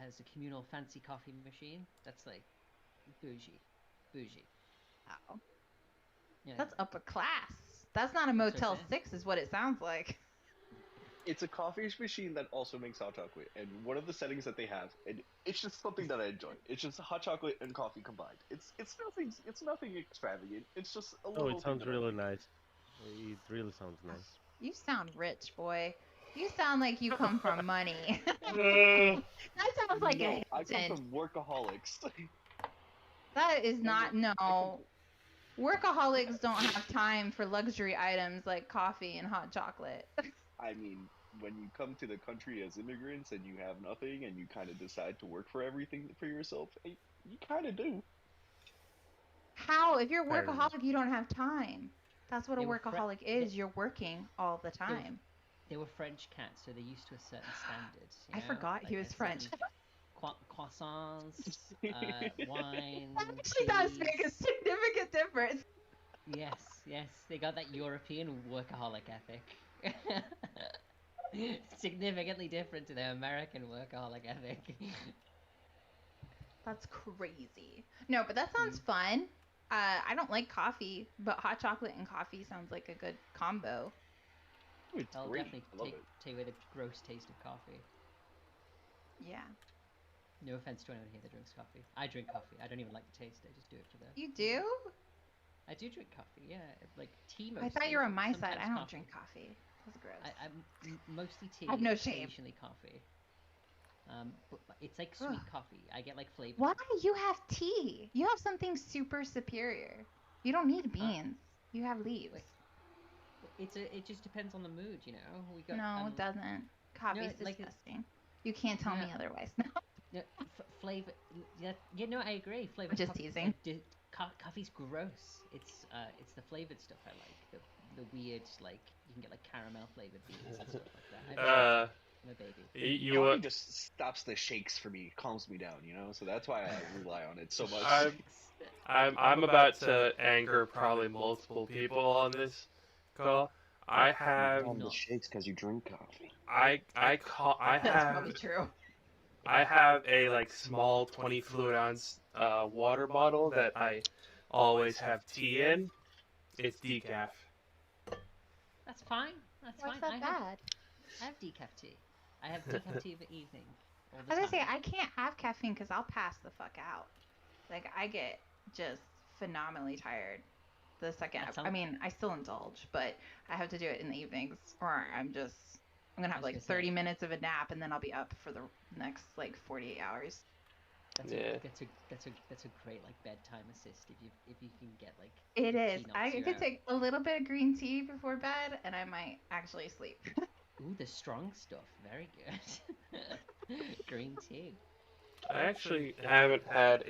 has a communal fancy coffee machine. That's like bougie, bougie. Wow. Yeah, That's upper class. That's not a that's what I'm Motel saying. 6 is what it sounds like. It's a coffee machine that also makes hot chocolate, and one of the settings that they have, and it's just something that I enjoy. It's just hot chocolate and coffee combined. It's nothing extravagant. It's just a Oh, little it thing sounds that I really like. nice. It really sounds nice. You sound rich, boy. You sound like you come from money. Uh, That sounds like a No, I come Hilton. from workaholics. That is I not, work. I come. no. Workaholics don't have time for luxury items like coffee and hot chocolate. I mean, when you come to the country as immigrants and you have nothing, and you kind of decide to work for everything for yourself, you kind of do. How? If you're a fair enough. workaholic, you don't have time. That's what a They were workaholic they, is. You're working all the they were time. they were French cats, so they're used to a certain standard. I forgot he Like was a French. certain croissants, That wine, actually does cheese. make a significant difference. Yes, yes, they got that European workaholic ethic. Significantly different to the American workaholic ethic. That's crazy. No, but that sounds Mm. fun. I don't like coffee, but hot chocolate and coffee sounds like a good combo. It's I'll great. definitely I love take away the gross taste of coffee. Yeah. No offense to anyone here that drinks coffee. I drink coffee. I don't even like the taste. I just do it for the. You do? I do drink coffee. Yeah, like tea I thought mostly. you were on my side. Sometimes I don't coffee. drink coffee. That's gross. I'm mostly tea. I have no shame. Occasionally coffee. But it's like Ugh. sweet coffee. I get like flavored. Why do you have tea? You have something super superior. You don't need Uh, beans. You have leaves. wait, it just depends on the mood, you know. We got No, it doesn't. Coffee's like disgusting. You can't tell me yeah, otherwise. yeah, flavor. Yeah, yeah, no, I agree. I'm Flavored just coffee. teasing. Coffee's gross. It's the flavored stuff I like. The weird like you can get like caramel flavored beans and stuff like that. I'm a baby. You Coffee just stops the shakes for me, calms me down, So that's why I rely on it so much. I'm about to anger probably multiple people on this call. I have You No. the shakes because you drink coffee. That's probably true. I have a like small 20 fluid ounce water bottle that I always have tea in. It's decaf. That's fine. That's What's fine. that bad? I have decaf tea. I have decaf tea in the evening all I the was gonna say time. I can't have caffeine because I'll pass the fuck out. Like I get just phenomenally tired the second. That I sounds. mean, I still indulge, but I have to do it in the evenings, or I'm gonna I have was like gonna 30 say minutes of a nap, and then I'll be up for the next like 48 hours. that's a Yeah. that's a that's a great like bedtime assist if you can get like It the is. tea I knocks you could out. take a little bit of green tea before bed, and I might actually sleep. Ooh, the strong stuff. Very good. Green tea. I actually haven't had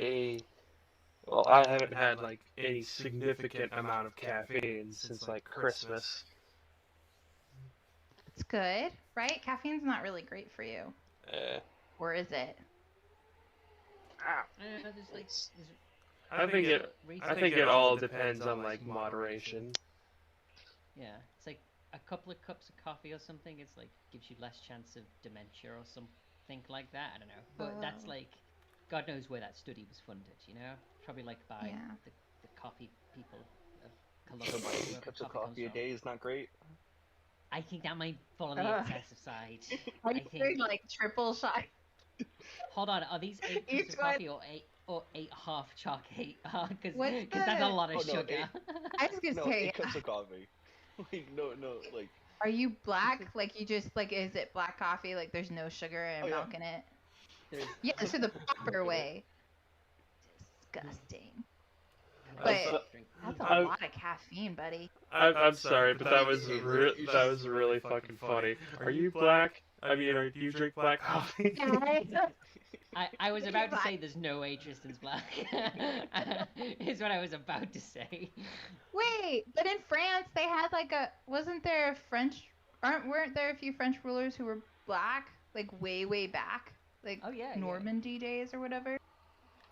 I haven't had like any significant amount of caffeine since like Christmas. It's good, right? Caffeine's not really great for you, Uh, or is it? There's like It's there's I think research, it I research think it on all depends on like moderation. yeah. It's like a couple of cups of coffee or something. It's like gives you less chance of dementia or something like that. I don't know, but that's Oh, like God knows where that study was funded. Probably like by yeah. the coffee people of so Colombia, my eight wherever cups of coffee comes coffee a from. day is not great. I think that might fall on the Ugh. excessive side. Are you I doing think. like triple shot Hold on, are these 8 cups each of one? coffee or eight half chocolate? Because What's that's a the? lot of Oh no, sugar. I was gonna no, say, 8 cups of coffee. No, like are you black? Like you just like, is it black coffee? Like there's no sugar oh and yeah, milk in it? There's Yeah, there's so the there's milk proper in it. way. Disgusting. I I'm, But so, don't drink that's a coffee. I'm, lot of caffeine, buddy. I'm sorry, but that was Hey, look, you that just was really fucking funny. Are you black? I mean, do you drink black coffee? I was You're about to black. say there's no way Tristan's black. Is what I was about to say. Wait, but in France they had like a, wasn't there a French, weren't there a few French rulers who were black? Like way, way back? Like Oh yeah, yeah. Normandy days or whatever?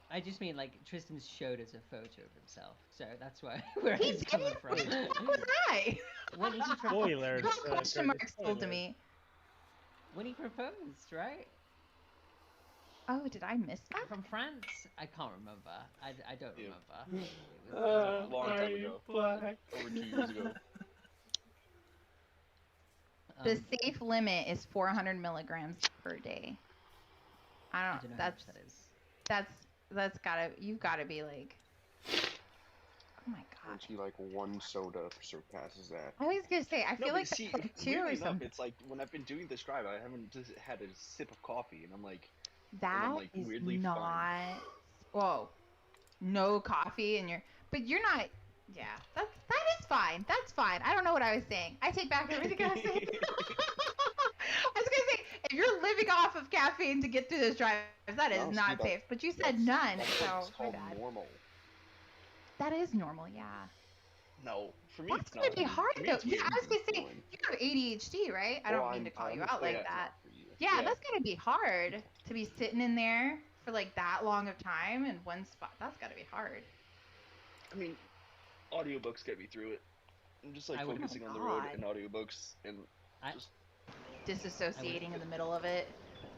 I just mean like Tristan showed us a photo of himself, so that's why where I He was did? coming What from. the Wait, fuck was I? When he Spoilers No for question the marks told to spoilers. me. when he proposed, right? Oh, did I miss that? From France? I can't remember. I don't Yeah. remember. It was, a long are time you ago. black? Over 2 years ago. The safe limit is 400 milligrams per day. I I don't. don't know how much that is. That's gotta. You've gotta be like. Oh my god. Guarantee like one soda surpasses that. I was gonna say. I No, feel but like see, that's like 2 weirdly or enough, something. it's like when I've been doing this drive, I haven't just had a sip of coffee, and I'm like, That like, is weirdly not. fine. Whoa. No coffee and you're. But you're not. Yeah. That is fine. That's fine. I don't know what I was saying. I take back everything I was saying. I was gonna say, if you're living off of caffeine to get through this drive, that is No, see, not that- safe. But you said That's- none, That's so what's my called bad. normal. That is normal, yeah. no, for me, That's it's gonna not. be hard For me, though. it's Yeah, weird. I was gonna say Feeling. you have ADHD, right? I Well, don't mean to call you out like understand that. for you. Yeah, Yeah. that's gonna be hard to be sitting in there for like that long of time in one spot. That's gotta be hard. I mean, audiobooks get me through it. I'm just like I would- focusing Oh on my the road God. and audiobooks, and I- just Disassociating in the middle of it.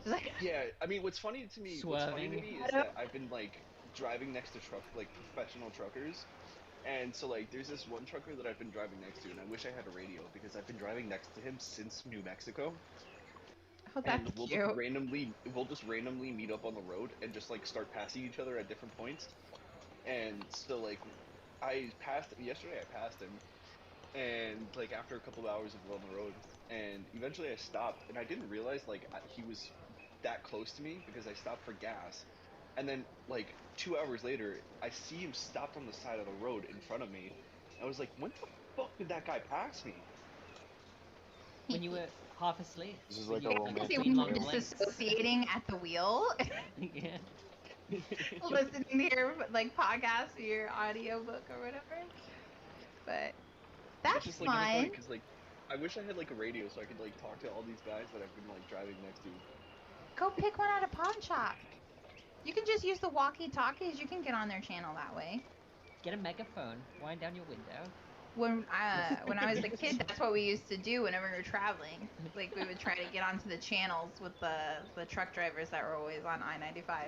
Just like yeah. I mean, what's funny to me Swerving. is that I've been like driving next to professional truckers. And so, like, there's this one trucker that I've been driving next to, and I wish I had a radio because I've been driving next to him since New Mexico. oh, And that's we'll cute. just randomly meet up on the road and just like start passing each other at different points. And so, like, yesterday. I passed him, and like after a couple of hours of on the road, and eventually I stopped, and I didn't realize like he was that close to me because I stopped for gas. And then, like, 2 hours later, I see him stopped on the side of the road in front of me. I was like, when the fuck did that guy pass me? When you were half asleep. This is when like you a were, romantic See, between when long you're blinks. disassociating at the wheel, Yeah. listening to your like podcast or your audiobook or whatever. But that's It's just like it's funny fun. because like I wish I had like a radio so I could like talk to all these guys that I've been like driving next to. Go pick one at a pawn shop. You can just use the walkie-talkies. You can get on their channel that way. Get a megaphone. Wind down your window. When I was a kid, that's what we used to do whenever we were traveling. Like we would try to get onto the channels with the truck drivers that were always on I-95.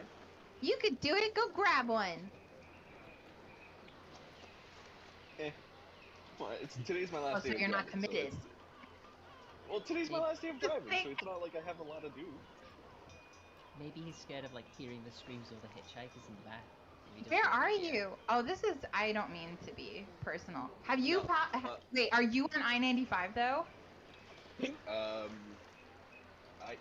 You could do it. Go grab one. Well, today's my last Oh, so day. of you're not driving, so committed. well, today's my last day of driving, thing- so it's not like I have a lot to do. Maybe he's scared of like hearing the screams of the hitchhikers in the back. If he just Where doesn't are hear. you? Oh, this is. I don't mean to be personal. Have you? No, Wait, are you on I-95 though? I.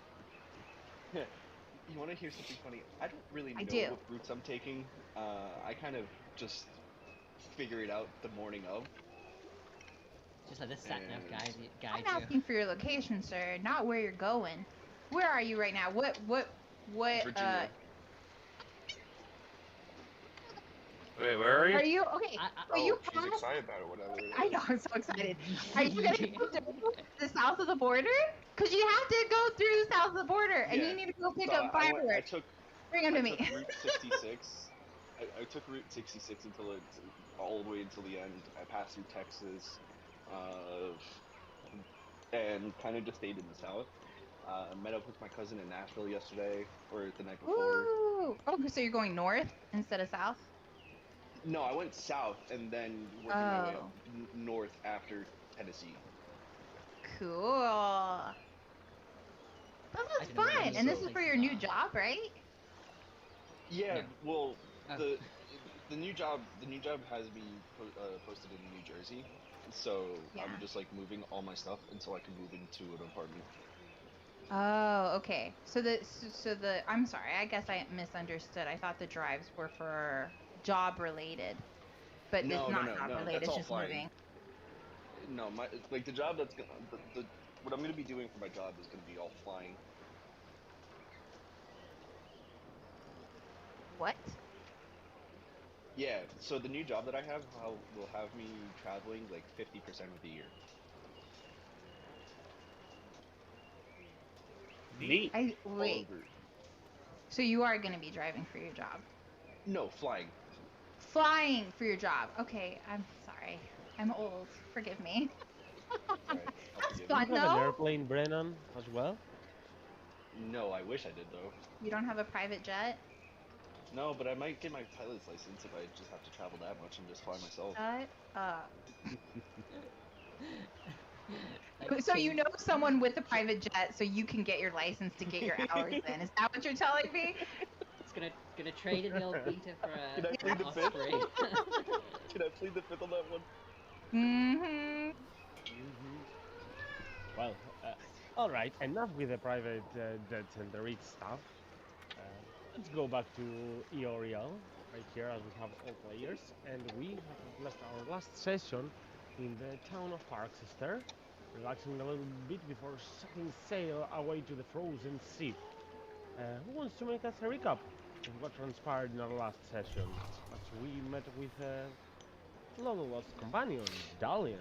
You want to hear something funny? I don't really I know do. what routes I'm taking. I kind of just figure it out the morning of. Just like the sat nav And- guide I'm you. asking for your location, sir, not where you're going. Where are you right now? What? Virginia. Wait, where are you? Are you okay? Are you she's past? excited about it, whatever. it I is. know, I'm so excited. Are you gonna go to the south of the border? Cause you have to go through south of the border, and Yeah. you need to go pick So up I fireworks. took Bring them to I me. took Route 66. I took Route 66 until all the way until the end. I passed through Texas, and kind of just stayed in the south. Met up with my cousin in Nashville yesterday, or the night before. Ooh. Oh, so you're going north instead of south? No, I went south and then working my way Oh. up north after Tennessee. Cool. That was didn't know fun. those And this is places for your new are. job, right? Yeah, No. well, Oh. the new job has me posted in New Jersey, so Yeah. I'm just like moving all my stuff until I can move into an apartment. Oh, okay. So the I'm sorry. I guess I misunderstood. I thought the drives were for job related, but No, it's no, not no, job no, related. that's It's all just fine. moving. No, the job that's gonna what I'm gonna be doing for my job is gonna be all flying. What? Yeah, so the new job that I have will have me traveling like 50% of the year. Neat. I All wait. over. So you are going to be driving for your job, No, flying. flying for your job. Okay, I'm sorry. I'm old. Forgive me. Alright, I'll That's forgive fun you. You have an though. airplane, Brennan, as well. No, I wish I did though. You don't have a private jet? No, but I might get my pilot's license if I just have to travel that much and just fly myself. Shut up. Like So you King, know someone with a private jet, so you can get your license to get your hours in. Is that what you're telling me? it's gonna trade in the old beta for Can I plead an the fifth? Osprey. Can I plead the fifth on that one? Mm-hmm. Well, all right. Enough with the private jets and the rich stuff. Let's go back to Eorial right here, as we have all players, and we have left our last session in the town of Parkchester, relaxing a little bit before setting sail away to the frozen sea. Who wants to make us a recap of what transpired in our last session? As we met with a long lost companion, Dalian.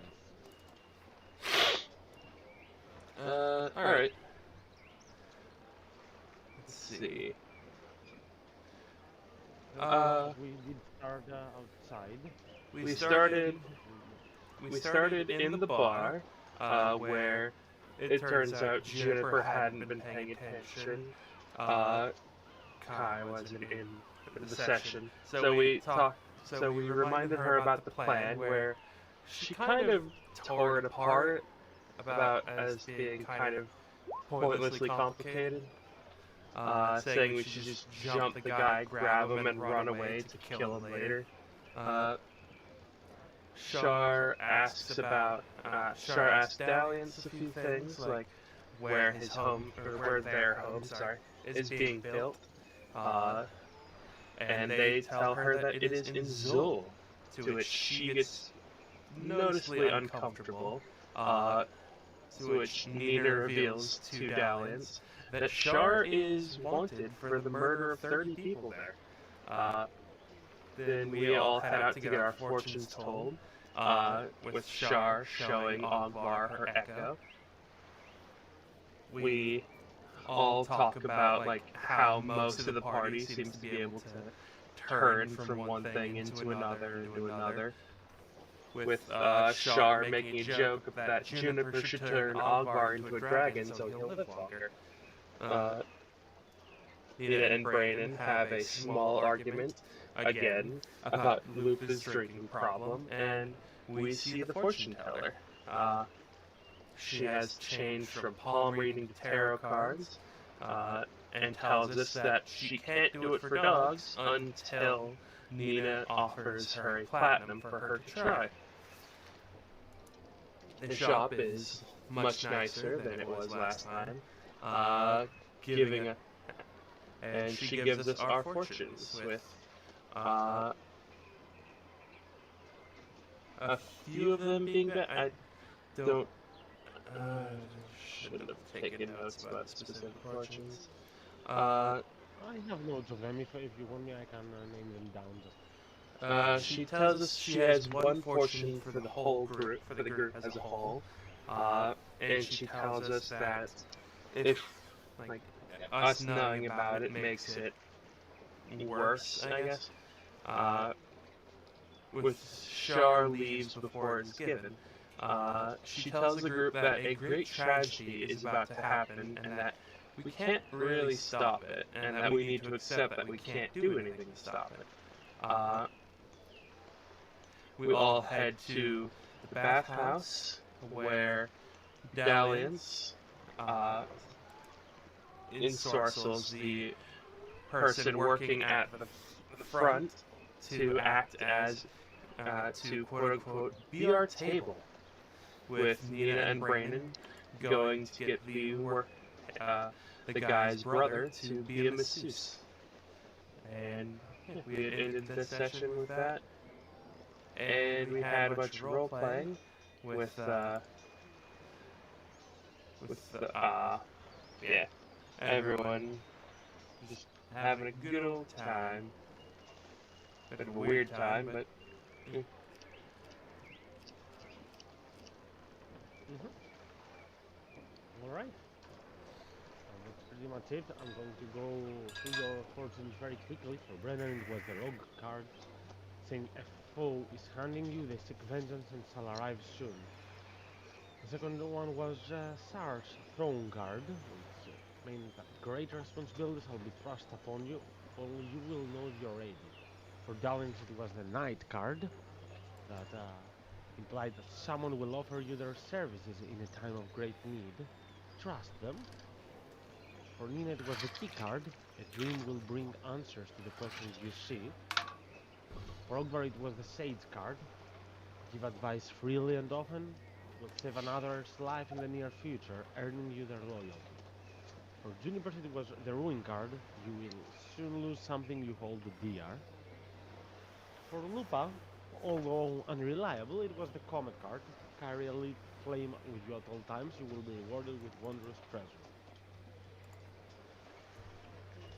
Alright. Let's see. We did start outside. We started in the bar, where it turns out Jennifer hadn't been paying attention. Kai wasn't in the session, so we reminded her about the plan, where she kind of tore it apart about as being kind of pointlessly complicated. Saying we should just jump the guy, grab him, and run away to kill him later. Shar asks Dalliance a few things, like where his home, or where their home, is being built. And they tell her that it is in Zul, to which she gets noticeably uncomfortable, to which Nina reveals to Dalliance that Shar is wanted for the murder of 30 people there. Then we all head out to get our fortunes told, with Shar showing Ogvar her echo. We all talk about like how most of the party seems to be able to turn from one thing into another, with Shar making a joke that Juniper should turn Ogvar into a dragon so he'll live longer. Nina and Brandon have a small argument, again, about Lupa's drinking problem, and we see the fortune teller. She has changed from palm reading to tarot cards, and tells us that she can't do it for dogs until Nina offers her a platinum for her to try. The shop is much nicer than it was last time, and she gives us our fortunes with a few of them being bad. I don't. Should have taken notes about specific fortunes. I have notes of them. If you want me, I can name them down. Just She tells us she has one fortune for the whole group, for the group as a whole, and she tells us that if, like, us knowing about it makes it worse, I guess. With Shar leaves before it's given, she tells the group that a great tragedy is about to happen and that we can't really stop it, and that we need to accept that we can't do anything to stop it. We all head to the bathhouse where Dalliance, ensorcels the person working at the front to act as, to quote-unquote, be our table, with Nina and Brandon going to get the guy's brother to be a masseuse. And we had ended this session with that. And we had a bunch of role-playing with everyone just having a good old time. Bit of a weird time, but Alright. That's pretty much it. I'm going to go through your fortunes very quickly. For Brennan, it was the rogue card, saying a foe is handing you the sick vengeance and shall arrive soon. The second one was Sar's throne card, with meaning that great responsibilities will be thrust upon you, only you will know you're able. For Dalians it was the Knight card that implied that someone will offer you their services in a time of great need. Trust them. For Nina it was the Key card, a dream will bring answers to the questions you see. For Ogvar it was the Sage card, give advice freely and often, will save another's life in the near future, earning you their loyalty. For Juniper it was the Ruin card, you will soon lose something you hold dear. For Lupa, although unreliable, it was the Comet card, carry a lit flame with you at all times, you will be rewarded with wondrous treasure.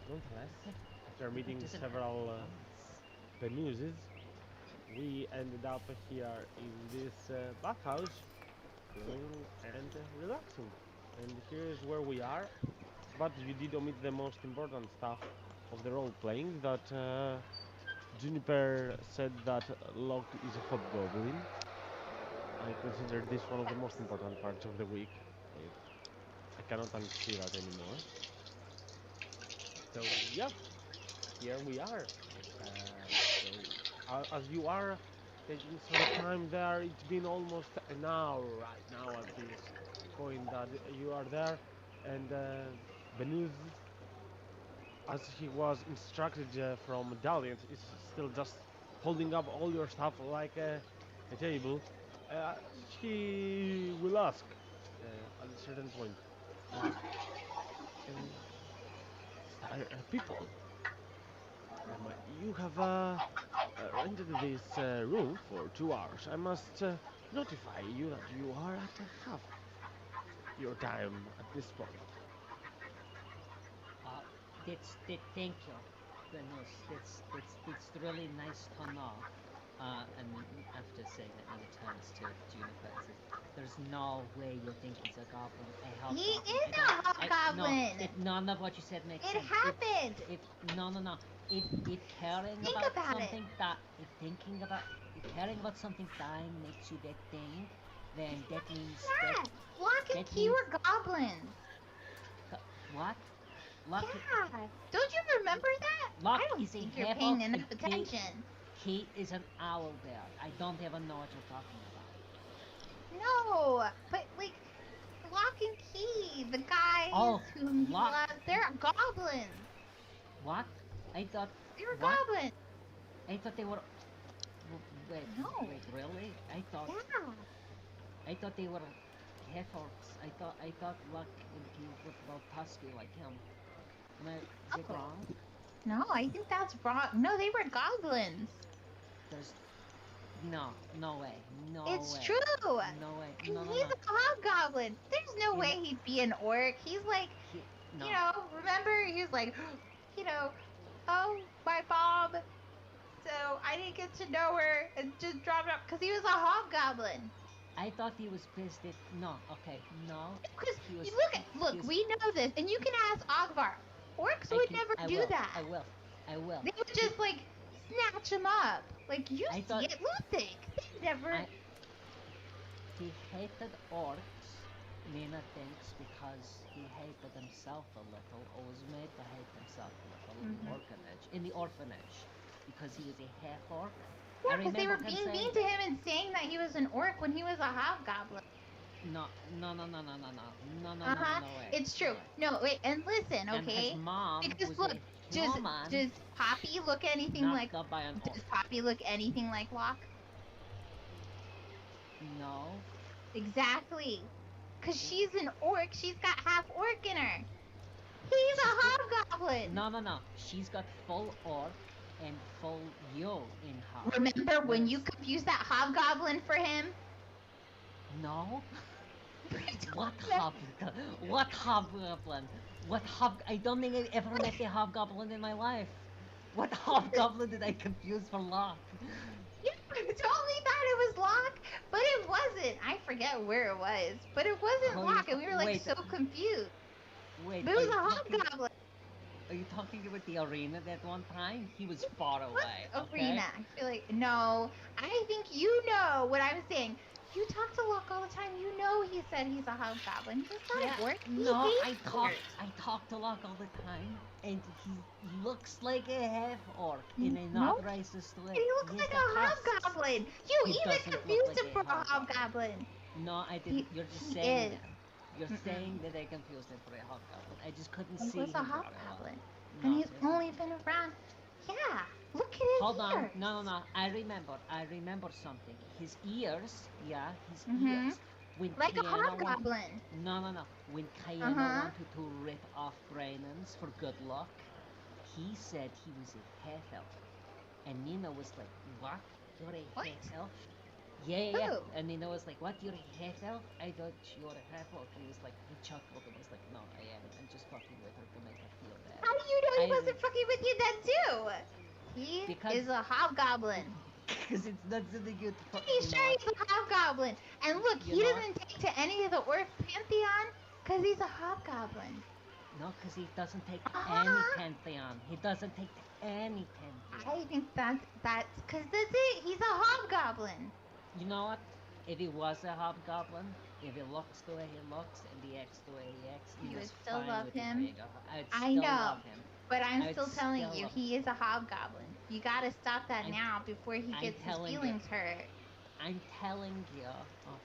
Nonetheless, after meeting Doesn't have several points. Venuses, we ended up here in this bathhouse, chilling and relaxing. And here is where we are. But you did omit the most important stuff of the role playing. That Juniper said that Locke is a hobgoblin. I consider this one of the most important parts of the week. I cannot unsee that anymore. So yeah, here we are. As you are taking some time there, it's been almost an hour right now at this point that you are there, and Benuz, as he was instructed from Dalian, is still just holding up all your stuff like a table. Uh, he will ask at a certain point. Uh, People, you have rented this room for 2 hours. I must notify you that you are at half your time at this point. Thank you, Venus. That's really nice to know. And after saying that, Nina turns to Juniper and says, "There's no way you think he's a goblin, a He hobgoblin. is a hobgoblin. No, none of what you said makes It sense. happened. No. If caring Think about about it. something if caring about something dying makes you that thing, then that means Yeah, Locke and that Key means were goblins. what? Lucky. Yeah. Don't you remember that? Locke I don't is a think you're half paying orc enough and Kate- attention. Kate is an owl bear. I don't even know what you're talking about. No, but like Locke and Key, the guys Oh, whom he Locke- loves, they're goblins. What? I thought They're What? goblins. they were. Wait, No. wait, really? Yeah. I thought they were half orcs. I thought Luck and Key were both husky like him. Is it Oh. wrong? No, I think that's wrong. No, they were goblins. There's no way, no It's way. true. No way, And no. he's a hobgoblin. There's no He- way he'd be an orc. He's like, No. you know, remember he was like, you know, oh, my mom. So I didn't get to know her and just dropped out because he was a hobgoblin. I thought he was pissed at. No, okay, no. Because He was- look, he was- we know this, and you can ask Ogvar. Orcs would never I do will, that. I will. They would just like snatch him up. Like you I see thought- it, Luthig. They never. He hated orcs, Nina thinks, because he hated himself a little, or was made to hate himself a little in the orphanage, because he was a half orc. Yeah, I because they were remember him being saying mean to him and saying that he was an orc when he was a hobgoblin. No Uh-huh. way. It's true. No way. No, wait, and listen, And okay? his mom Because was look, a does woman Poppy look anything knocked like up by an orc. does Poppy look anything like Locke? No. Exactly. Cause she's an orc. She's got half orc in her. He's a hobgoblin. No. She's got full orc and full yo in her. Remember when you Yes. confused that hobgoblin for him? No. What hobgoblin? What hobgoblin? I don't think I've ever met a hobgoblin in my life. What hobgoblin did I confuse for Locke? You totally thought it was Locke, but it wasn't. I forget where it was, but it wasn't Oh, Locke, and we were like wait. so confused. Wait, But it was are a you talking- hobgoblin. Are you talking about the arena that one time? He was far away. What's Okay. arena? I feel like no. I think you know what I'm saying. You talk to Locke all the time. You know he said he's a hobgoblin. He's not an orc. He No, hates orcs. I talk to Locke all the time, and he looks like a half orc in a No. not racist way. He looks He like has a the tusks. hobgoblin. You He even doesn't look confused like him a for a hobgoblin. hobgoblin. No, I didn't. You're just he saying is. that. You're saying that I confused him for a hobgoblin. I just couldn't He see was him a very well. hobgoblin. No, And he's seriously. only been around. Yeah. Look at his Hold on. ears. No. I remember something. His ears, yeah, his Mhm. ears. When Like a Kiana hobgoblin. No. When Kiana Uh-huh. wanted to rip off Brandon's for good luck, he said he was a half elf. And Nina was like, "What? You're a What? half elf?" Yeah. Who? And Nina was like, "What? You're a half elf? I thought you were a half elf." He was like, he chuckled and was like, "No, I am. I'm just fucking with her to make her feel bad." How do you know he I- wasn't fucking with you then too? He Because- is a hobgoblin. Because it's not something good to fuck. He's sure he's a hobgoblin. And look, You he know doesn't take to any of the orc pantheon because he's a hobgoblin. No, because he doesn't take Uh-huh. any pantheon. He doesn't take any pantheon. I think that's because that's it. He's a hobgoblin. You know what? If he was a hobgoblin, if he looks the way he looks and he acts the way he acts, You was would still fine love with him. being a- I'd I still know. love him. But I'm I'd still telling still you, love- he is a hobgoblin. You gotta stop that I'm- now before he I'm gets his telling you. feelings hurt. I'm telling you,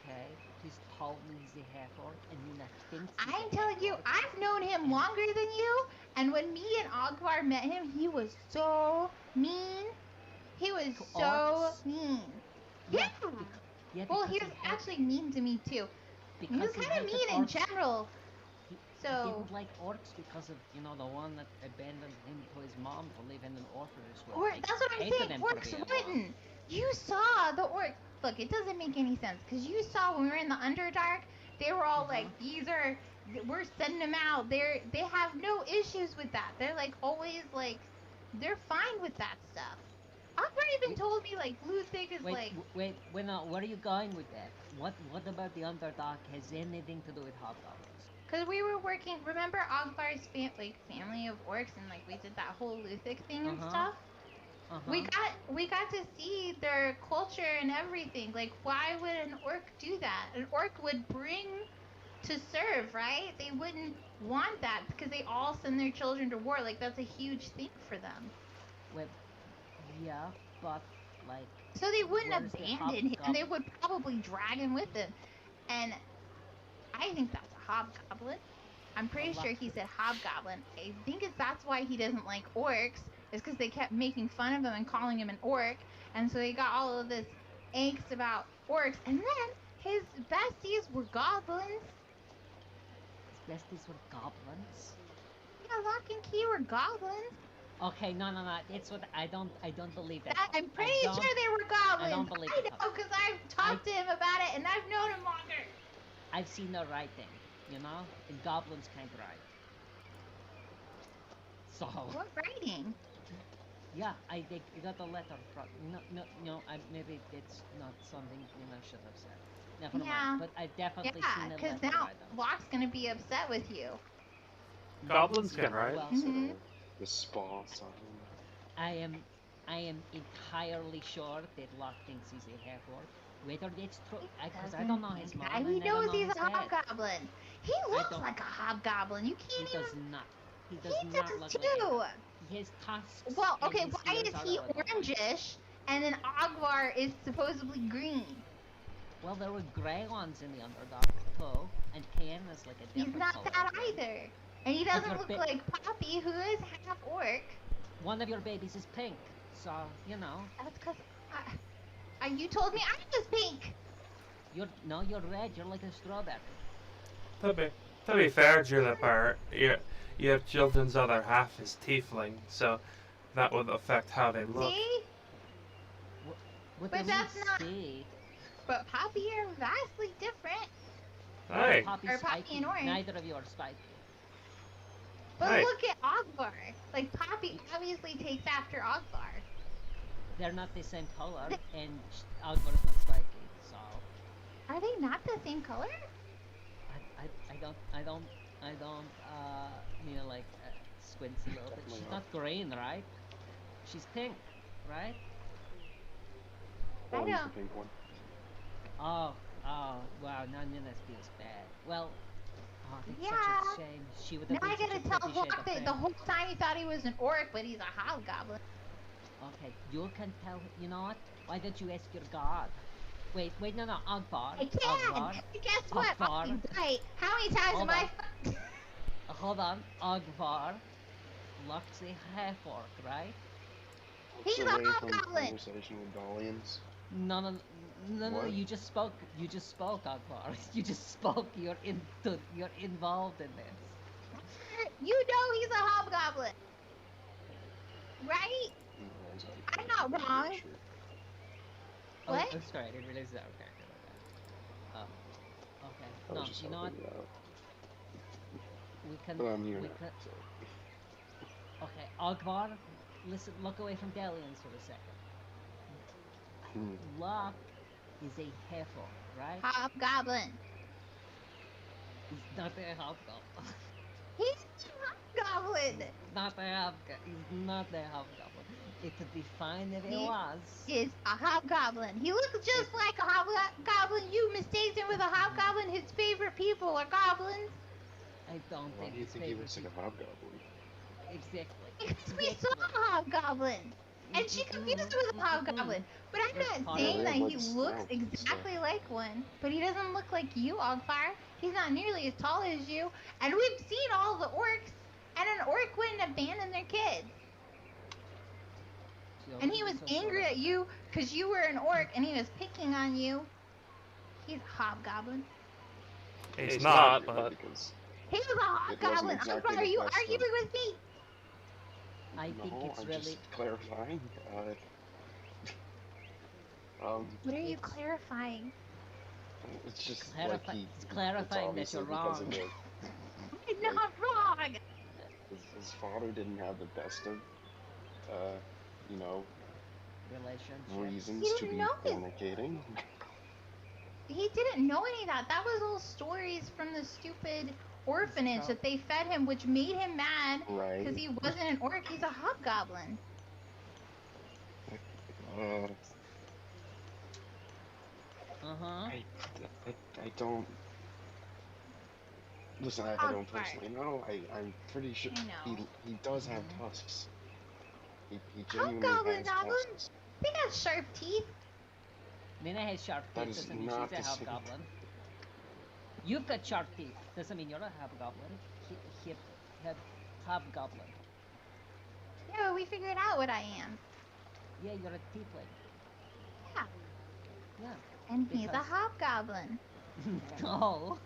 okay? He's told me he's a half orc, and Nina thinks he's I'm a telling half you, orc. I've known him longer than you, and when me and Ogvar met him, he was so mean. He was To so orcs? mean. Yeah, Yeah. Yeah, Well, because he was had- actually mean to me too. He was because kind of hated mean in orcs. general. He So- didn't like orcs because of, the one that abandoned him to his mom to live in an orphanage. with. Or Like, that's what I'm hated saying. him for Orcs being wouldn't. You saw the orc. Look, it doesn't make any sense because you saw when we were in the Underdark, they were all like, we're sending them out. They have no issues with that. They're like always like, they're fine with that stuff. Akbar even Wait. told me like Luthig is like, Wait, no, where are you going with that? What about the Underdark has anything to do with hobgoblins? because we were working. Remember Akbar's family of orcs and like we did that whole Luthig thing and Uh-huh. stuff. Uh-huh. We got to see their culture and everything. Like, why would an orc do that? An orc would bring to serve, right? They wouldn't want that because they all send their children to war. Like, that's a huge thing for them. Well, yeah, but like So they wouldn't Where's the abandon him. They hobgoblin? would probably drag him with them. And I think that's a hobgoblin. I'm pretty Well, sure he said hobgoblin. I think that's why he doesn't like orcs. Is because they kept making fun of him and calling him an orc. And so he got all of this angst about orcs. And then his besties were goblins. his besties were goblins. Yeah, Lock and Key were goblins. Okay, no, it's what I don't believe that. I'm pretty I sure don't- they were goblins. I don't believe I it. know because I've talked to him about it and I've known him longer. I've seen the writing, and goblins can't write. So What writing? yeah, I got a letter from maybe it's not something should have said. Never Yeah. mind. But I've definitely Yeah, seen a because letter now by them. Locke's gonna be upset with you. Goblins can write. Well, Mhm. The spa sign. I am entirely sure that Locke thinks he's a half orc. Whether that's true, because I don't know his mom. He and I don't knows know he's his a dad. hobgoblin. He looks don't- like a hobgoblin. You He can't does even. not. He does He not does look too. like he has tusks. Well, and okay, his why ears is are he a little white. orangish and then Ogvar is supposedly green? Well, there were grey ones in the Underdark too, and Ken is like a different He's not color. that either. And he doesn't your look ba- like Poppy, who is half orc. One of your babies is pink, so That's because you told me I was pink. you're red. You're like a strawberry. To be fair, Juniper, your children's other half is tiefling, so that would affect how they look. See? What But does that's it not- say? But Poppy are vastly different. Hey, Poppy's Or Poppy spiky. and Orange. Neither of you are spiky. But Right. look at Ogvar. Like, Poppy obviously takes after Ogvar. They're not the same color, and Ogvar's not spiky. So Are they not the same color? I don't squints a little bit. Definitely She's not. not green, right? She's pink, right? I Always know. the pink one. Oh, Oh, wow, now Nina feels bad. Well, oh, it's such Yeah. a shame. She would Now have been I such gotta a tell pretty shade Flock of that pink. the whole time he thought he was an orc, but he's a hobgoblin. Okay, you can tell. You know what? Why don't you ask your god? Wait, no, Agvar. I can! Agvar. Guess what? Agvar. Right. How many times Hold am I on. Hold on, Agvar. Luck's a half orc, right? He's Looks a away from hobgoblin. conversation with Dalians. No, What? you just spoke, Agvar. You just spoke, you're involved in this. You know he's a hobgoblin. Right? I'm not wrong. Sure. What? Oh, sorry, I didn't realize that. Okay. Okay. I No, was just you know what? helping you out. We can, But I'm here we now, can, so. okay, Agvar, listen, look away from Dalians for a second. Luck is a half orc, right? Hobgoblin. He's not a hobgoblin. He's a hobgoblin. He's not a hobgoblin. It would be fine if he He was. is a hobgoblin. He looks just like a hobgoblin. You mistake him with a hobgoblin. His favorite people are goblins. I don't Why think do you his think he favorite looks like a hobgoblin? Exactly. Because we saw a hobgoblin. And she confused him with a hobgoblin. But I'm It's not fine. saying Yeah, that they he have, like, looks snouts and exactly stuff. like one. But he doesn't look like you, Ogfire. He's not nearly as tall as you. And we've seen all the orcs. And an orc wouldn't abandon their kids. And he was angry at you because you were an orc and he was picking on you. He's a hobgoblin. It's not, but because He was a hobgoblin. exactly Ogfire, the are you best of- arguing with me? I think no, it's I'm really. just clarifying. What are you It's- clarifying? It's just Clarify- like it's clarifying that obviously you're because wrong. of I'm not wrong. his father didn't have the best of, you know, Relationship. reasons You to didn't be know it. fornicating. He didn't know any of that. That was all stories from the stupid orphanage that they fed him, which made him mad Right. because he wasn't an orc. He's a hobgoblin. I don't. Listen, I don't personally know. I'm pretty sure I know. he does have tusks. He genuinely Hobgoblins has have them. tusks. They got sharp teeth. Nina has sharp That teeth, is doesn't mean not she's a the same. hobgoblin. You've got sharp teeth, doesn't mean you're a hobgoblin. Hobgoblin. Yeah, we figured out what I am. Yeah, you're a tiefling. Yeah. Yeah. And he's a Because- hobgoblin. No.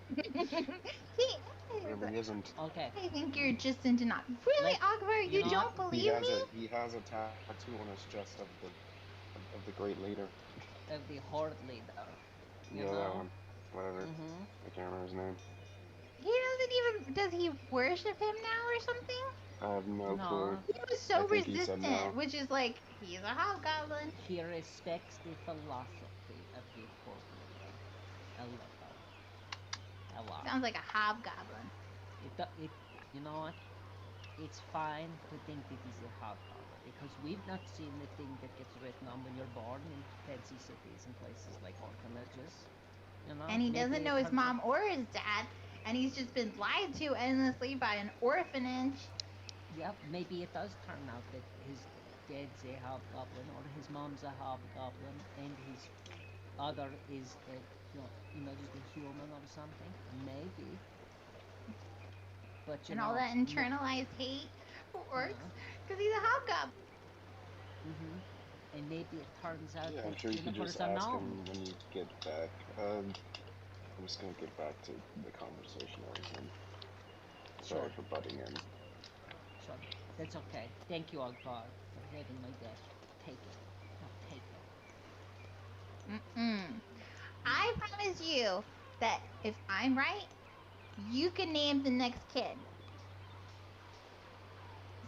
He Really is. isn't. Okay. I think you're just in denial. Really, Like, Ogvar, you you know don't what? believe me? He has a tattoo on his chest of the great leader. Of the horde leader. You Yeah, that know? one. Whatever. Mm-hmm. I can't remember his name. He doesn't even. Does he worship him now or something? I have no No. clue. He was I so think he said resistant, no. which is like, he's a hobgoblin. He respects the philosophy of the horde leader. A little. A lot. Sounds like a hobgoblin. You know what? It's fine to think that he's a hobgoblin because we've not seen the thing that gets written on when you're born in fancy cities and places like orphanages. You know? And he Maybe doesn't it know his turns mom or his dad, and he's just been lied to endlessly by an orphanage. Yep, maybe it does turn out that his dad's a hobgoblin or his mom's a hobgoblin and his other is a, just a human or something. Maybe. But And all that internalized hate for orcs, because he's a hobgoblin. And maybe it turns out Yeah, I'm that sure you could unicorns just are ask known. him when you get back. I'm just gonna get back to the conversation I was in. Sorry Sure. for butting in. Sure. That's okay. Thank you, Ogvar, for having my death. Take it. No, take it. I promise you that if I'm right, you can name the next kid.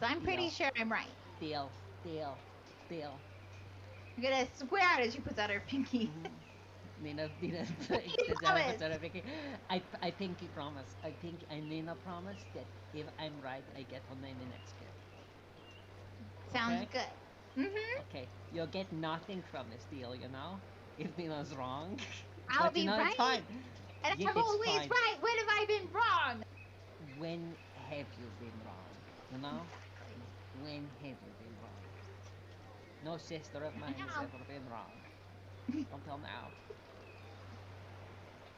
So I'm pretty Deal. sure I'm right. Deal. I'm gonna swear it as she puts out her pinky. Nina, promised. I pinky promise. Nina promised that if I'm right, I get to name the next kid. Sounds Okay? good. Okay, you'll get nothing from this deal, you know? If Nina's wrong. I'll But be you know, right. it's fine. And Yeah, I'm it's always fine. right. When have I been wrong? When have you been wrong? You know? When have you been wrong? No sister of mine has Now. ever been wrong. Until now.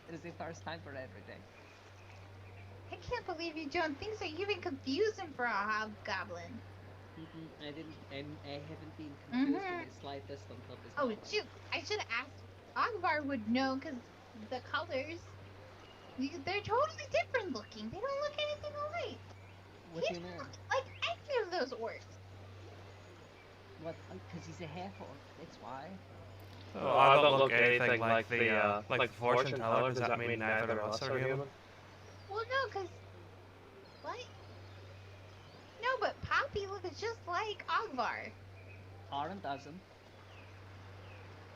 It is the first time for everything. I can't believe you don't think so. You even confuse him for a hobgoblin. I didn't. I haven't been confused in the slightest until this Oh, moment. shoot. I should have asked. Ogvar would know because the colors, they're totally different looking. They don't look anything alike. What He do you doesn't mean? look like any of those orcs. What? Because he's a half orc. That's why. Oh, I don't look anything like the fortune teller. Does that mean neither of us are human? Well, no, because... What? No, but Poppy looks just like Ogvar. Aaron doesn't.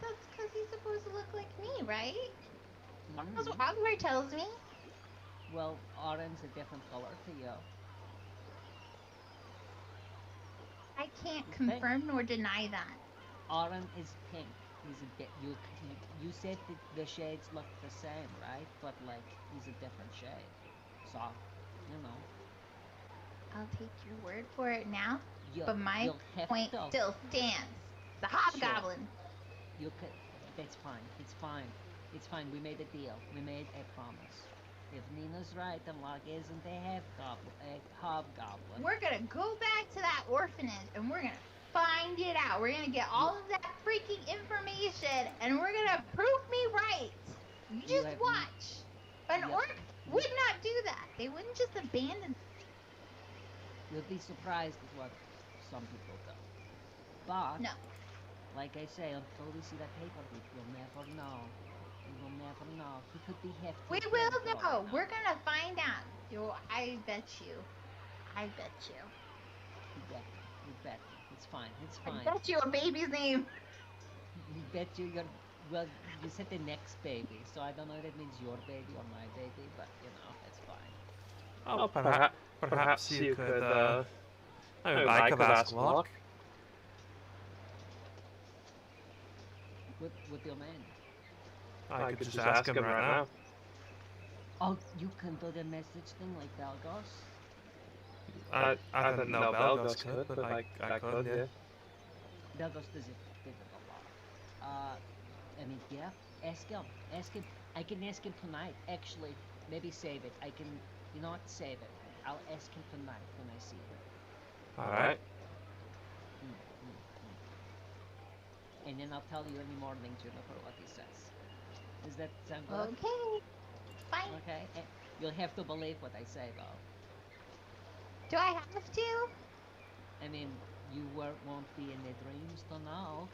That's because he's supposed to look like me, right? That's what Mm. Ogvar tells me. Well, Aaron's a different color to you. I can't He's confirm nor deny that. Aaron is pink. He's a you said that the shades look the same, right? But like he's a different shade. So, you know. I'll take your word for it now. You, But my you'll have point to. still stands. The hobgoblin. You could. That's fine. It's fine. It's fine. We made a deal. We made a promise. If Nina's right and Locke isn't a hobgoblin. We're gonna go back to that orphanage and we're gonna find it out. We're gonna get all of that freaking information and we're gonna prove me right. You just watch. An orc would not do that. They wouldn't just abandon. You'll be surprised at what some people do. But, No. like I say, until we see that paper, we'll never know. We will never know. He could be hefty. We will know. We're gonna find out. I bet you. I bet you. You bet me. You bet me. It's fine. It's fine. I bet you a baby's name. You bet you you're. Well, you said the next baby, so I don't know if that means your baby or my baby, but you know, it's fine. Oh, perhaps you could. I could ask Locke. What do you mean? I could just ask him right now. Oh, you can do the message thing like Belgos? I didn't know Belgos could, but I could, yeah. Belgos does it a lot. I mean, yeah, ask him. Ask him. I can ask him tonight, actually. Maybe save it. I can, you know what, save it. I'll ask him tonight when I see him. Alright. And then I'll tell you in the morning, Jennifer, what he says. Does that sound good? Okay. Fine. Okay. You'll have to believe what I say, though. Do I have to? I mean, you won't be in the dreams to know.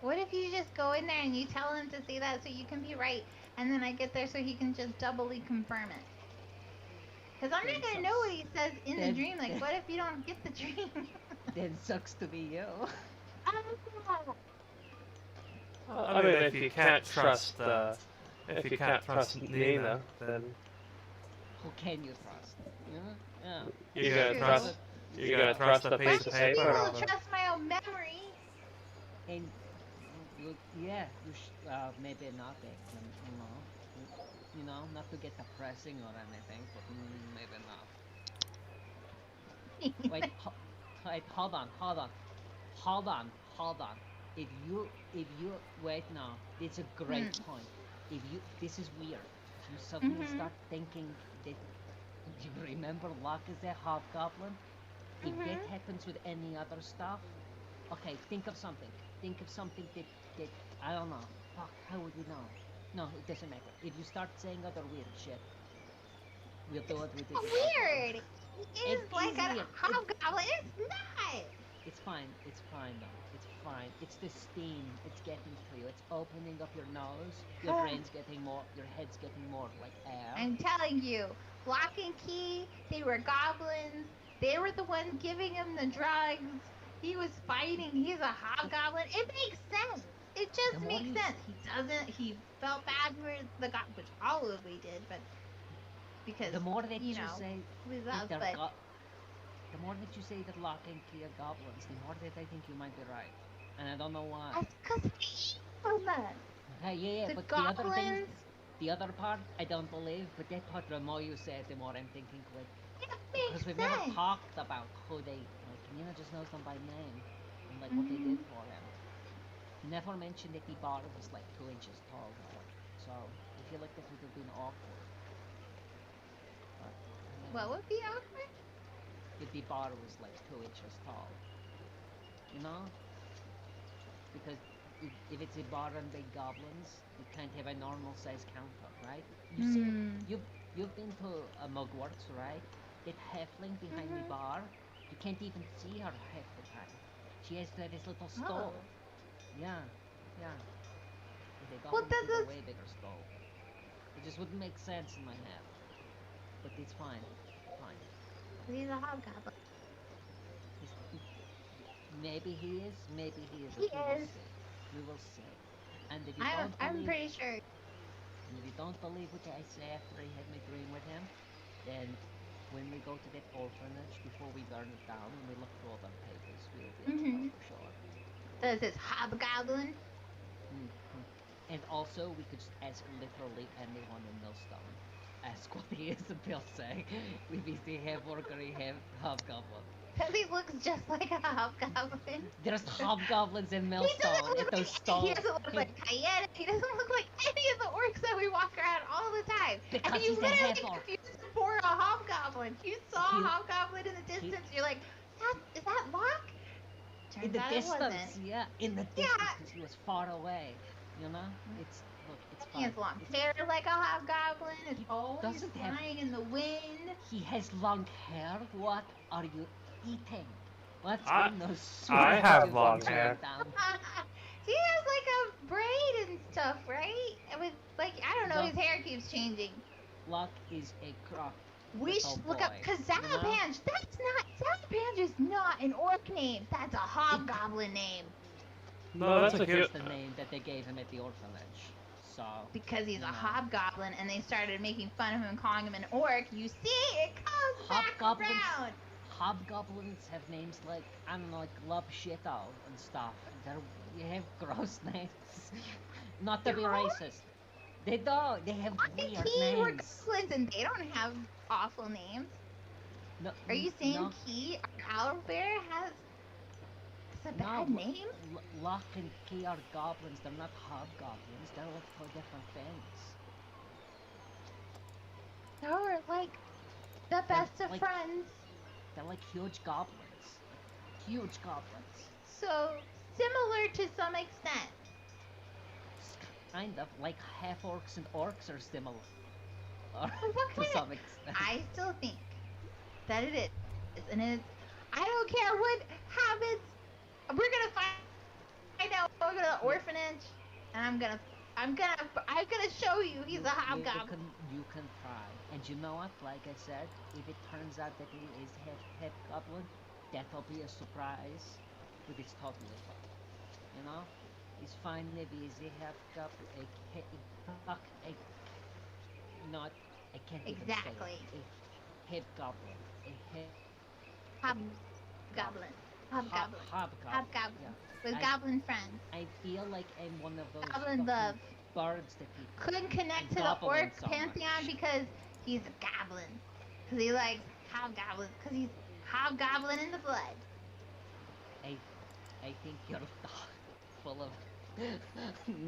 What if you just go in there and you tell him to say that so you can be right, and then I get there so he can just doubly confirm it? Because I'm not gonna know what he says in the dream. Like, what if you don't get the dream? Then sucks to be you. I mean, if you can't trust Nina, then who can you trust? Yeah. You're gonna trust a piece of paper. I should be able to trust my own memory. And yeah, you maybe not, you know, not to get depressing or anything, but maybe not. Wait, hold on. If you wait now, it's a great point. This is weird. If you suddenly start thinking that you remember Locke as a hobgoblin, if that happens with any other stuff, okay, think of something that I don't know. Fuck, how would we know? No, it doesn't matter. If you start saying other weird shit, we'll do it with it. Weird. It's like a hobgoblin. It's not. It's fine though. It's fine. It's the steam. It's getting to you. It's opening up your nose. Your brain's getting more. Your head's getting more like air. I'm telling you, Lock and Key, they were goblins. They were the ones giving him the drugs. He was fighting. He's a hobgoblin. It makes sense. It just makes sense. He felt bad for the goblin, which all of we did, but because the more that you know, say with us, that but the more that you say that Locke and Key are goblins, the more that I think you might be right. And I don't know why. that's because he evil, man. Yeah, The but the other things, goblins. the other part, I don't believe. But that part, the more you say it, the more I'm thinking like, That because makes we've never sense. talked about who they like. Nina just knows them by name and like what they Mhm. did for him. Never mentioned that the bar was like 2 inches tall though. So I feel like that would have been awkward. But What would be awkward? if the bar was like 2 inches tall, you know, because if it's a bar and big goblins, you can't have a normal size counter, right? You see it. Hmm. You've been to a Mugworks, right? That halfling behind the Mhm. bar, you can't even see her half the time. She has to have this little Oh. stove. Yeah, yeah. The Well, goblins this with a is. way bigger stove. It just wouldn't make sense in my head. But it's fine. Fine. He's a hobgoblin. He's, maybe he is, maybe he He isn't. We will is. see. We will see. And if you I'm. don't I'm believe pretty sure. And if you don't believe what I say after I had my dream with him, then when we go to that orphanage before we burn it down and we look through all their papers, we'll be able to know Mhm. for sure. Does this hobgoblin? Mm-hmm. And also, we could just ask literally anyone in Millstone. Ask what he is and they'll say. If he's the half orc or he half hobgoblin. Because he looks just like a hobgoblin. There's hobgoblins in He Millstone doesn't at look those like he stones. doesn't look like Cayenne. He doesn't look like any of the orcs that we walk around all the time. And Because you he's a literally half orc. confused him for a hobgoblin. You saw He, a hobgoblin in the he, distance. You're like, is that Locke? in Turns the out it distance, wasn't. yeah, in the distance, Yeah, because he was far away. You know, it's look, it's he has fine. long It's hair like a hobgoblin. It's he always doesn't have. flying in the wind. He has long hair. What are you eating? What's I in those I sweet have juice long you hair. chewing down? He has like a braid and stuff, right? With like I don't know, Look, his hair keeps changing. Luck is a crook We little should boy. look up because You know? Zalapange. That's not Zalapange is not an orc name. That's a hobgoblin name No, that's a That's cute. the name that they gave him at the orphanage. So because he's you a know. hobgoblin, and they started making fun of him and calling him an orc. You see, it comes back Hobgoblins. around. Hobgoblins have names like I don't know, like Glubshitto and stuff. You have gross names. Not to be They're all- racist. They don't. They have weird Key were names. goblins, and they don't have awful names. No, Are you saying no, Key, our owlbear, has a bad no, name? Locke and Key are goblins. They're not hobgoblins. They're like two different things. They're like the best of like- friends. They're like huge goblins. Like, huge goblins. So similar to some extent. Kind of like half orcs and orcs are similar. But what To kind of- some extent. I still think that it is, and it's. I don't care what habits. We're gonna find out. We're gonna orphanage, and I'm gonna show you he's a hobgoblin. You can try. And you know what? Like I said, if it turns out that he is half goblin, that'll be a surprise. But it's totally fine. You know? It's fine if he's a half goblin. Not. I can't even say Exactly. it. A half goblin. A half Hobgoblin. Hobgoblin. hobgoblin. Hobgoblin. Yeah. With I- goblin friends. I feel like I'm one of those Goblin fucking love. birds that people Couldn't connect to the goblin orc so pantheon much. because he's a goblin. Because he likes hobgoblins. Because he's hobgoblin in the blood. I think you're full of.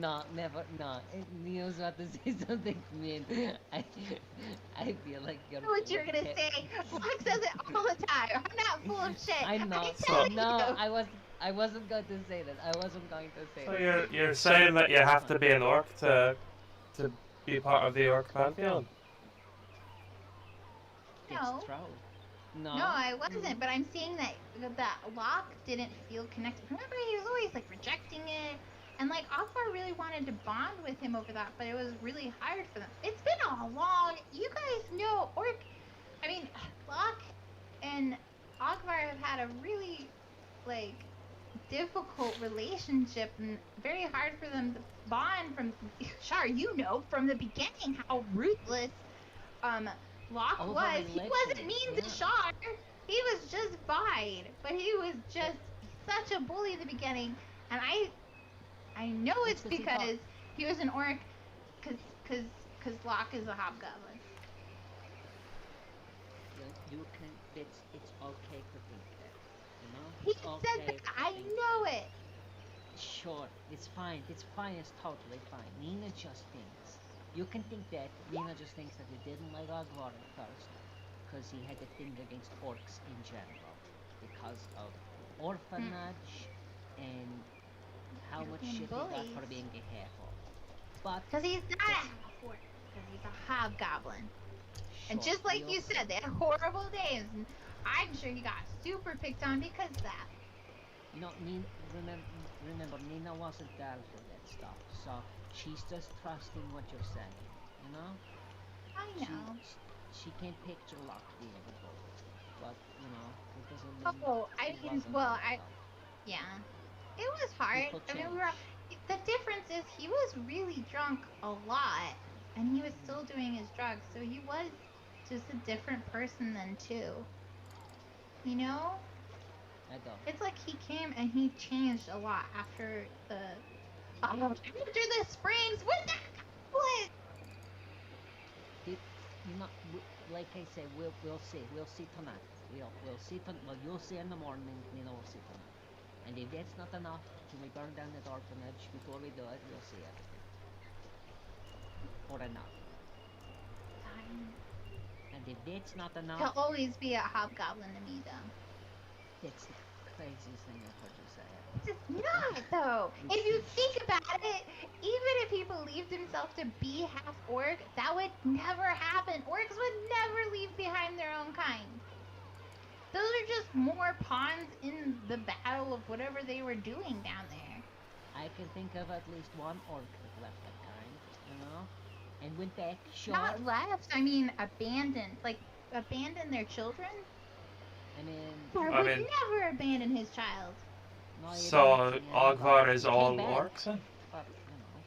No, never. No. Neil's about to say something mean. I feel like you're. I know what full you're of gonna shit. say. Fox says it all the time. I'm not full of shit. I'm not. I'm telling No, you. I wasn't going to say that. I wasn't going to say So that. you're saying that you have to be an orc to be part of the orc pantheon? It's No. true. No. No, I wasn't, but I'm saying that Locke didn't feel connected. Remember, he was always like rejecting it, and like Akbar really wanted to bond with him over that, but it was really hard for them. It's been a long. You guys know Locke and Akbar have had a really like difficult relationship and very hard for them to bond from. Char, you know from the beginning how ruthless Locke Over was. He wasn't religion, mean to yeah. Char. He was just fine, but he was just such a bully at the beginning. And I know it's That's 'cause he thought- because He was an orc, cause Locke is a hobgoblin. You can. It's okay to think that. You know. He It's said okay that. to I think know that. it. Sure, it's fine. It's fine. It's totally fine. Nina just thinks. You can think that. Nina just thinks that he didn't like Ogvar at first because he had a thing against orcs in general because of orphanage and how You're much being shit he got bullies. for being a half-orc. But Cause he's not a that's half-orc. Cause he's a hobgoblin. And sure, just like we'll you see. said, they had horrible names. And I'm sure he got super picked on because of that. You know, Nina, remember, Nina wasn't there for that stuff, so she's just trusting what you're saying, you know? I know. She can't picture Locke being a bully, but, you know, it doesn't mean Oh, I he mean, wasn't well, a little. yeah. It was hard. People I mean, change. the difference is he was really drunk a lot, and he was still doing his drugs, so he was just a different person than two. You know? I don't. It's like he came and he changed a lot after after the springs. What the? What? You know, like I say, we'll see. We'll see tonight. We'll see. Well, you'll see in the morning. Nina will see tonight. And if that's not enough, can we burn down that orphanage before we do it? We'll see everything. Or enough. And if that's not enough, He'll always be a hobgoblin to me, though. that's the craziest thing I've heard you say. It's not, though. If you think about it, even if he believed himself to be half orc, that would never happen. Orcs would never leave behind their own kind. Those are just more pawns in the battle of whatever they were doing down there. I can think of at least one orc that left that kind, you know? And went back, sure. Not left, I mean abandoned. Like, abandon their children? I mean, Thor would never abandon his child. no, you So don't, yeah, Ogvar but is he all came back, orcs then? But, you know.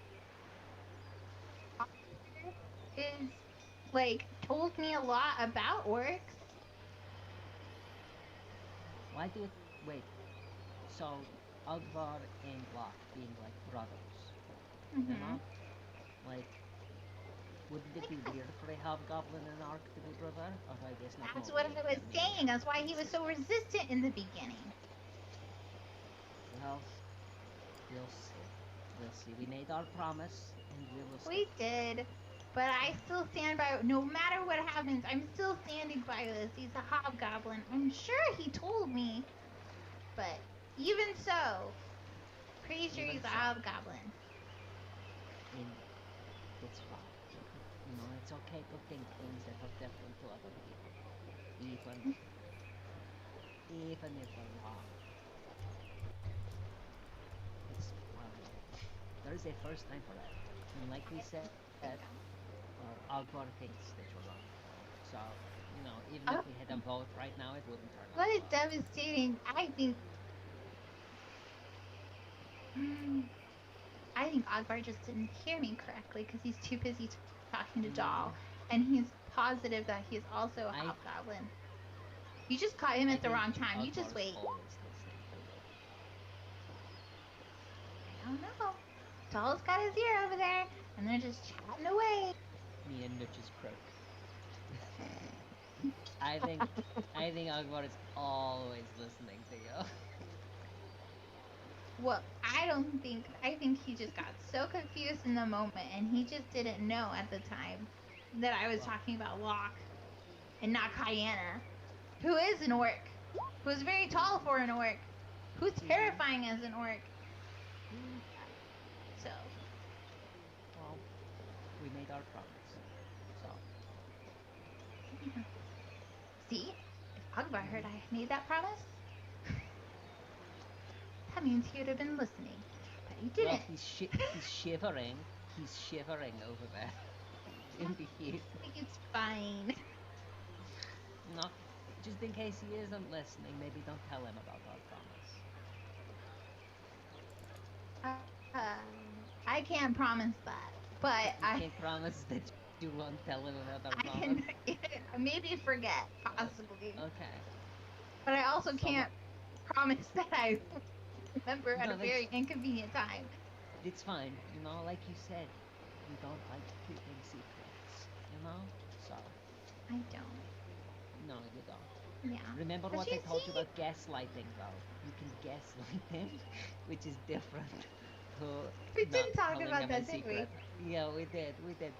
Is, like, told me a lot about orcs. Why do you... Wait. So, Ogvar and Locke being like brothers, you know? Like, wouldn't it be weird for a hobgoblin and an orc to be brother? Or I guess not. That's what I was saying. That's why he was so resistant in the beginning. Well, we'll see. We'll see. We made our promise, and we will We stick. did. But I still stand by, no matter what happens, I'm still standing by this. He's a hobgoblin. I'm sure he told me. But even so, pretty sure Even he's a so. hobgoblin. And it's fine. You know, it's okay to think things that are different to other people. Even if they're wrong. It's fine. There is a first time for that. And like we said, Ogvar thinks that you're wrong. So, you know, even if we had a vote right now, it wouldn't turn out What is well. devastating. I think Ogvar just didn't hear me correctly because he's too busy talking to Doll. And he's positive that he's also a hobgoblin. You just caught him at the wrong time. You just wait. I don't know. Doll's got his ear over there, and they're just chatting away. Me and Mitch's croak. I think Ogvar is always listening to you. Well, I think he just got so confused in the moment, and he just didn't know at the time that I was talking about Locke and not Kyanna, who is an orc, who is very tall for an orc, who's terrifying as an orc. So. Well, we made our promise. So. See? If Ogvar heard I made that promise, that means he would have been listening. But he didn't. Well, he's shivering. He's shivering over there. In the heat. I think it's fine. No, just in case he isn't listening, maybe don't tell him about our promise. I can't promise that, but I can't promise that you won't tell him about our promise. I can maybe forget, possibly. Okay. But I also can't promise that I remember at a very inconvenient time. It's fine, you know, like you said, you don't like keeping secrets, you know? So, I don't. no, you don't. Yeah. Remember But what I you told you see, about gaslighting, though? You can gaslight him, which is different to we not did talk telling about him a that, didn't we? secret. Yeah, we did.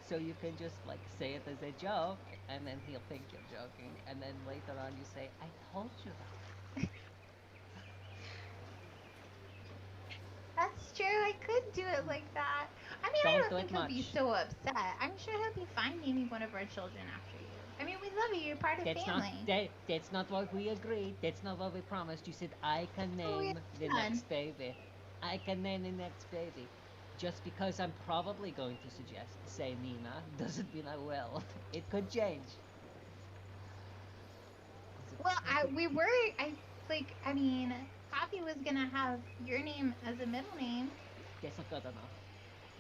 So you can just like say it as a joke, and then he'll think you're joking, and then later on you say, "I told you that." That's true. I could do it like that. I mean, I Don't don't do think it he'll be much. so upset. I'm sure he'll be fine naming one of our children after you. I mean, we love you. You're part of family. That's not what we agreed. That's not what we promised. You said I can Oh, we name the done. next baby. I can name the next baby. Just because I'm probably going to suggest say Nina doesn't mean I will. It could change. Well, I mean, Poppy was gonna have your name as a middle name. That's not good enough.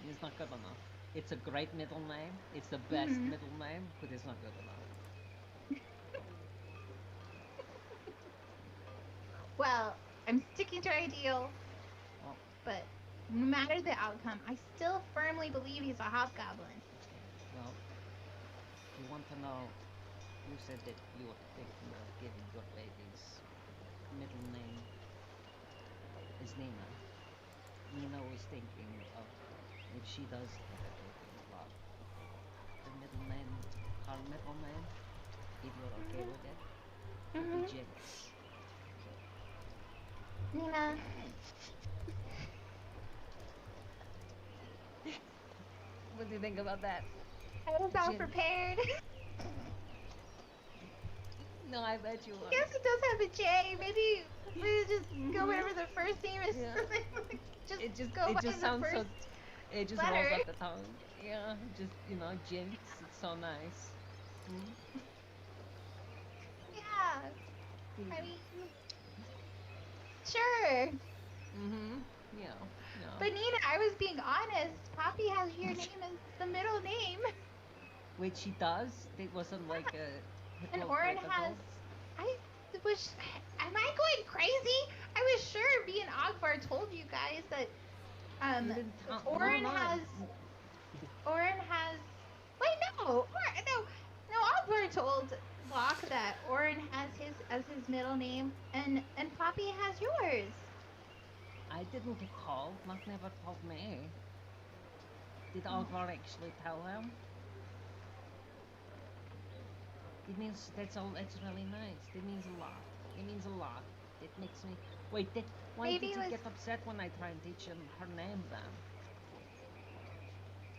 It's not good enough. It's a great middle name. It's the best Hmm. middle name, but it's not good enough. Well, I'm sticking to our deal, Well, but no matter the outcome, I still firmly believe he's a hobgoblin. well, you want to know? You said that you were thinking of giving your baby's middle name is Nina. Nina was thinking of if she does have a baby in love, the middle name, her middle name, if you're okay with it, would be Mm-hmm. Jinx. Nina, What do you think about that? I was all Jinx. prepared. No, I bet you I are. guess it does have a J. Maybe we just go whatever the first name is. Yeah. just It just go it by just the sounds first so. It just rolls letter. off the tongue. Yeah, just Jinx. It's so nice. Mm? Yeah. I mean, sure. Mm-hmm. Yeah. But Yeah. Nina, I was being honest. Poppy has your name as the middle name. Which she does. It wasn't like a And Orin has. hypocritical. I was. Am I going crazy? I was sure me and Ogvar told you guys that You didn't tell. No, Orin no. has. Orin has. Wait, no. No. Ogvar told Locke that Orin has his as his middle name, and Poppy has yours. I didn't get told. Mark never told me. Did Oh. Alvar actually tell him? It means that's all. That's really nice. That means a lot. It means a lot. It makes me. Wait. Why Maybe did it he was. get upset when I try and teach him her name then?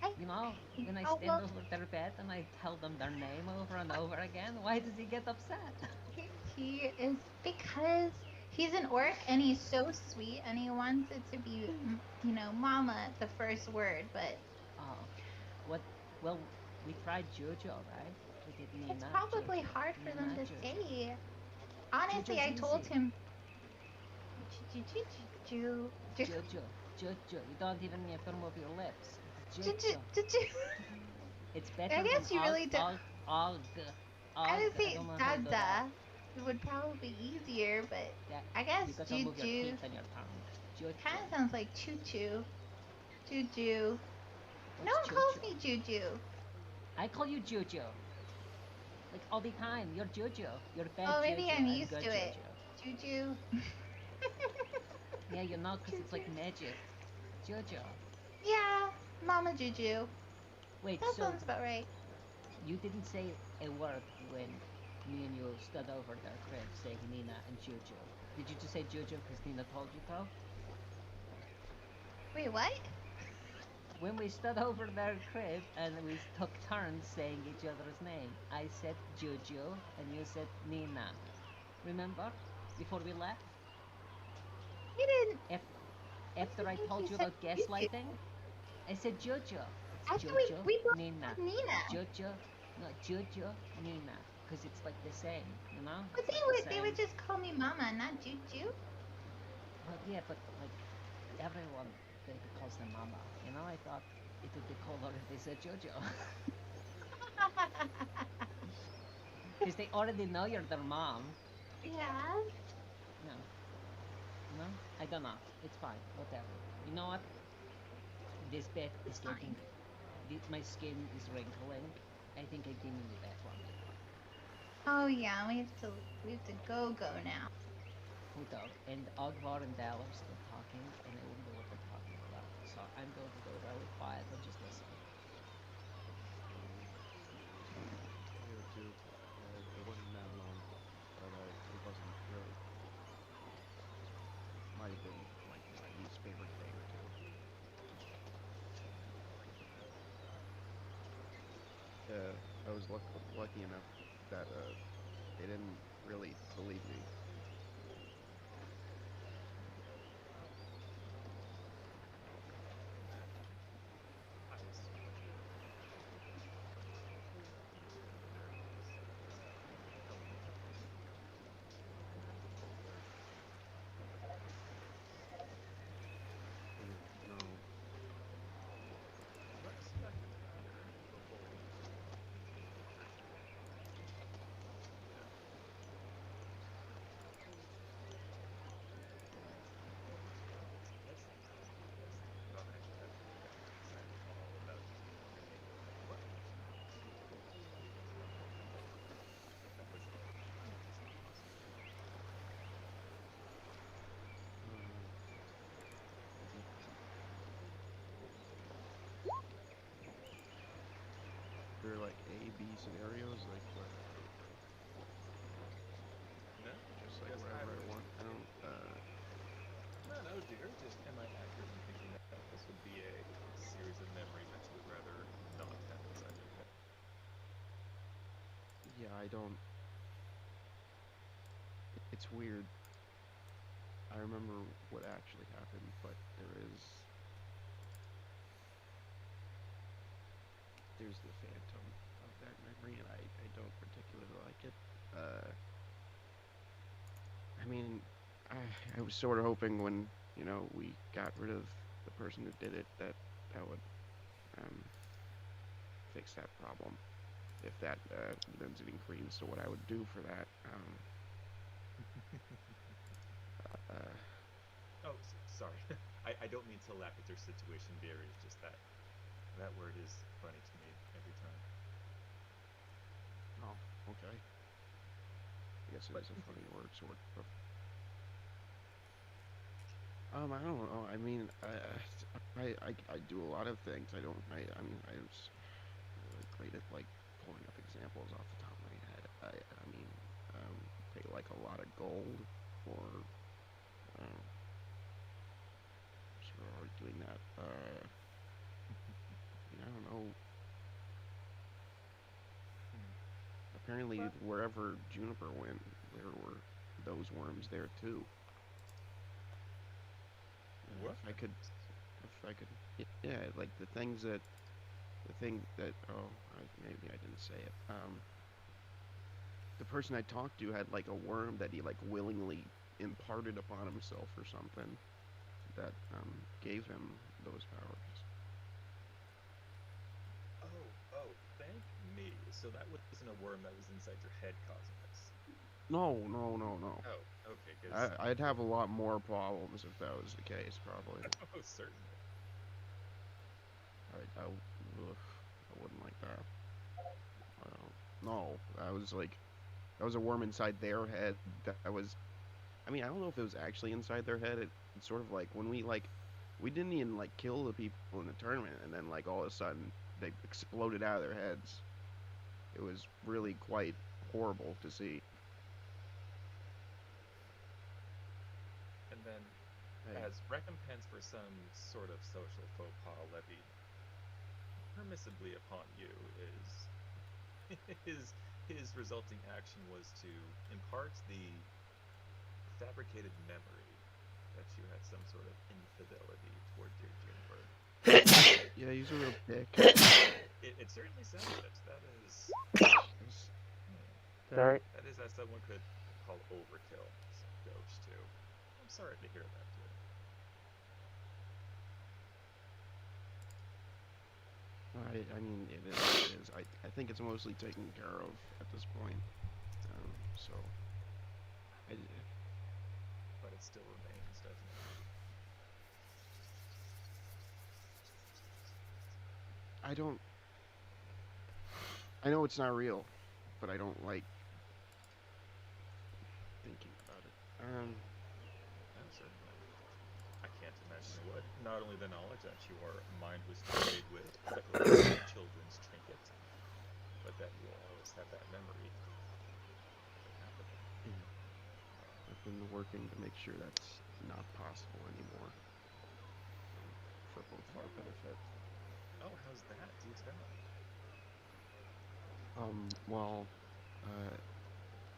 I. You know, when I Oh stand well. over their bed and I tell them their name over and over again, why does he get upset? He is because he's an orc and he's so sweet and he wants it to be, mama, the first word. But Oh, what? Well, we tried Jojo, right? We did it's Nina, probably Jojo, hard for them Nina, to Jojo. say. Honestly, Jojo's I told easy. him. Jojo, Jojo. You don't even have to move your lips. It's Jojo. It's I better than guess you really do. Og. I Og. would I say don't know how to do that. Dada would probably be easier, but Yeah, I guess you gotta move your Juju teeth and your tongue. kind Jojo. of sounds like Choo-Choo. Juju. No What's one calls Jojo? me Juju. I call you Jojo. Like all the time. You're Jojo. You're bad Oh, maybe Jojo. I'm I'm used good to it. Jojo. Juju. Yeah, you know, because it's like Juju. magic. Jojo. Yeah, Mama Juju. Wait, That so sounds about right. you didn't say a word when me and you stood over their crib saying Nina and Jojo. Did you just say Jojo because Nina told you to? Wait, what? When we stood over their crib and we took turns saying each other's name, I said Jojo and you said Nina. Remember? Before we left? You didn't. What do After you I think told you you said about Juju? gaslighting, I said Jojo. I It's thought Jojo, we both Nina. said Nina. Jojo, no, Jojo, Nina. Because it's like the same, you know? But It's like the they same. would just call me Mama, not Juju. Well, yeah, but like everyone baby calls them Mama. You know, I thought it would be cooler if they said Jojo. Because they already know you're their mom. Yeah. No. No? I don't know. It's fine. Whatever. You know what? This bed is Fine. getting. My skin is wrinkling. I think I've been in the bathroom before. Oh yeah, we have to go now. Who dog? And Ogvar and Dal are still talking, and I wonder what they're talking about. So I'm going to go really quiet and just listen. I do too. It wasn't that long, but it wasn't really. Might have been like my least favorite day or two. I was lucky enough that they didn't really believe me. No. There are like A, B scenarios, like what? No, Just like just wherever I either. want. I don't. No, dear. Just am I accurate in thinking that this would be a series of memories that you would rather not have inside your head? Yeah, I don't. It's weird. I remember what actually happened, but there's the phantom of that memory, and I don't particularly like it. I mean, I was sort of hoping when we got rid of the person who did it that would um, fix that problem. If that lends any credence to what I would do for that. Oh, sorry. I don't mean to laugh at your situation, dear. It's just that word is funny to me every time. Oh, okay. I guess it But is a funny word, sort of. I don't know. I mean, I do a lot of things. I mean, I'm really great at like pulling up examples off the top of my head. I mean, pay like a lot of gold for uh, sort of doing that. I don't know. Apparently, Well, wherever Juniper went, there were those worms there too. what? If I could, yeah, like the thing that, oh, maybe I didn't say it. The person I talked to had like a worm that he like willingly imparted upon himself or something that gave him those powers. Oh, thank me. So that wasn't a worm that was inside your head causing this. No, no, no, no. Oh, okay, because I'd have a lot more problems if that was the case, probably. oh, certainly. I wouldn't like that. No, that was a worm inside their head. That was, I mean, I don't know if it was actually inside their head. It's sort of like when we didn't even like kill the people in the tournament, and then like all of a sudden they exploded out of their heads. It was really quite horrible to see. And then, Hey, as recompense for some sort of social faux pas levied permissibly upon you, is his resulting action was to impart the fabricated memory that you had some sort of infidelity toward dear Juniper. yeah, he's a real dick. It certainly sounds it. That is Sorry. that is as someone could call overkill. Ghost too. I'm sorry to hear that, dear. I mean, it is what it is. I think it's mostly taken care of at this point. So, I, But it still remains, doesn't it? I don't. I know it's not real, but I don't like thinking about it. Oh, certainly. I can't imagine it would. Not only the knowledge that your mind was created with, but like a children's trinket, but that you will always have that memory of it happening. Yeah. I've been working to make sure that's not possible anymore, for both our benefit. Oh, how's that? Do tell. Well, uh,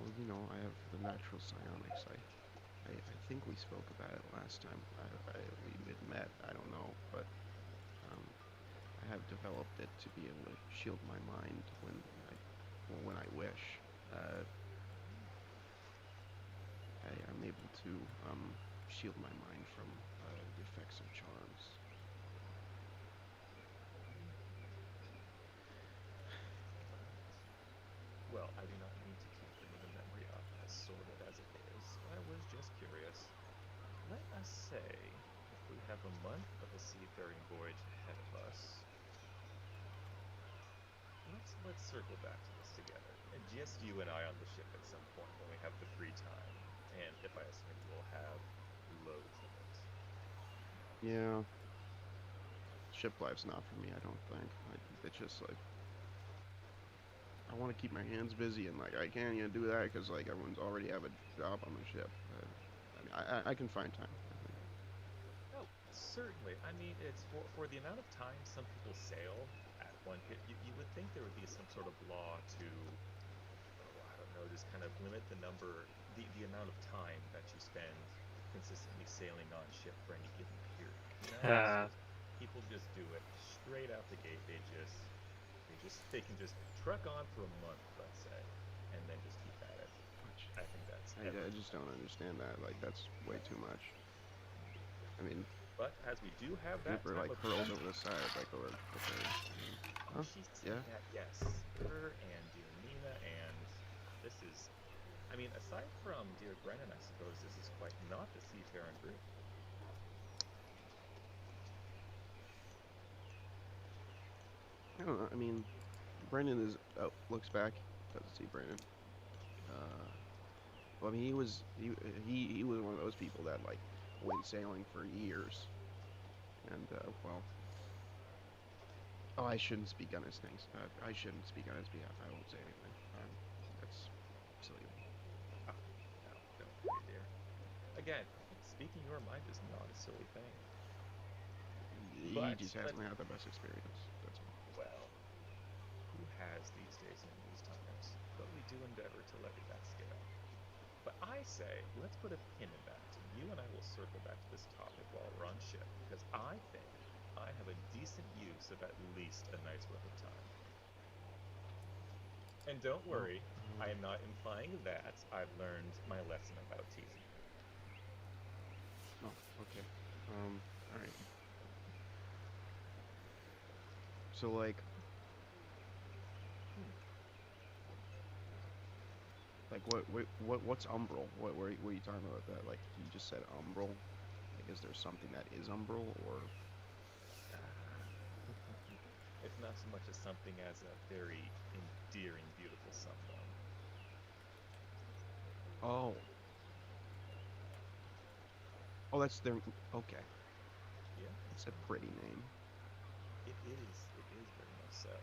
well, you know, I have the natural psionics. I think we spoke about it last time we had met. I don't know, but um, I have developed it to be able to shield my mind when I wish. Uh, I'm able to shield my mind from the effects of charms. Well, I do not mean to keep bringing the memory up, as sordid as it is. I was just curious. Let us say, if we have a month of a seafaring voyage ahead of us, let's circle back to this together. And just you and I on the ship at some point when we have the free time. And if I estimate we'll have loads of it. Yeah, ship life's not for me. I don't think. It's just like I want to keep my hands busy, and like I can't even do that because like everyone's already have a job on the ship. I mean, I can find time. I think. Oh, certainly. I mean, it's for the amount of time some people sail at one hit, you would think there would be some sort of law to, oh, I don't know, just kind of limit the number, the amount of time that you spend consistently sailing on ship for any given period. You know, people just do it straight out the gate. They can just truck on for a month, let's say, and then just keep at it. I think that's I just don't understand that. Like that's way too much. I mean, But as we do have that paper time like of curled over the side, like over. Huh? she said Yeah. that, yes. Her and dear Nina, and this is, I mean, aside from dear Brennan, I suppose this is quite not the seafaring group. I don't know. I mean, Brandon is looks back, doesn't see Brandon. Well, I mean, he was one of those people that like went sailing for years, and well, oh, I shouldn't speak on his things. I shouldn't speak on his behalf. I won't say anything. That's silly of me. Oh, no, don't worry, dear. Again, speaking your mind is not a silly thing. He But just hasn't had the best experience. That's all. well, who has these days in these times? But we do endeavor to levy that scale. But I say, let's put a pin in that. You and I will circle back to this topic while we're on ship, because I think I have a decent use of at least a night's worth of time. And don't worry, I am not implying that I've learned my lesson about teasing. Oh, okay. All right. So like what's umbral? What were you talking about that? Like you just said umbral. Like is there something that is umbral or? It's not so much as something as a very endearing, beautiful someone. Oh. Oh, that's their. Okay. Yeah, It's a pretty name. it is. It is very much so.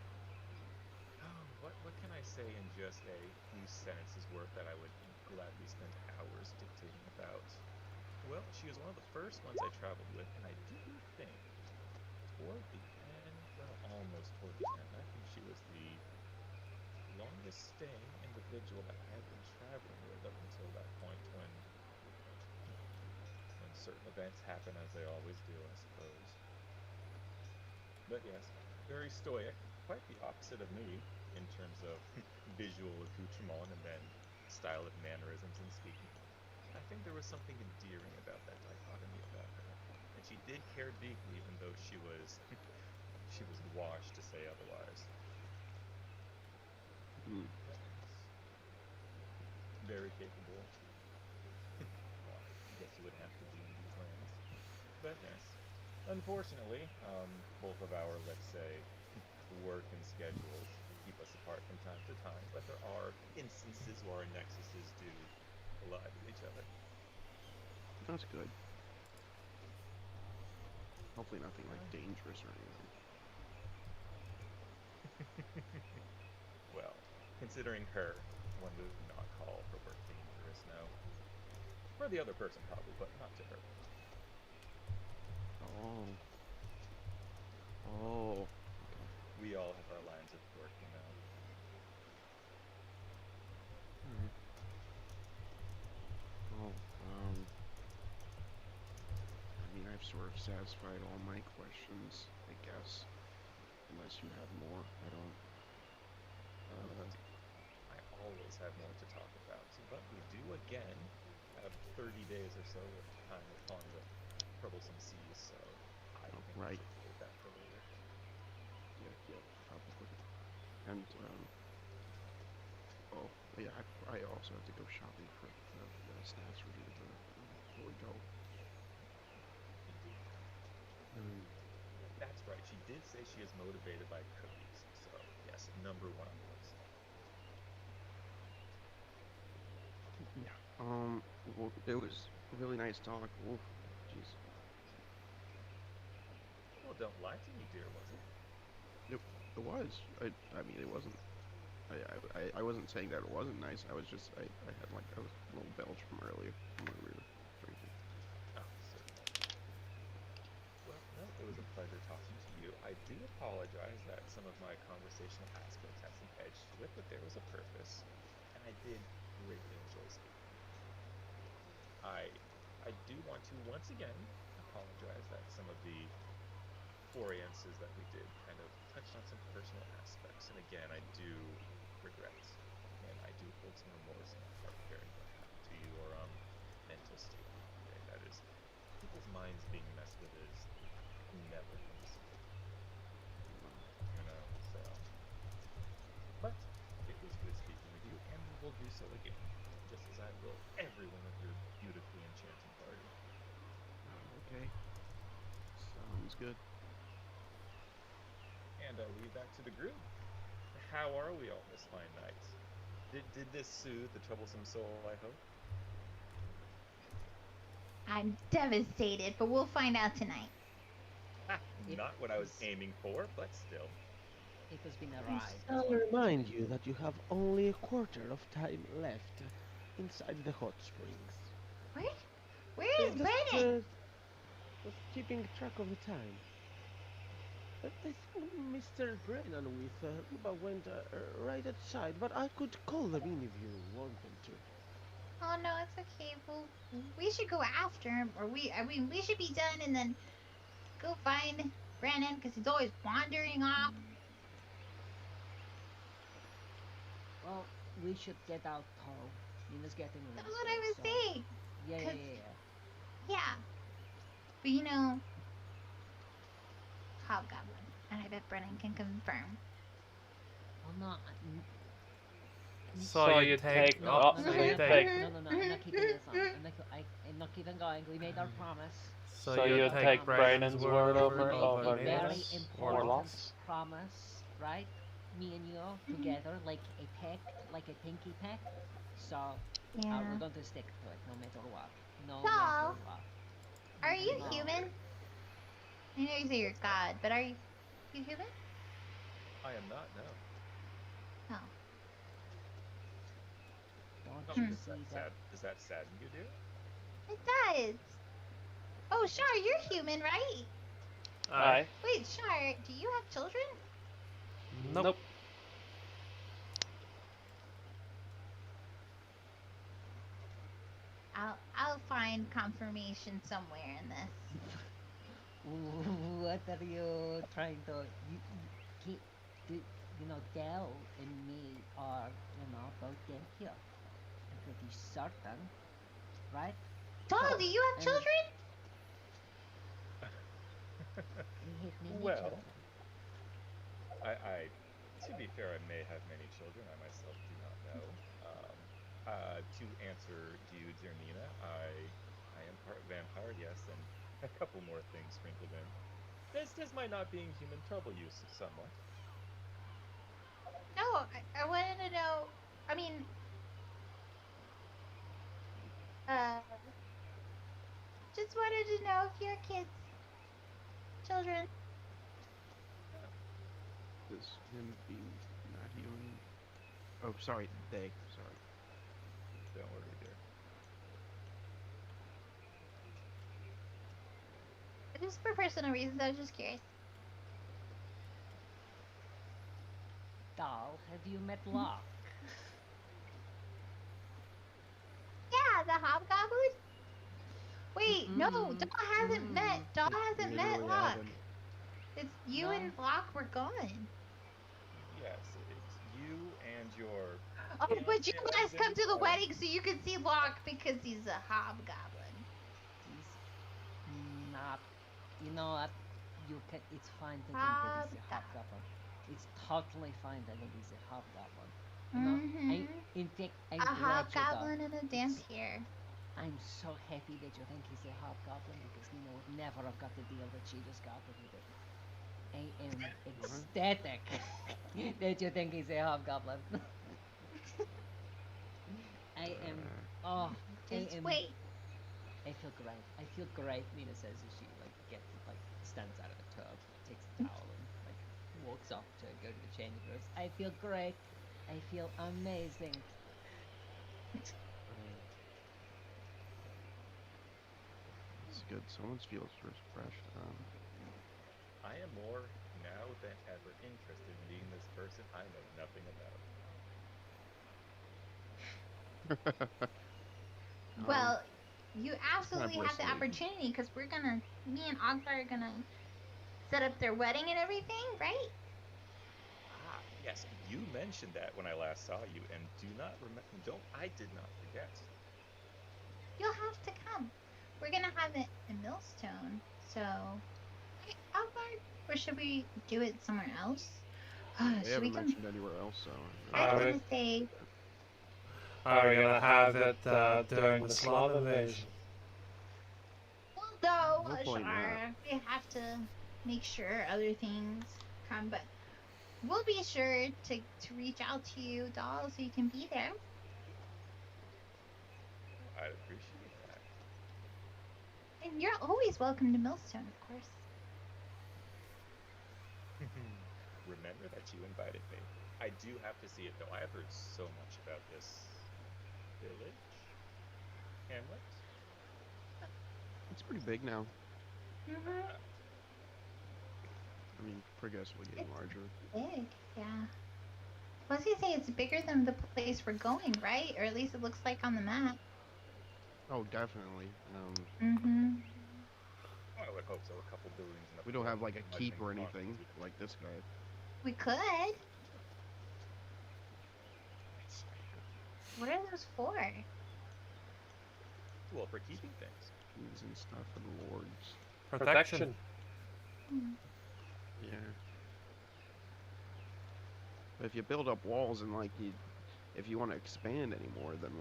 Oh, what can I say in just a few sentences worth that I would gladly spend hours dictating about? Well, she was one of the first ones I traveled with, and I do think toward the end, well, almost toward the end, I think she was the longest staying individual that I had been traveling with up until that point when certain events happen, as they always do, I suppose. But yes, very stoic, quite the opposite of me in terms of visual accoutrement and then style of mannerisms and speaking. I think there was something endearing about that dichotomy about her, and she did care deeply, even though she was she was washed to say otherwise. Hmm. Very capable. Well, I guess you would have to be in these lands. But yes, unfortunately, both of our, let's say, work and schedules keep us apart from time to time, but there are instances where our nexuses do collide with each other. That's good. Hopefully nothing like dangerous or anything. Well, considering her, one would not call her work dangerous, no. For the other person, probably, but not to her. Oh. Oh. We all have our lines of work, you know. Oh. I mean, I've sort of satisfied all my questions, I guess. Unless you have more, I don't. I always have more to talk about, but we do again have 30 days or so of time upon the troublesome seas, so I think we right. should hold that for later. Yeah, probably. And, oh, yeah, I also have to go shopping for the snacks for before we go. That's right, she did say she is motivated by cookies, so yes, number one on the list. Yeah. Well, it was a really nice talk. Oh, jeez. Well, don't lie to me, dear, was it? It was. I mean, it wasn't. I wasn't saying that it wasn't nice. I had like a little belch from earlier when we were drinking. Oh, certainly. Well, no, it was a pleasure talking to you. I do apologize that some of my conversational aspects had some edge to it, but there was a purpose, and I did greatly enjoy speaking. I do want to once again apologize that some of the forayances that we did kind of touched on some personal aspects, and again, I do regret, and I do hold some remorse in my heart hearing what happened to your mental state today. That is, people's minds being messed with is never fun to see. You know, so. But it was good speaking with you, and we will do so again, just as I will every one of your beautifully enchanting party. Okay. Sounds good. And I'll leave that to the group. How are we all this fine night? Did this soothe the troublesome soul, I hope? I'm devastated, but we'll find out tonight. Not what I was aiming for, but still. It has been a I ride. shall remind you that you have only a quarter of time left inside the hot springs. What? Where is Just, Brennan? just keeping track of the time. I think Mr. Brennan with Luba went right outside, but I could call them in if you wanted to. Oh no, it's okay. Well, we should go after him, or I mean, we should be done and then go find Brennan because he's always wandering off. Well, we should get out, Taro. Nina's getting That's wasted. what I was saying. Yeah. Yeah. But you know, Hobgoblin, and I bet Brennan can confirm. Oh no. So you take. No, Oh, no, so no, you no, take. no, I'm not keeping this on. I'm not keeping going. We made our promise. So you take Brandon's word over a very Nina's or important loss? promise, right? Me and you together, like a pact, like a pinky pact. So Yeah. we're going to stick to it, no matter what. No Saul, matter what. are you No. human? I know you say you're God, but are you human? I am not, no. No. Don't you see that? Does that sadden you, dear? It does. Oh, Shar, you're human, right? Aye. Wait, Shar, do you have children? Nope. I'll find confirmation somewhere in this. What are you trying to Del and me are, both dead here. I'm pretty certain, right? Saul, do you have And- children? We have many Well, children. to be fair, I may have many children. I myself do not know. To answer you, dear Nina, I am part vampire, yes, and a couple more things sprinkled in. This might not being human trouble you somewhat. No, I wanted to know. I mean, uh, just wanted to know if your kids, children. This him being not healing. Oh, sorry, they. Sorry. Don't worry, dear. Just for personal reasons, I was just curious. Doll, have you met Locke? Yeah, the hobgoblin. Wait, no, Doll hasn't met. Doll hasn't met Literally Locke. haven't. It's you No. and Locke were gone. Yes, it's you and your. Oh, but you fiancé guys come to the and- wedding so you can see Locke because he's a hobgoblin. He's not. You know what? You can. It's fine to think that he's a hobgoblin. It's totally fine to think he's a hobgoblin. You know, in fact, I'm A glad you hobgoblin don't. and a vampire. I'm so happy that you think he's a hobgoblin because Nina would never have got the deal that she just got with it. I am ecstatic that you think he's a hobgoblin. I am. Oh, Just wait. I feel great. I feel great. Nina says as she stands out of the tub, takes a towel, and walks off to go to the changing rooms. I feel great. I feel amazing. It's good. Someone feels refreshed. I am more now than ever interested in meeting this person I know nothing about. Well, you absolutely have the Wesley. opportunity because me and Ogbar are gonna set up their wedding and everything, right? Ah, yes, you mentioned that when I last saw you, and I did not forget. You'll have to come. We're gonna have it in Millstone, so. Hey, Ogbar, or should we do it somewhere else? They haven't mentioned anywhere else, so. I was gonna say. Are we gonna have it during the Slav invasion? Well, no, Hopefully sure. not. We have to make sure other things come, but we'll be sure to reach out to you, doll, so you can be there. I'd appreciate that. And you're always welcome to Millstone, of course. Remember that you invited me. I do have to see it, though. I have heard so much about this village, hamlet. It's pretty big now. Mm-hmm. I mean, progressively getting larger. Big, yeah. I was gonna say it's bigger than the place we're going, right? Or at least it looks like on the map. Oh, definitely. Mm-hmm. I would hope so. A couple buildings. And We don't have like a I keep think or Locke anything would be- like this guy. We could. What are those for? Well, for keeping things. Keys and stuff and lords. Protection. Yeah. But if you build up walls and if you want to expand anymore, then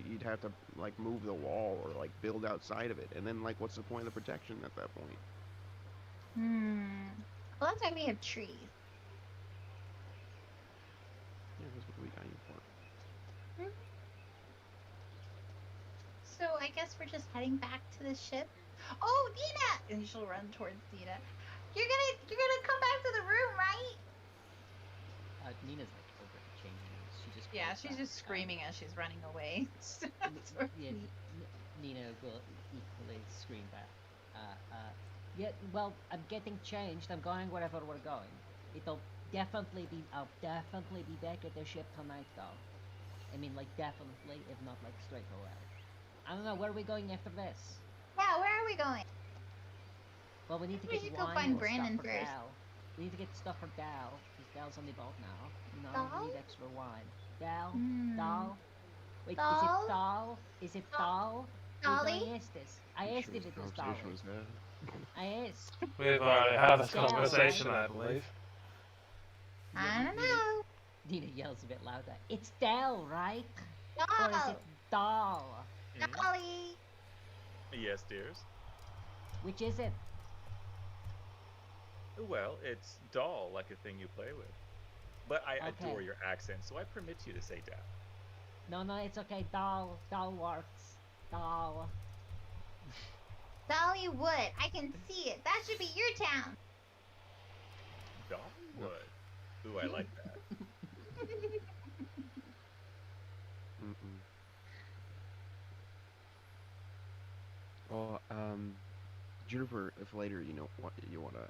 you'd have to move the wall or build outside of it, and then what's the point of the protection at that point? Well, that's why we have trees. Yeah, that's what we got you for. So I guess we're just heading back to the ship. Oh, Dina! And she'll run towards Dina. You're gonna come back to the room, right? Nina's over the changing rooms. She just Yeah, calls she's back, just screaming as she's running away. yeah, Nina will equally scream back. Yeah, well, I'm getting changed. I'm going wherever we're going. I'll definitely be back at the ship tonight, though. I mean, definitely, if not straight away. I don't know, where are we going after this? Yeah, where are we going? Well, we need to We get should wine go find or Brandon stuff for first. Dal. We need to get stuff for Dal, because Dal's on the boat now. You know, Dal? we need extra wine. Dal? Hmm. Dal? Wait, Dal? is it Dal? Is it Dal? Dolly? I asked this. I asked if it was Dal. Conversation was had. I asked. We've already had this Yeah, conversation, right. I believe. I don't know. Nina yells a bit louder. It's Dal, right? Or is Doll! it Dal? Dolly! Yes, dears. Which is it? Well, it's doll, like a thing you play with. But I Okay. adore your accent, so I permit you to say Dal. No, it's okay. Dal works. Dal. Dollywood. I can see it. That should be your town. Dollywood. Ooh, I like that. Mm-mm. Well, Juniper, if later you know what you want to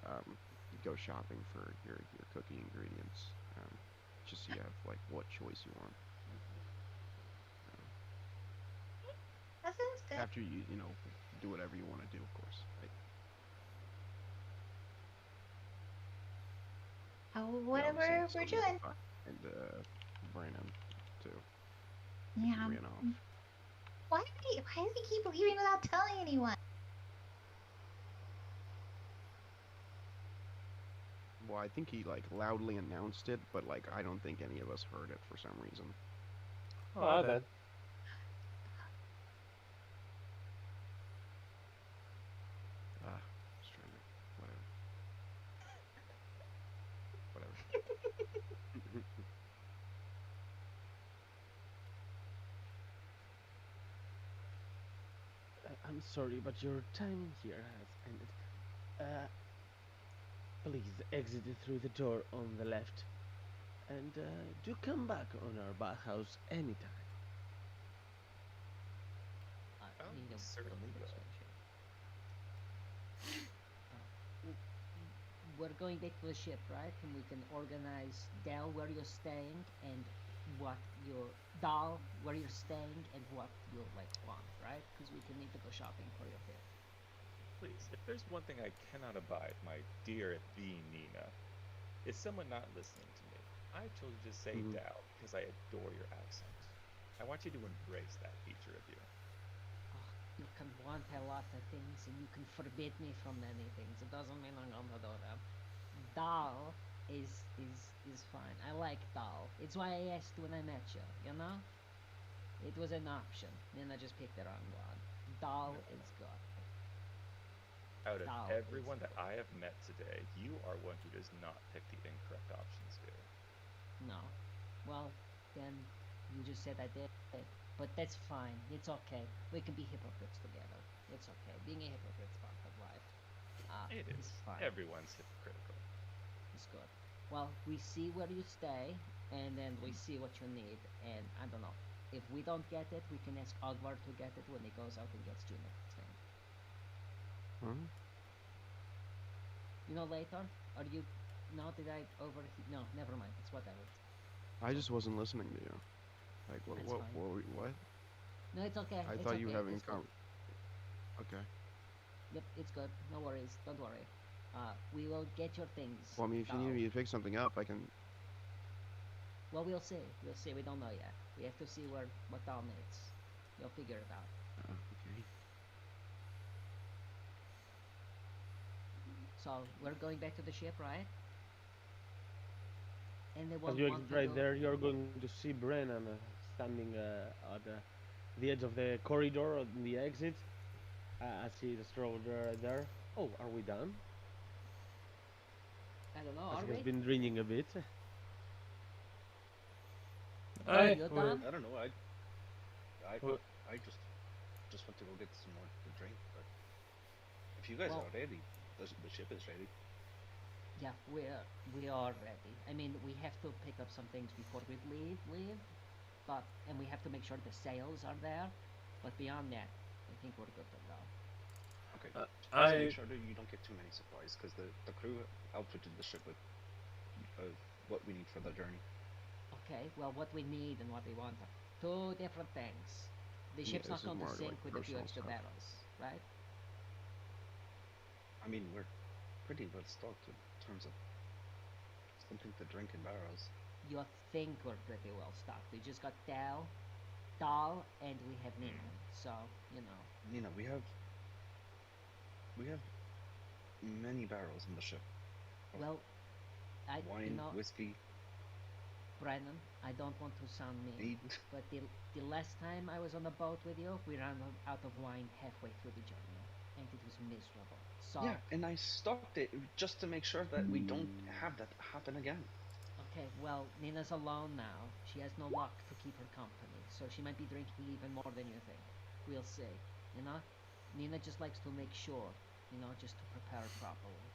go shopping for your cooking ingredients, just so you have like what choice you want. That sounds good. After you know do whatever you want to do, of course. Right? Whatever we're doing. And Brandon too. Yeah. Ran off. Why does he keep leaving without telling anyone? Well, I think he like loudly announced it, but like I don't think any of us heard it for some reason. Oh, that. Just trying to whatever. I'm sorry, but your time here has ended. Please exit through the door on the left, and do come back on our bathhouse anytime. Oh, certainly will. We're going back to the ship, right? And we can organize Dal where you're staying and what your Dal where you're staying and what you like want, right? Because we can need to go shopping for your kid. Please, if there's one thing I cannot abide, my dear the Nina, is someone not listening to me. I told you to say Dal because I adore your accent. I want you to embrace that feature of you. You can want a lot of things and you can forbid me from many things. It doesn't mean I'm gonna do them. Dal is fine. I like Dal. It's why I asked when I met you, you know? It was an option. Then I just picked the wrong one. Dal is good. Out of Dal everyone that I have met today, you are one who does not pick the incorrect options here. No. Well, then you just said I did. But that's fine. It's okay. We can be hypocrites together. It's okay. Being a hypocrite's part of life. It is. Fine. Everyone's hypocritical. It's good. Well, we see where you stay, and then we see what you need. And I don't know. If we don't get it, we can ask Ogvar to get it when he goes out and gets Juniper's thing. You know, later? Are you... No, did I overheat? No, never mind. It's whatever. I just wasn't listening to you. Like what? That's What? No, it's okay. I it's thought okay. you were having Okay. Yep, it's good. No worries. Don't worry. We will get your things. Well, I mean, if you need me to pick something up, I can. Well, we'll see. We'll see. We don't know yet. We have to see what Dal needs. You'll figure it out. Okay. So we're going back to the ship, right? And they As won't you want exit to right go... there, you're going to see Brennan standing at the edge of the corridor on the exit. I see the stroller there. Oh, are we done? I don't know. As Are he has we? been drinking a bit. Are you done? I don't know. I just went to go get some more to drink. But if you guys Well, are ready, the ship is ready. Yeah, we are ready. I mean, we have to pick up some things before we leave, but and we have to make sure the sails are there. But beyond that, I think we're good to go. Okay. I Make sure that you don't get too many supplies because the crew outfitted the ship with what we need for the journey. Okay, well, what we need and what we want are two different things. The Yeah, ship's this not is going to more sink like with a few personal extra stuff. barrels, right? I mean, we're pretty well stocked in terms of something to drink in barrels. You think we're pretty well stocked. We just got Dal, and we have Nina. So, you know. Nina, we have many barrels in the ship. Well, Wine, whiskey, Brennan, I don't want to sound mean, mead. but the last time I was on the boat with you, we ran out of wine halfway through the journey, and it was miserable. So, Yeah, and I stocked it just to make sure that we don't have that happen again. Okay, well, Nina's alone now. She has no luck to keep her company, so she might be drinking even more than you think. We'll see. You know? Nina just likes to make sure, just to prepare properly.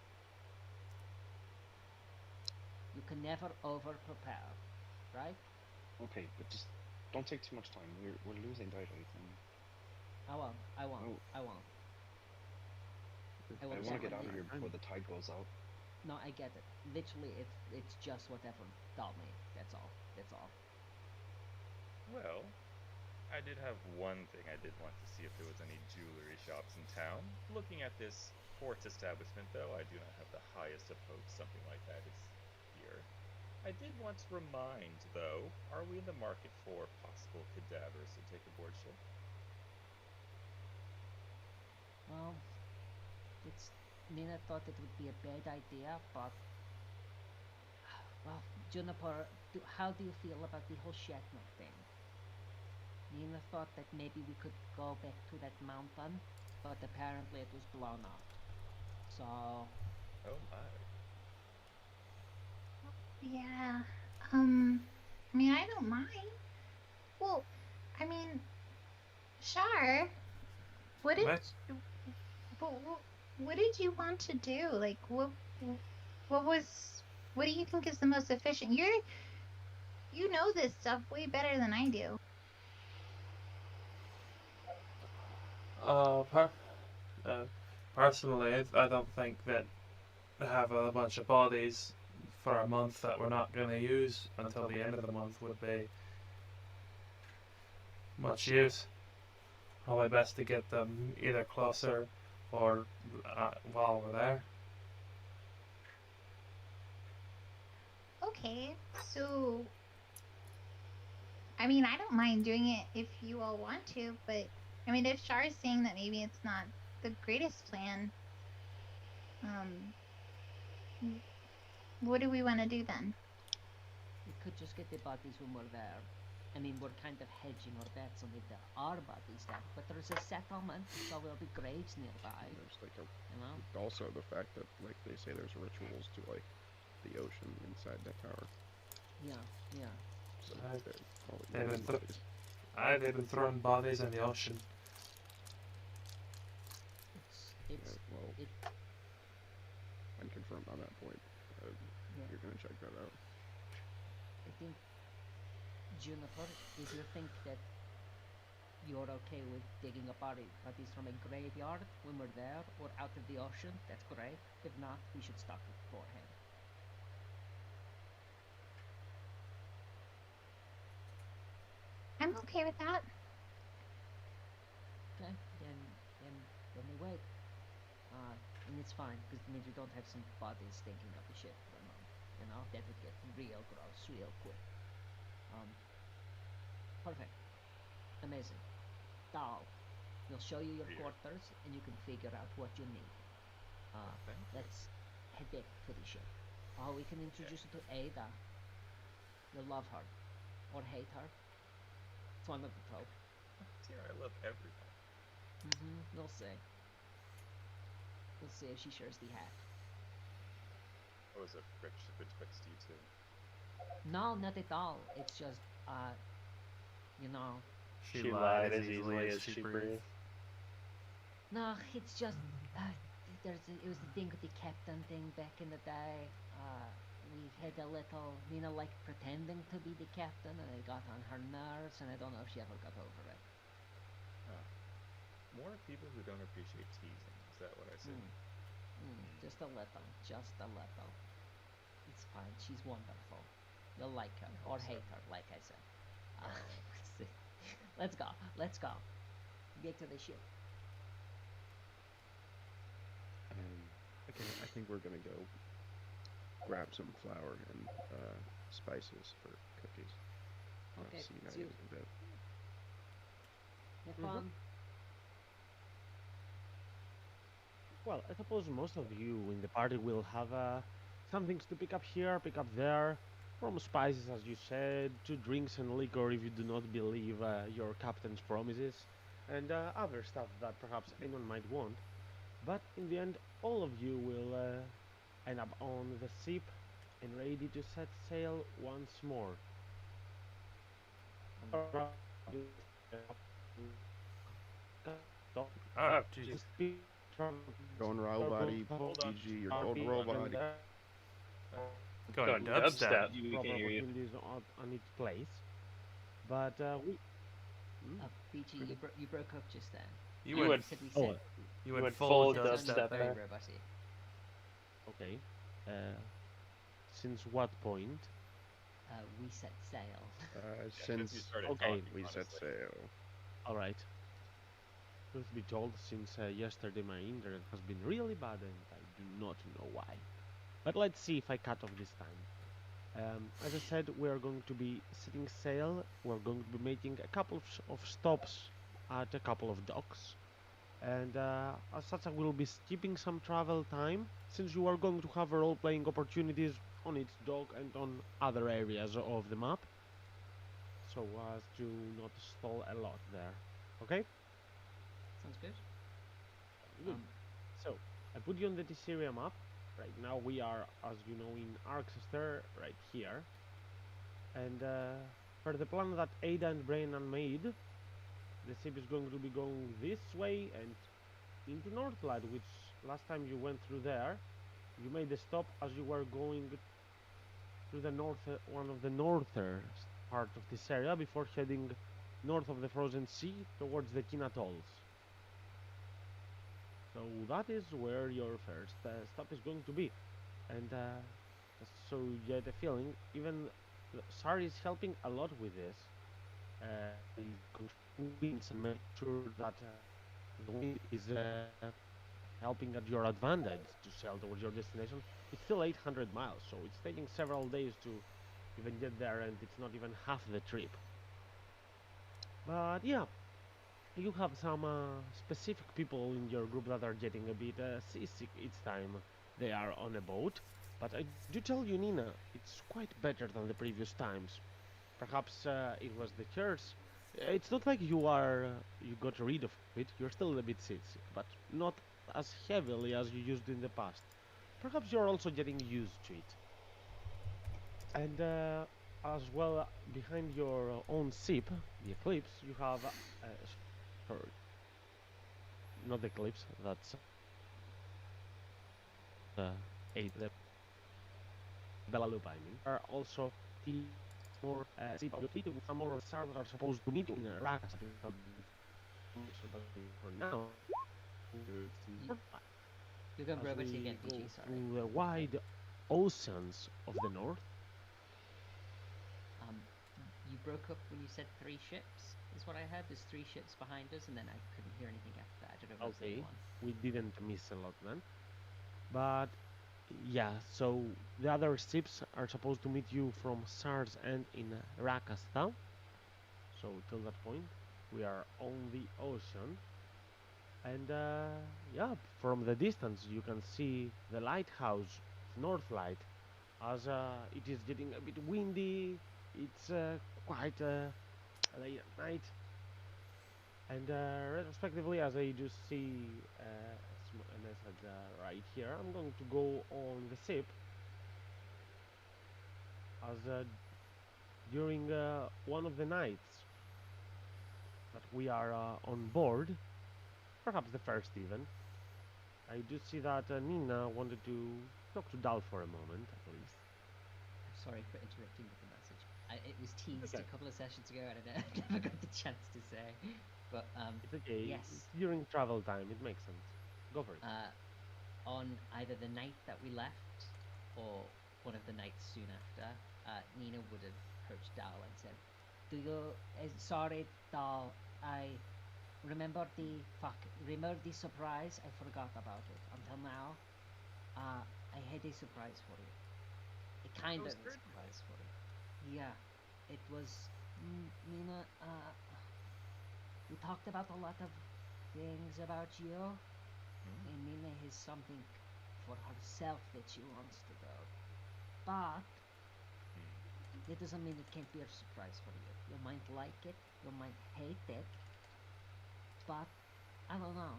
You can never over prepare, right? Okay, but just don't take too much time. We're losing daylight, and I won't. I won't. Oh. I won't. I will want to get out of definitely- here before the tide goes out. No, I get it. Literally, it's just whatever Dal made. That's all. That's all. Well, I did have one thing I did want to see if there was any jewelry shops in town. Looking at this port establishment, though, I do not have the highest of hopes something like that is here. I did want to remind, though, are we in the market for possible cadavers to take aboard ship? Well, Nina thought it would be a bad idea, but well, Juniper, how do you feel about the whole Shatner thing? Nina thought that maybe we could go back to that mountain, but apparently it was blown up. So, Oh my. Yeah. I mean, I don't mind. Well, I mean, Shar, what did Let's- what did you want to do? Like, what do you think is the most efficient? You know this stuff way better than I do. Personally, I don't think that having a bunch of bodies for a month that we're not going to use until the end of the month would be much use. Probably best to get them either closer or while we're there. Okay, so I mean, I don't mind doing it if you all want to, but I mean, if Shar is saying that maybe it's not the greatest plan, what do we want to do then? we could just get the bodies when we're there. I mean, we're kind of hedging our bets on if there are bodies there, but there's a settlement, so there'll be graves nearby. And there's like Also the fact that like they say there's rituals to like the ocean inside that tower. Yeah. So Right. they're probably They've using been bodies. they've been throwing bodies in the ocean. It's well, it. Unconfirmed on that point. Yeah. You're gonna check that out. I think Juniper, if you think that you're okay with digging up bodies from a graveyard when we're there or out of the ocean, that's great. If not, we should stop it beforehand. I'm okay with that. Okay, then we wait. And it's fine because it means we don't have some bodies stinking up the ship for a month. That would get real gross real quick. Perfect. Amazing. Dal, we'll show you your Here. quarters and you can figure out what you need. Thank you. Let's head back to the ship. We can introduce you to Ada. You'll love her. Or hate her. It's one of the two. Dear, I love everyone. We'll see. We'll see if she shares the hat. What was a friction betwixt you two? No, not at all. It's just, She lied as easily as she breathed. No, it's just, it was the thing with the captain thing back in the day. We had a little, Nina liked pretending to be the captain and it got on her nerves and I don't know if she ever got over it. More people who don't appreciate teasing. Is that what I said? Just a little. It's fine. She's wonderful. You'll like her or hate her, like I said. Let's go. Get to the ship. Okay, I think we're gonna go grab some flour and spices for cookies. I'll Okay, see you guys see you. in a bit. Have fun. Well, I suppose most of you in the party will have some things to pick up here, pick up there, from spices, as you said, to drinks and liquor if you do not believe your captain's promises, and other stuff that perhaps anyone might want. But in the end, all of you will end up on the ship, and ready to set sail once more. Oh, jeez. Going raw body, Hold on. PG, you're going raw body. Going dubstep. We Proper can't hear you. opportunities on its place. But we BG, you broke up just then. You You went, went- said we oh, said you went went full full sounded dubstep very there. robot-y. okay. Since what point? We set sail. Since you started okay, talking, we set honestly. sail. All right. Truth be told, since yesterday my internet has been really bad and I do not know why. But let's see if I cut off this time. As I said, we are going to be setting sail. We're going to be making a couple of stops at a couple of docks. And as such, I will be skipping some travel time since you are going to have role-playing opportunities on its dock and on other areas of the map. So as to not stall a lot there. Okay? Sounds good. Good. So, I put you on the Tisseria map. Right now we are, as you know, in Arxester, right here. And for the plan that Ada and Brainan made, the ship is going to be going this way and into Northlight, which last time you went through there, you made a stop as you were going through the north, one of the northern part of this area before heading north of the Frozen Sea towards the Kin Atolls. So that is where your first stop is going to be. And just so you get a feeling, even Sari is helping a lot with this. He's controlling winds and make sure that the wind is helping at your advantage to sail towards your destination. It's still 800 miles, so it's taking several days to even get there, and it's not even half the trip. But yeah, you have some specific people in your group that are getting a bit seasick each time they are on a boat. But I do tell you, Nina, it's quite better than the previous times. Perhaps it was the curse. It's not like you got rid of it. You're still a bit seasick, but not as heavily as you used in the past. Perhaps you're also getting used to it. And as well, behind your own ship, the Eclipse, you have sorry, not the Eclipse. That's the Bella Lupa. I mean, are also the more ship of the fleet with some more stars that are supposed to meet in Rakas. For now, You're going as robot we again, go BG, sorry. through the wide oceans of the north. You broke up when you said 3 ships, is what I heard. There's 3 ships behind us, and then I couldn't hear anything after that. I don't know if it was the Okay, other one. we didn't miss a lot then. But yeah, so the other ships are supposed to meet you from SARS and in Rakasta. So till that point, we are on the ocean. And yeah, from the distance you can see the lighthouse, Northlight, as it is getting a bit windy. It's quite late at night. And retrospectively, as I just see a message right here, I'm going to go on the ship as during one of the nights that we are on board, perhaps the first even, I do see that Nina wanted to talk to Dal for a moment, at least. Sorry for interrupting with the message. It was teased Okay. a couple of sessions ago, and I never got the chance to say. But It's okay. yes. It's during travel time, it makes sense. Go for it. On either the night that we left or one of the nights soon after, Nina would have approached Dal and said, sorry, Dal, I remember the surprise. I forgot about it until now. I had a surprise for you. A kind of a surprise for you. Yeah, it was Nina. We talked about a lot of things about you, and Nina has something for herself that she wants to do. But it doesn't mean it can't be a surprise for you. You might like it, you might hate it, but I don't know.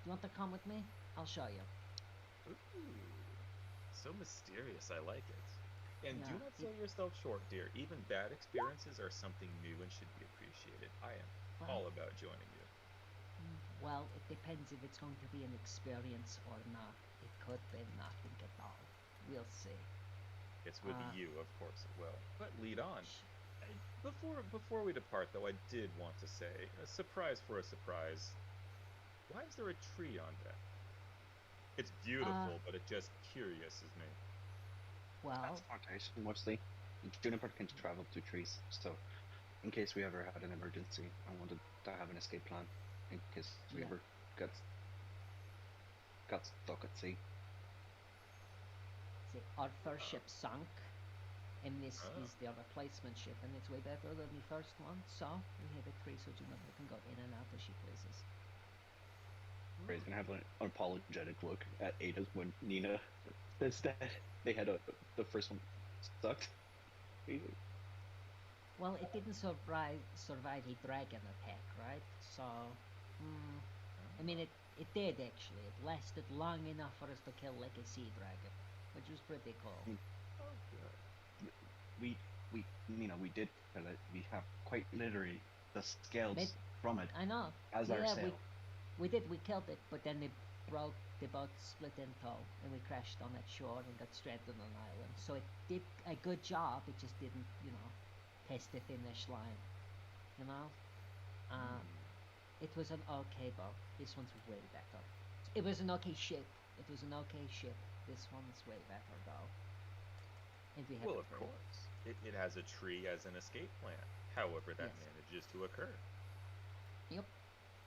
You want to come with me? I'll show you. Ooh, so mysterious. I like it. And do Yeah, not sell yourself short, dear. Even bad experiences are something new and should be appreciated. I am well, all about joining you. well, it depends if it's going to be an experience or not. It could be nothing at all. We'll see. It's with Uh, you, of course it will. But lead on. sh- Before we depart, though, I did want to say, a surprise for a surprise. Why is there a tree on deck? It's uh, beautiful, but it just curiouses me. well, Transportation mostly. Juniper can travel to trees, so in case we ever had an emergency, I wanted to have an escape plan in case we yeah. ever got stuck at sea. See, our first ship sunk, and this Oh. is their replacement ship, and it's way better than the first one. So we have a tree so Juniper can go in and out as she pleases. Ray's gonna have an unapologetic look at Ada when Nina says that they had the first one sucked. Well, it didn't survive a dragon attack, right? So, I mean, it did actually. It lasted long enough for us to kill like a sea dragon, which was pretty cool. Oh, good. We did kill it. We have quite literally the scales But from it I know. as our Yeah, sail. we killed it, but then the boat split in two, and we crashed on that shore and got stranded on an island. So it did a good job. It just didn't, test the finish line. You know. It was an okay boat. This one's way better. It was an okay ship. It was an okay ship. This one's way better though. And we have Well, a of tree. course. It has a tree as an escape plan, however that Yes. manages to occur. Yep.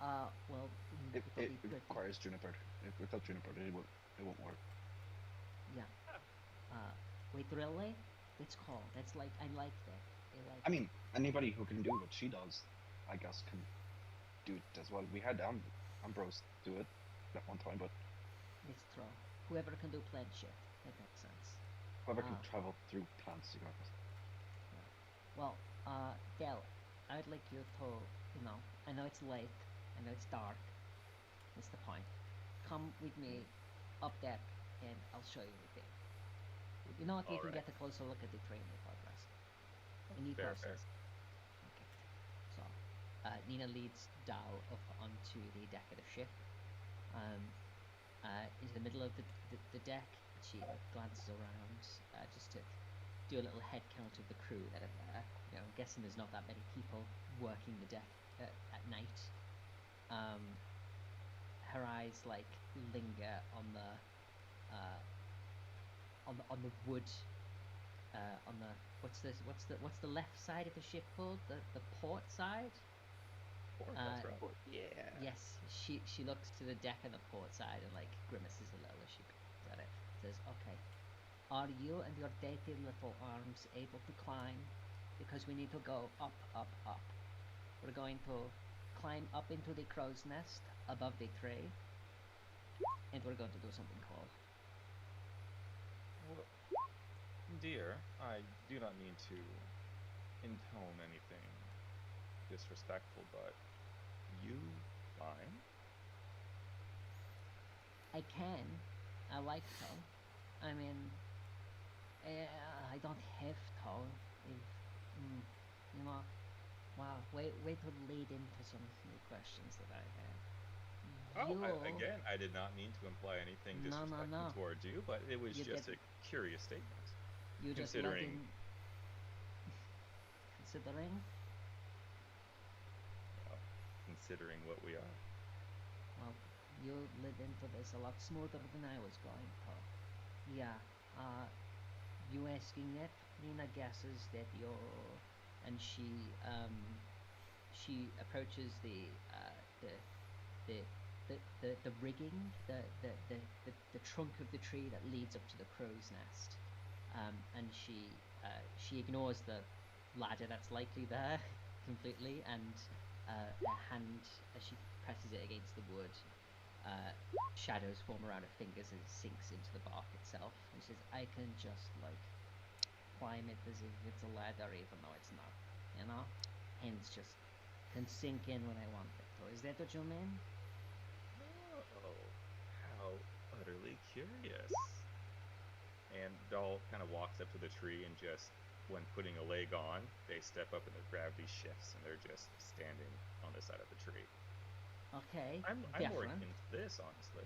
Well, It it'll be pretty. requires Juniper. Without Juniper, it won't work. Yeah. Wait, really? That's cool. That's like I like that. I mean, anybody who can do what she does, I guess, can do it as well. We had Ambrose do it at one time, but It's true. Whoever can do plant shit, that makes sense. whoever can Ah. travel through plants, you know. Well, Del, I'd like you to, I know it's late, I know it's dark. That's the point. Come with me up deck, and I'll show you the thing. You know what? We can Alright. get a closer look at the train in progress. In the Fair, process. Okay. So, Nina leads Dal up onto the deck of the ship. In the middle of the deck, she glances around just to do a little head count of the crew that are there. I'm guessing there's not that many people working the deck at night. Her eyes linger on the wood. On the what's the left side of the ship called? The port side. That's right. Yeah. Yes, she looks to the deck on the port side and grimaces a little as she looks at it. Says, "Okay, are you and your dainty little arms able to climb? Because we need to go up, up, up. We're going to climb up into the crow's nest above the tree, and we're going to do something cool." Well, dear, I do not mean to intone anything disrespectful, but you fine? I can. I like to. I mean, I don't have to. If, wow, wait to lead into some new questions that I have. Again, I did not mean to imply anything No, disrespectful no. towards you, but it was You just get- a curious statement. You just Considering- considering. Considering what we are. Well, you led into this a lot smoother than I was going to. Yeah, you asking that, Nina guesses that you're, and she approaches the rigging, the trunk of the tree that leads up to the crow's nest, and she ignores the ladder that's likely there completely, and her hand, as she presses it against the wood, shadows form around her fingers and it sinks into the bark itself. And she says, "I can just climb it as if it's a ladder, even though it's not. Hands just can sink in when I want it. So is that what you mean?" Oh, how utterly curious. and Doll kind of walks up to the tree and just, when putting a leg on, they step up and their gravity shifts and they're just standing on the side of the tree. Okay. I'm more different. into this, honestly.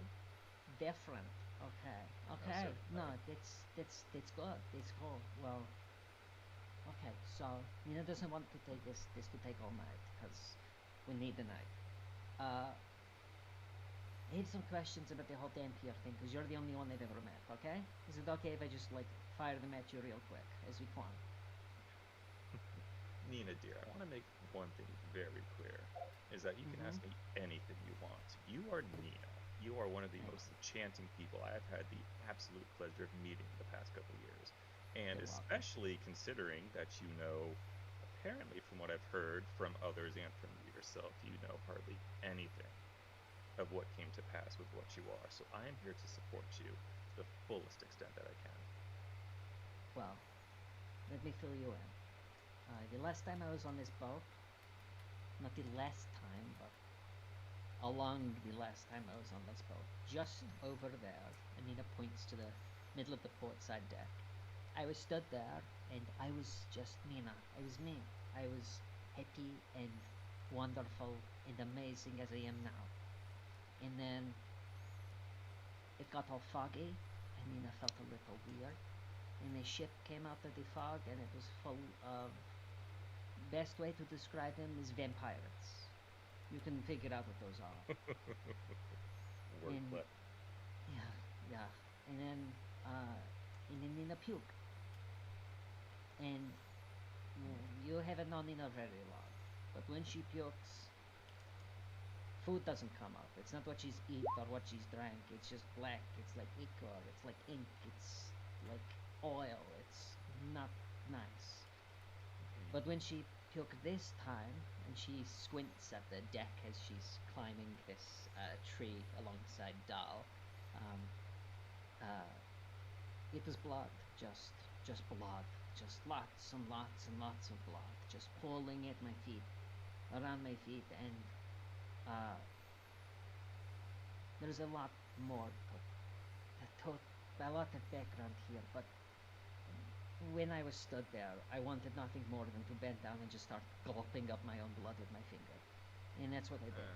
Different. Okay. Okay. No, that's good. That's cool. Well. Okay. So Nina doesn't want to take this to take all night because we need the night. I have some questions about the whole Dampier thing because you're the only one I've ever met. Okay? Is it okay if I just like fire them at you real quick as we can? Nina, dear, I want to make one thing very clear, is that you can ask me anything you want. You are Nina. You are one of the most enchanting people I have had the absolute pleasure of meeting the past couple years. And You're welcome. especially considering that you know, apparently from what I've heard from others and from you yourself, you know hardly anything of what came to pass with what you are. So I am here to support you to the fullest extent that I can. Well, let me fill you in. The last time I was on this boat, not the last time, but along the last time I was on this boat, just over there, and Nina points to the middle of the port side deck. I was stood there, and I was just Nina. I was me. I was happy and wonderful and amazing as I am now. And then it got all foggy, and Nina felt a little weird. And the ship came out of the fog, and it was full of... Best way to describe them is vampires. You can figure out what those are. Wordplay. Yeah. And then Nina puked. And you haven't known Nina very long, but when she pukes, food doesn't come up. It's not what she's eat or what she's drank. It's just black. It's like ichor. It's like ink. It's like oil. It's not nice. But when she puked this time, and she squints at the deck as she's climbing this tree alongside Dal, it was blood. Just blood. Just lots and lots and lots of blood. Just pooling at my feet, around my feet, and there's a lot more a lot of background here, but when I was stood there, I wanted nothing more than to bend down and just start gulping up my own blood with my finger. And that's what I did.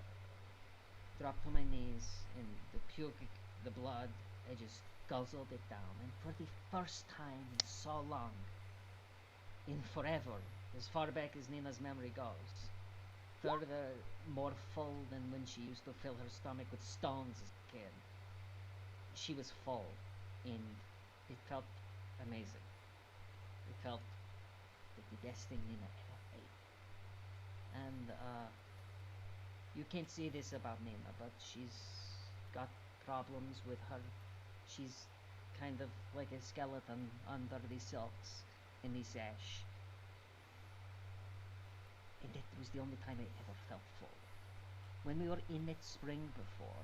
Dropped to my knees, and the blood, I just guzzled it down. And for the first time in so long, in forever, as far back as Nina's memory goes, further, more full than when she used to fill her stomach with stones as a kid. She was full, and it felt amazing. It felt like the best thing Nina ever ate. And you can't see this about Nina, but she's got problems with her. She's kind of like a skeleton under the silks in the sash. And that was the only time I ever felt full. When we were in that spring before,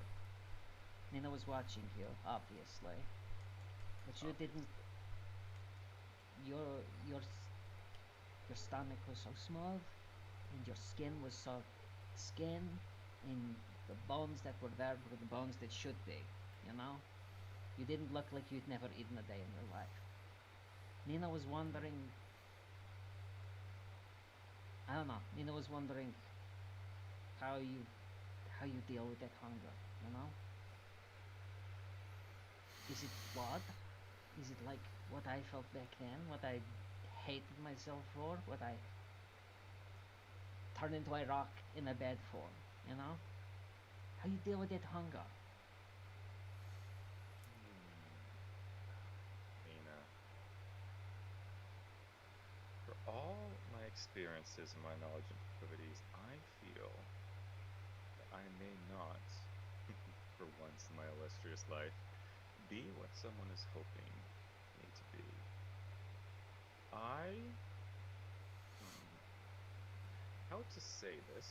Nina was watching you, obviously. But you didn't... Your stomach was so smooth, and your skin was so skin, and the bones that were there were the bones that should be, you know? You didn't look like you'd never eaten a day in your life. Nina was wondering... I don't know. Nina was wondering how you deal with that hunger, you know? Is it blood? Is it like what I felt back then? What I hated myself for? What I turned into a rock in a bed for? You know? How you deal with that hunger? Nina, for all my experiences and my knowledge and proclivities, I feel that I may not, for once in my illustrious life, be what someone is hoping me to be. How to say this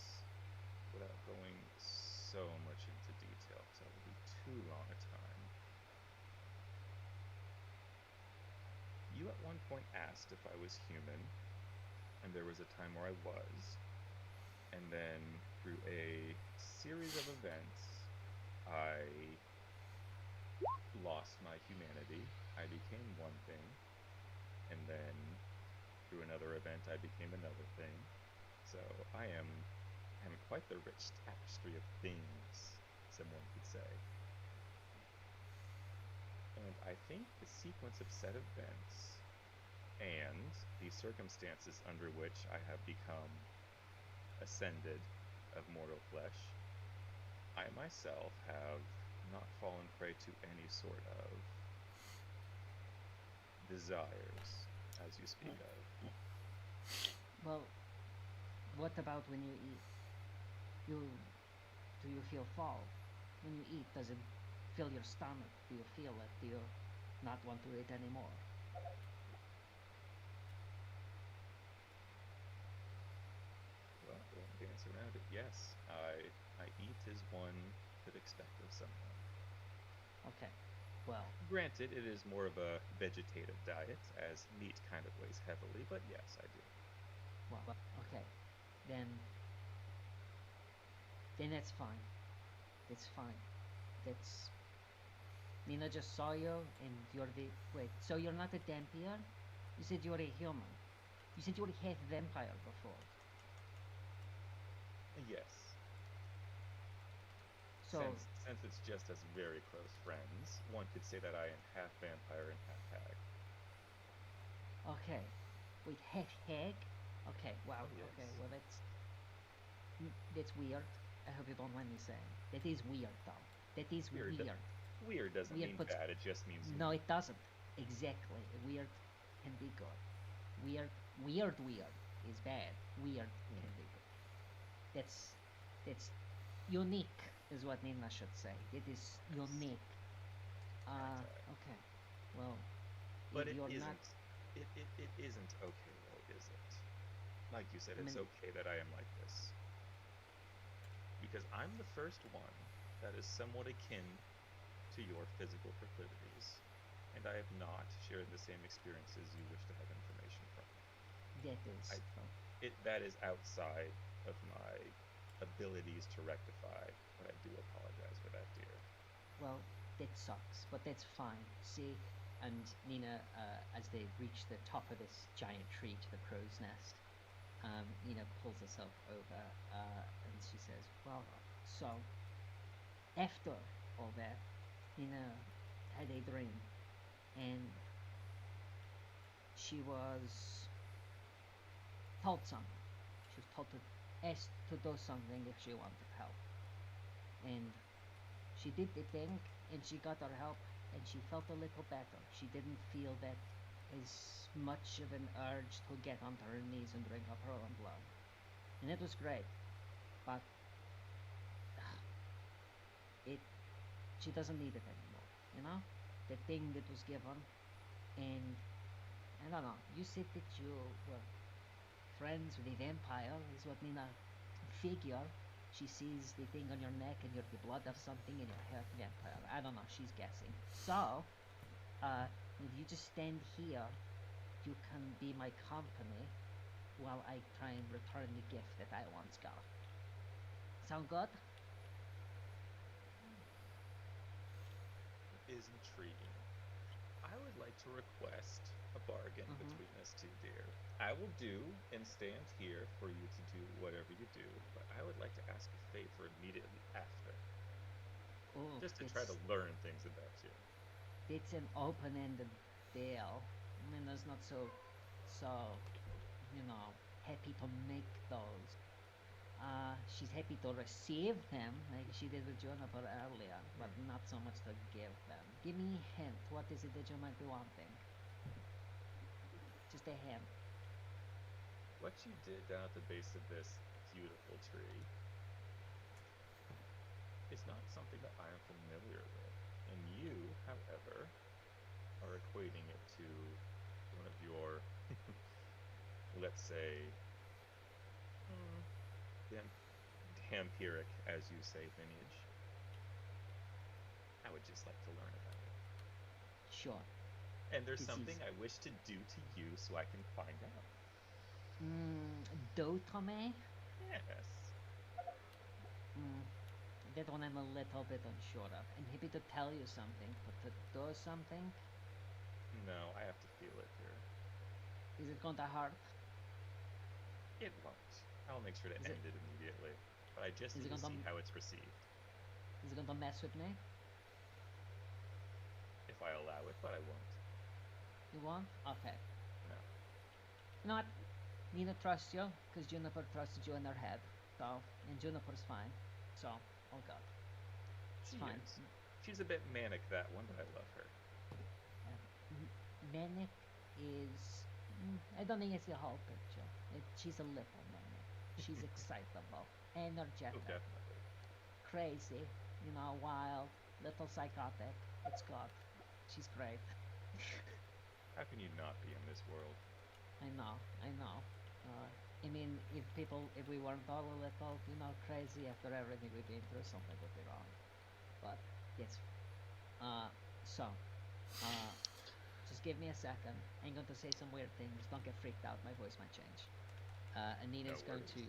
without going so much into detail, because that would be too long a time. You at one point asked if I was human, and there was a time where I was, and then through a series of events, I lost lost my humanity, I became one thing, and then through another event, I became another thing. So I am quite the rich tapestry of things, someone could say. And I think the sequence of set events and the circumstances under which I have become ascended of mortal flesh, I myself have not fallen prey to any sort of desires, as you speak of. Well, what about when you eat? Do you feel full? When you eat, does it fill your stomach? Do you feel it? Do you not want to eat anymore? Well, I won't dance around it. Yes, I eat as one could expect of someone. Okay. Well, Granted, it is more of a vegetative diet, as meat kind of weighs heavily, but yes, I do. well, okay. Then that's fine. That's fine. That's Nina just saw you and you're the wait, so you're not a Dampier? You said you were a human. You said you were half vampire before. Yes. So Since it's just as very close friends, one could say that I am half vampire and half hag. okay. Wait, half hag? Okay, wow. Oh, yes. Okay, well that's weird. I hope you don't mind me saying. That is weird though. That is Weird. weird. Weird doesn't Weird, mean but- bad, it just means No, unique. it doesn't. Exactly. Weird can be good. Weird is bad. Weird can be good. That's unique is what Nina should say. It is unique. Okay. Well, But if it you're isn't. not, It isn't okay though, is it? Like you said, I it's mean- okay that I am like this. Because I'm the first one that is somewhat akin to your physical proclivities, and I have not shared the same experiences you wish to have information from. that is. That is outside of my abilities to rectify, but I do apologize for that, dear. Well, that sucks, but that's fine. See, and Nina, as they reach the top of this giant tree to the crow's nest, Nina pulls herself over and she says, well, so after all that, Nina had a dream and she was told something. She was told to ask to do something if she wanted help. And she did the thing and she got her help and she felt a little better. She didn't feel that as much of an urge to get onto her knees and drink up her own blood. And it was great. But she doesn't need it anymore, you know? The thing that was given. And I don't know, you said that you were friends with a vampire is what Nina figure. She sees the thing on your neck and you're the blood of something and you're half vampire. I don't know, she's guessing. So, if you just stand here, you can be my company while I try and return the gift that I once got. Sound good? Is intriguing. I would like to request a bargain between us two, dear. I will do and stand here for you to do whatever you do, but I would like to ask a favor immediately after. Oh, Just to try to learn things about you. It's an open-ended deal. I mean, there's not so, happy to make those. She's happy to receive them, like she did with Juniper earlier, but not so much to give them. Give me a hint. What is it that you might be wanting? Just a hint. What you did down at the base of this beautiful tree is not something that I am familiar with. And you, however, are equating it to one of your, let's say, vampiric, as you say, lineage. I would just like to learn about it. Sure. And there's This something is- I wish to do to you so I can find out. Do to me? Yes. that one I'm a little bit unsure of. I'm happy to tell you something, but to do something, No, I have to feel it here. is it going to hurt? It won't. I'll make sure to Is it- end it immediately. But I just is it need to gonna see m- how it's received. Is it going to mess with me? If I allow it, but I won't. You won't? Okay. No. You know what? Nina trusts you, because Juniper trusted you in her head. So, and Juniper's fine. So, oh god. It's She fine. is. She's a bit manic, that one, but I love her. Manic is... I don't think it's the whole picture. She's a little manic. She's excitable, Oh, energetic, definitely. crazy, wild, little psychotic. It's good. She's great. How can you not be in this world? I know. I mean, if we weren't all a little, crazy after everything we've been through, something would be wrong. But, yes. So, just give me a second. I'm going to say some weird things. Don't get freaked out. My voice might change. And Nina No is going to,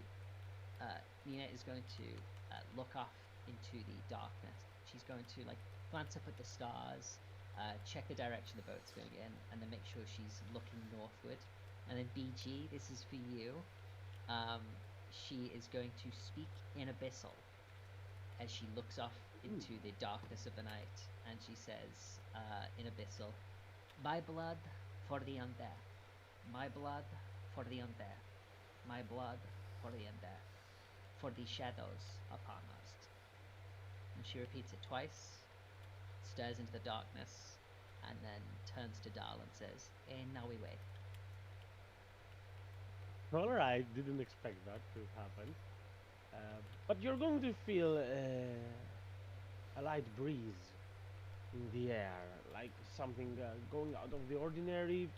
look off into the darkness. She's going to glance up at the stars, check the direction the boat's going in, and then make sure she's looking northward. And then BG, this is for you. She is going to speak in Abyssal as she looks off into the darkness of the night, and she says, in Abyssal, "My blood for the undead. My blood for the undead. My blood for the undead. For the shadows upon us." And she repeats it twice, stares into the darkness, and then turns to Dahl and says, "And now we wait." Alright, didn't expect that to happen. But you're going to feel a light breeze in the air, like something going out of the ordinary,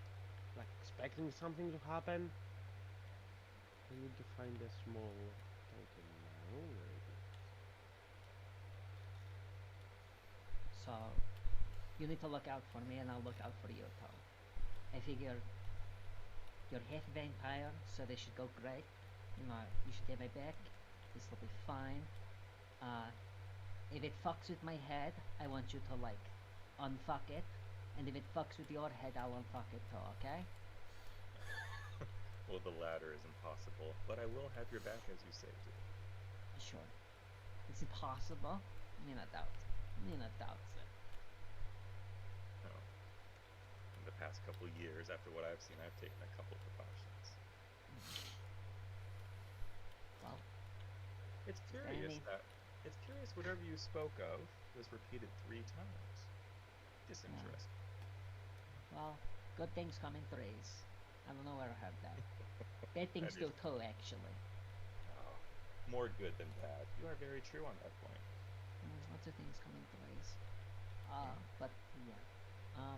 like expecting something to happen. I need to find a small token now. Where is it? So, you need to look out for me, and I'll look out for you, Tom. I figure you're half vampire, so this should go great. You should have my back. This will be fine. If it fucks with my head, I want you to, unfuck it. And if it fucks with your head, I'll unfuck it too, okay? Well, the latter is impossible, but I will have your back as you say, dear. Sure. It's impossible. Nina doubts it. No. In the past couple years, after what I've seen, I've taken a couple precautions. Well, It's Danny. curious whatever you spoke of was repeated 3 times. Disinteresting. well, good things come in threes. I don't know where I heard that. Bad things That do is- too, actually. Oh, more good than bad. You are very true on that point. Lots of things come in threes. But yeah.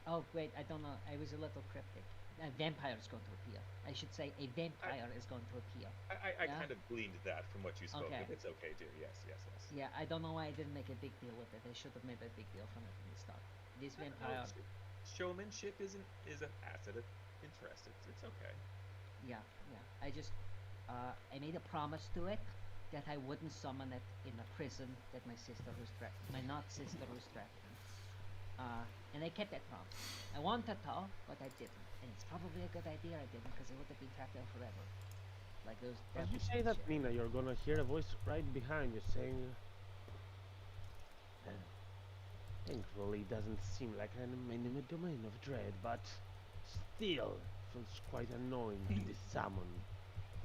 Oh wait, I don't know. I was a little cryptic. A vampire is going to appear. I should say a vampire is going to appear. I Yeah? kind of gleaned that from what you spoke Okay. of. It's okay, dear. Yes. Yeah, I don't know why I didn't make a big deal with it. I should have made a big deal from it from the start. This vampire. Showmanship is an asset of interest. It's okay. Yeah. I just, I made a promise to it that I wouldn't summon it in a prison that my not sister was trapped in. And I kept that promise. I wanted to, but I didn't. And it's probably a good idea I didn't, because I would have been trapped there forever. Like those. As you devils say and that, shit. Nina, you're gonna hear a voice right behind you saying, thankfully it doesn't seem like an enemy domain of dread, but still feels quite annoying to be summoned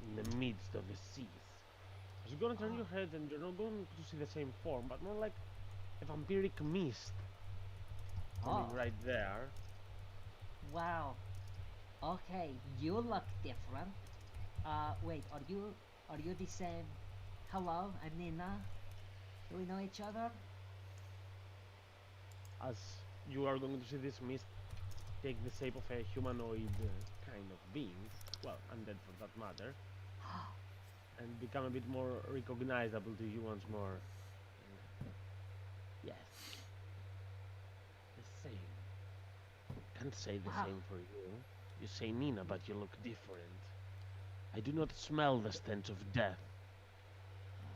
in the midst of the seas. You're gonna turn your head and you're not going to see the same form, but more like a vampiric mist coming Oh. right there. Wow. Okay, you look different. Wait, are you the same? Hello, I'm Nina. Do we know each other? As you are going to see this mist take the shape of a humanoid kind of being, well, undead for that matter, and become a bit more recognizable to you once more. Yes. The same. Can't say the Wow. same for you. You say Nina, but you look different. I do not smell the stench of death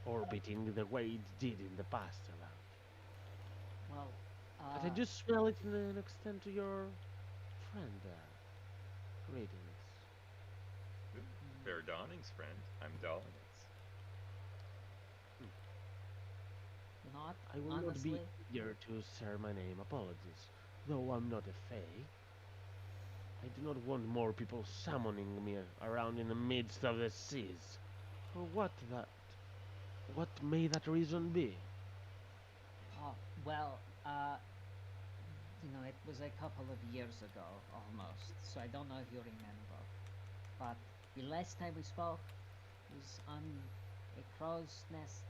orbiting the way it did in the past around. Well, But I just smell it in an extent to your friend there. Greetings. Fair dawnings, friend. I'm Dolinus. you know what? I will not be Honestly, eager to share my name, apologies. Though I'm not a fae, I do not want more people summoning me around in the midst of the seas. For what may that reason be? oh, well, it was a couple of years ago, almost, so I don't know if you remember. But the last time we spoke was on a crow's nest.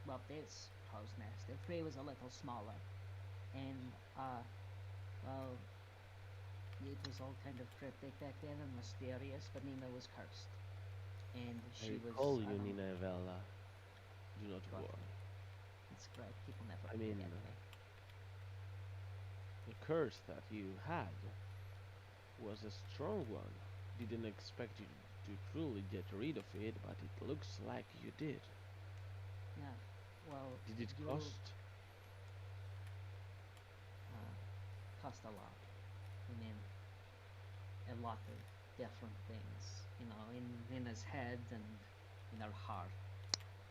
Well, this crow's nest. The tree was a little smaller. And, well, it was all kind of cryptic back then and mysterious, but Nina was cursed. And I she was. recall I you, don't- Nina Evella. Do not Got worry. It's great. People never I mean, forget me. the curse that you had was a strong one. Didn't expect you to truly get rid of it, but it looks like you did. Yeah. Well, Did it you cost? cost a lot. I mean, a lot of different things, in Nina's head and in her heart.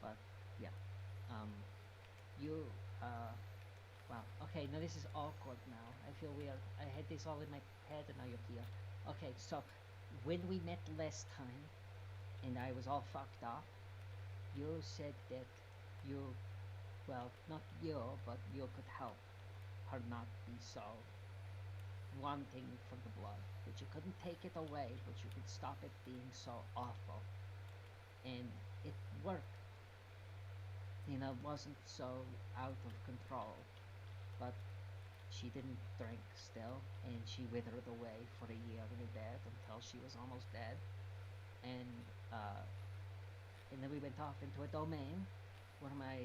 But yeah, you, wow. Okay, now this is awkward. Now I feel weird. I had this all in my head, and now you're here. Okay, so when we met last time, and I was all fucked up, you said that you, well, not you, but you could help her not be so wanting for the blood, but you couldn't take it away, but you could stop it being so awful. And it worked. Nina wasn't so out of control, but she didn't drink still, and she withered away for a year in a bed until she was almost dead. And and then we went off into a domain where my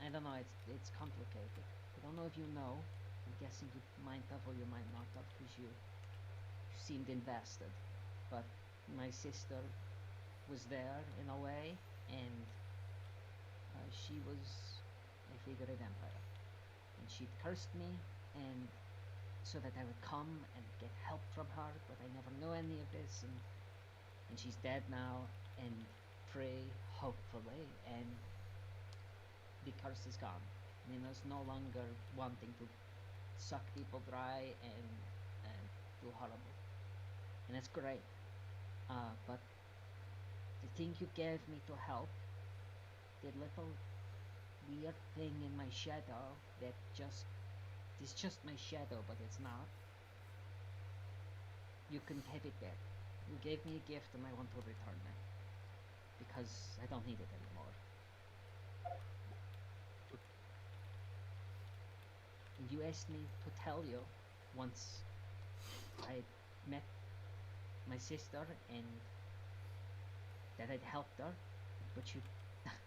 I don't know. It's complicated. I don't know if you know. I'm guessing you might have or you might not have because you seemed invested. But my sister was there in a way, and she was a figure of empire, and she'd cursed me, and so that I would come and get help from her. But I never knew any of this, and she's dead now and free, hopefully, and the curse is gone. Nina's no longer wanting to suck people dry and do horrible, and it's great. But the thing you gave me to help, the little weird thing in my shadow that is just my shadow, but it's not. You can have it back. You gave me a gift, and I want to return it because I don't need it anymore. And you asked me to tell you once I met my sister and that I'd helped her, but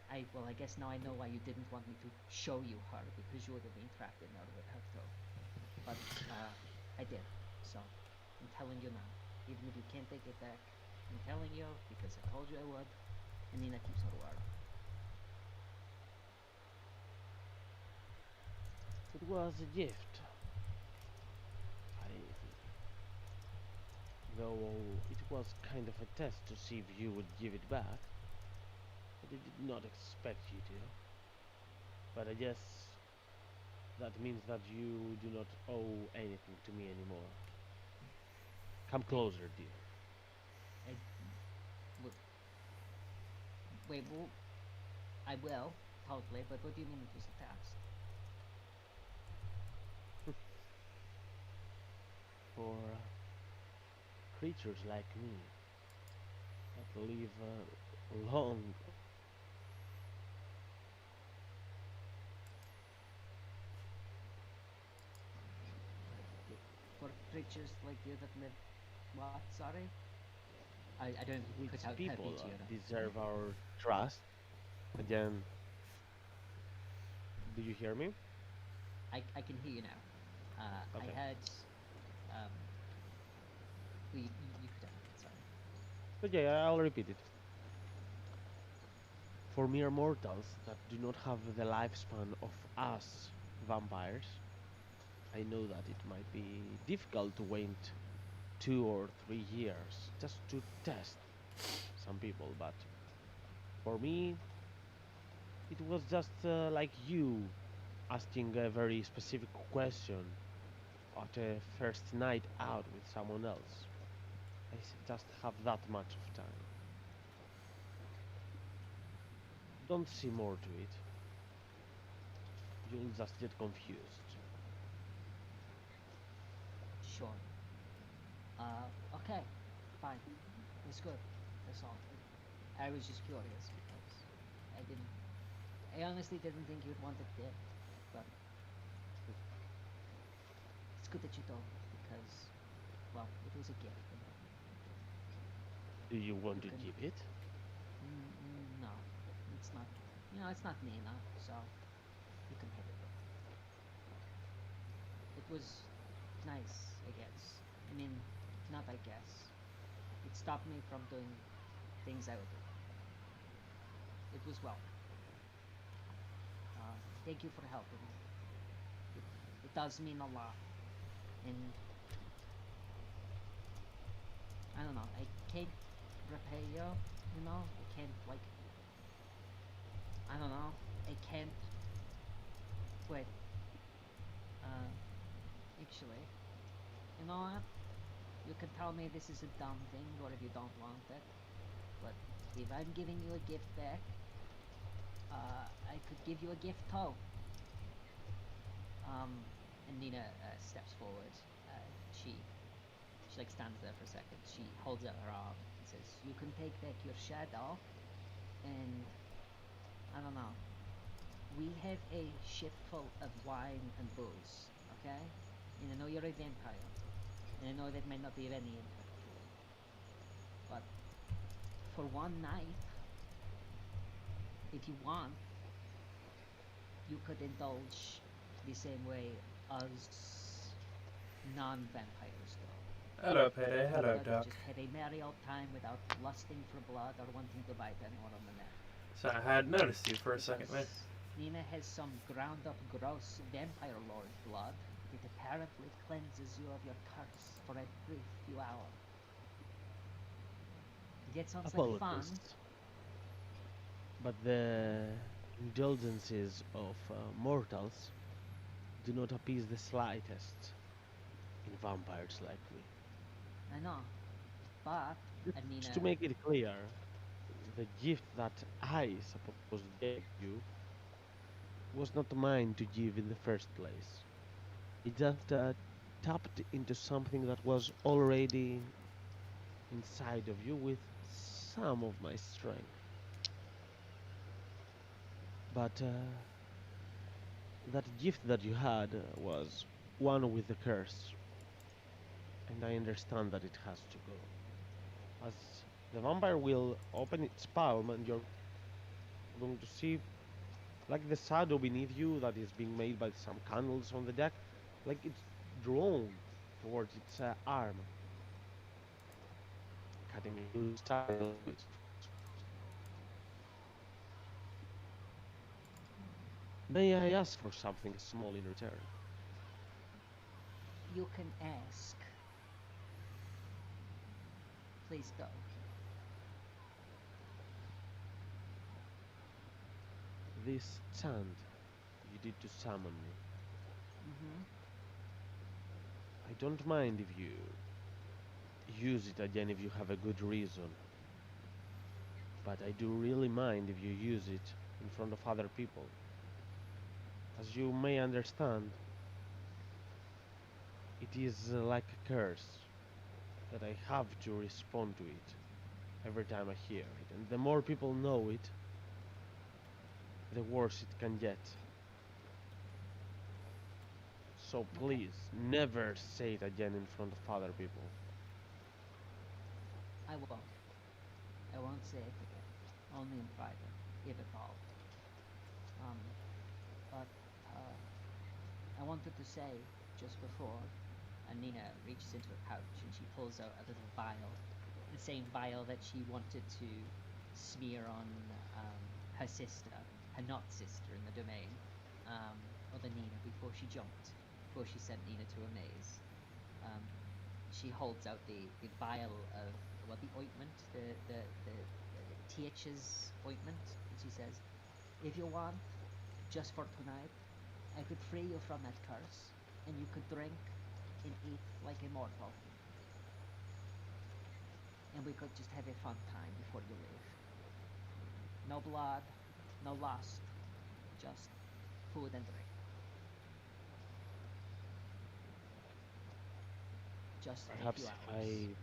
I guess now I know why you didn't want me to show you her, because you would have been trapped in there with her too. But I did, so I'm telling you now, even if you can't take it back, I'm telling you because I told you I would, and Nina keeps her word. It was a gift. Though it was kind of a test to see if you would give it back. But I did not expect you to. But I guess that means that you do not owe anything to me anymore. Come closer, dear. I would. Wait, well, I will, totally, but what do you mean it was a test? For creatures like me that live long. For creatures like you that live, what, sorry? I don't Which cut out people happy to deserve our trust. Again, do you hear me? I can hear you now. Okay. I had, you could have it, sorry. But yeah, I'll repeat it. For mere mortals that do not have the lifespan of us vampires, I know that it might be difficult to wait 2 or 3 years just to test some people, but for me, it was just like you asking a very specific question at a first night out with someone else. Just have that much of time. Don't see more to it. You'll just get confused. Sure. Okay. Fine. It's good. That's all. I was just curious because I didn't. I honestly didn't think you'd want it there, but it's good that you told me because, well, it was a gift. Do you want to can- give it? No, it's not. It's not Nina, so you can have it. It was nice, I guess. I mean, not I guess. It stopped me from doing things I would do. It was well. Thank you for helping me. It does mean a lot. And I don't know, I can't repay you, I can't, like, I don't know, I can't, wait, actually, you know what, you can tell me this is a dumb thing, or if you don't want it, but if I'm giving you a gift back, I could give you a gift too. And Nina steps forward, she like stands there for a second. She holds out her arm and says, "You can take back your shadow, and I don't know. We have a ship full of wine and booze, okay? And I know you're a vampire, and I know that might not be of any interest to you, but for one night, if you want, you could indulge the same way as non-vampires do." Hello, Payday. Hello, But Duck. just have a merry old time without lusting for blood or wanting to bite anyone on the neck. So I had noticed you for a second there. Because Nina has some ground up gross vampire lord blood that apparently cleanses you of your curse for a brief few hours. That sounds like fun. Apologies. But the indulgences of mortals do not appease the slightest in vampires like me. I know. But Nina, Just to make it clear, the gift that I suppose gave you was not mine to give in the first place. It just tapped into something that was already inside of you with some of my strength. But that gift that you had was one with a curse, and I understand that it has to go. As the vampire will open its palm, and you're going to see like the shadow beneath you that is being made by some candles on the deck, like it's drawn towards its arm, cutting you sideways. May I ask for something small in return? you can ask. Please go. This chant you did to summon me, Mm-hmm. I don't mind if you use it again if you have a good reason. But I do really mind if you use it in front of other people. As you may understand, it is like a curse that I have to respond to it every time I hear it. And the more people know it, the worse it can get. So please, never say it again in front of other people. I won't. I won't say it again. Only in private, if at all. But I wanted to say just before, Nina reaches into her pouch and she pulls out a little vial, the same vial that she wanted to smear on her sister, her not sister in the domain, other Nina, before she jumped, before she sent Nina to a maze. She holds out the vial of, well, the ointment, the TH's ointment, and she says, if you want, just for tonight, I could free you from that curse, and you could drink and eat like a mortal. And we could just have a fun time before you leave. No blood, no lust, just food and drink. Just a Perhaps few if hours.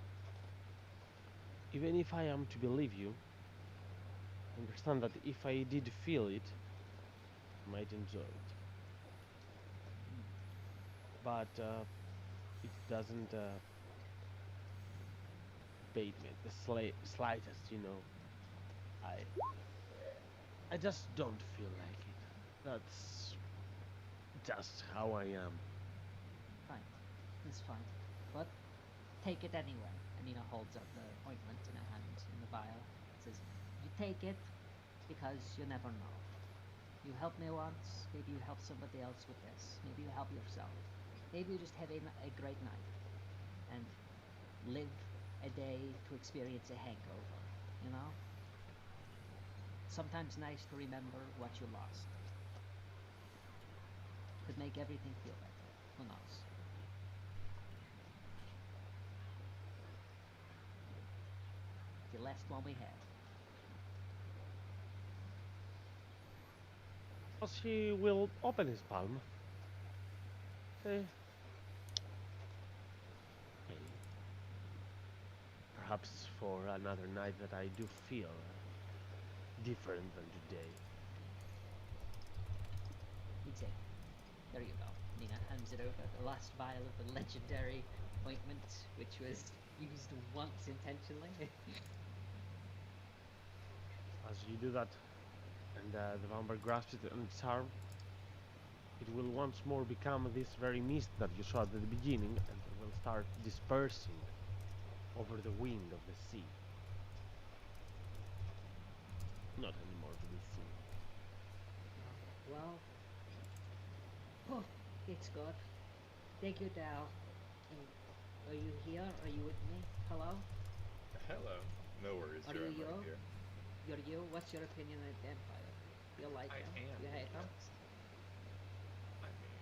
even if I am to believe you, understand that if I did feel it, I might enjoy it. But it doesn't bait me the slightest, you know. I just don't feel like it. That's just how I am. Fine, it's fine. But take it anyway. And Nina holds up the ointment in her hand, in the vial. Says, you take it because you never know. You helped me once, maybe you help somebody else with this. Maybe you help yourself. Maybe you just have a great night and live a day to experience a hangover, you know? Sometimes nice to remember what you lost. Could make everything feel better. Who knows? The last one we had. As he will open his palm. Say, hey, perhaps for another night that I do feel different than today. He'd say, there you go. Nina hands it over. The last vial of the legendary ointment, which was used once intentionally. As you do that, and the vampire grasps it on its arm, it will once more become this very mist that you saw at the beginning, and it will start dispersing over the wind of the sea. Not anymore to be seen. Well, oh, it's good. Thank you, Dal. Are you here? Are you with me? Hello? Hello. No worries, Are sir. you I'm you? right here. You're you? What's your opinion on the Empire? You like I him? am. You hate him? yes. I mean,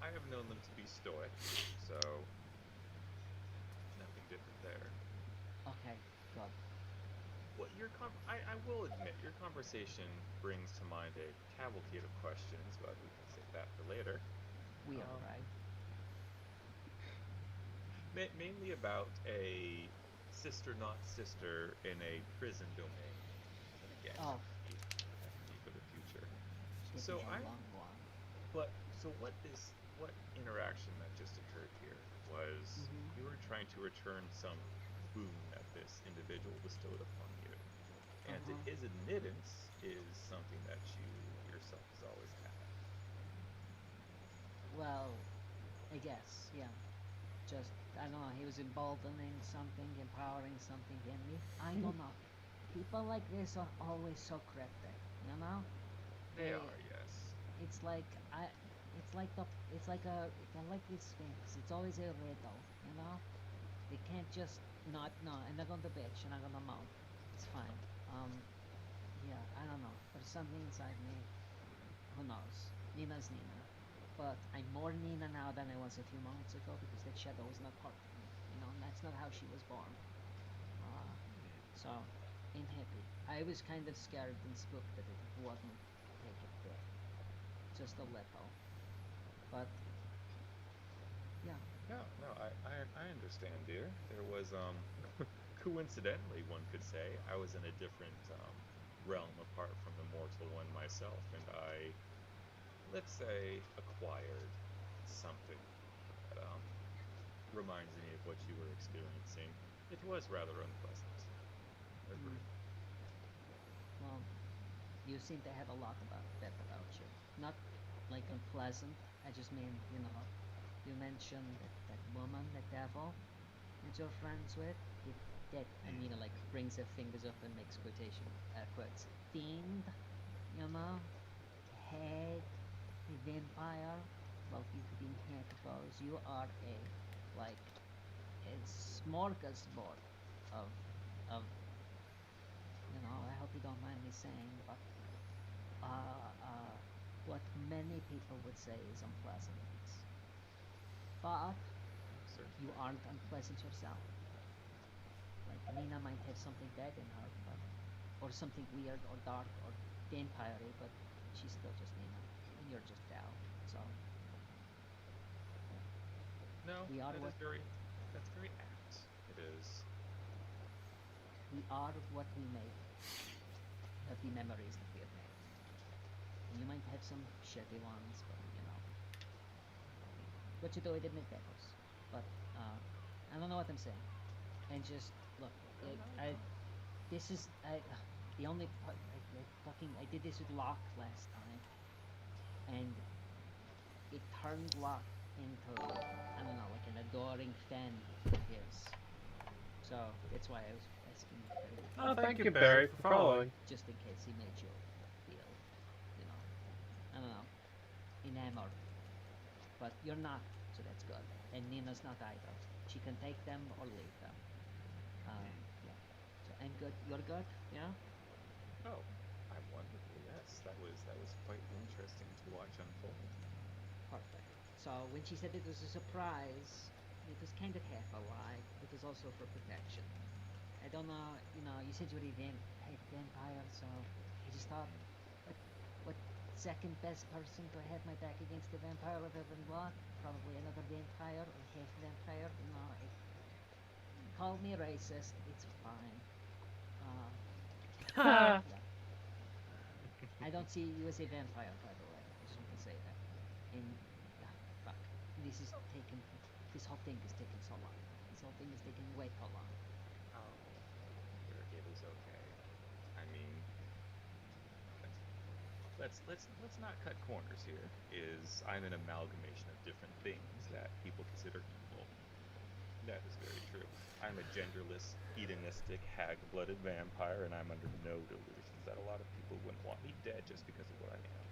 I have known them to be stoic, so nothing different there. Okay, good. Well, I will admit, your conversation brings to mind a cavalcade of questions, but we can save that for later. Weird, Um, right? Mainly about a sister not sister in a prison domain. But again, Oh, that can be for the future. this So is a I, long one. what interaction that just occurred here was Mhm. you were trying to return some boon that this individual bestowed upon you, and Uh-huh. his admittance is something that you yourself has always had. Well, I guess, yeah. Just, I don't know, he was emboldening something, empowering something in me. I don't know. People like this are always so cryptic, you know? They are, yes. It's like they're like the Sphinx. It's always a riddle, you know? They can't just not know, and they're gonna bitch and I'm gonna moan. It's fine. Um, yeah, I don't know. There's something inside me. Who knows? Nina's Nina. But I'm more Nina now than I was a few moments ago because that shadow was not part of me. You know, and that's not how she was born. So, ain't happy. I was kind of scared and spooked that it wouldn't take it there. Just a little. But, yeah. No, I understand, dear. There was, coincidentally, one could say, I was in a different realm apart from the mortal one myself, and I, let's say, acquired something that reminds me of what you were experiencing. It was rather unpleasant. Agreed. Well, you seem to have a lot about that about you. Not like unpleasant. I just mean, you know, you mentioned that woman, the devil, that you're friends with. that Amina like brings her fingers up and makes quotation quotes. Fiend, you know, hag, vampire. Well, you could enhance those. You are a like a smorgasbord of I hope you don't mind me saying, but what many people would say is unpleasant. But Certainly. you aren't unpleasant yourself. Like Nina might have something bad in her, or something weird or dark or vampire, but she's still just Nina, and you're just Dal. So No, we are that's very apt. It is. we are what we make of the memories that we have made. And you might have some shitty ones, but what you do, I didn't that. But I don't know what I'm saying. And just look, this is the only I did this with Locke last time, and it turned Locke into I don't know, like an adoring fan of his. So that's why I was asking Barry, Oh, thank you, Barry, for following. just in case he made you feel, I don't know, enamored. But you're not, so that's good. And Nina's not either. She can take them or leave them. Yeah. So I'm good. You're good. Yeah. Oh, I'm wonderful. Yes, that was quite interesting to watch unfold. Perfect. So when she said it was a surprise, it was kind of half a lie. It was also for protection. I don't know. You said you were a vampire, so I just thought, what second best person to have my back against the vampire other than Locke? Probably another vampire or half vampire. Call me racist. It's fine. Yeah. I don't see you as a vampire, by the way. I just want to say that. And yeah, fuck. This whole thing is taking so long. This whole thing is taking way too long. Oh, it is okay. I mean, let's not cut corners here. I'm an amalgamation of different things that people consider evil. That is very true. I'm a genderless, hedonistic, hag-blooded vampire, and I'm under no delusions that a lot of people wouldn't want me dead just because of what I am.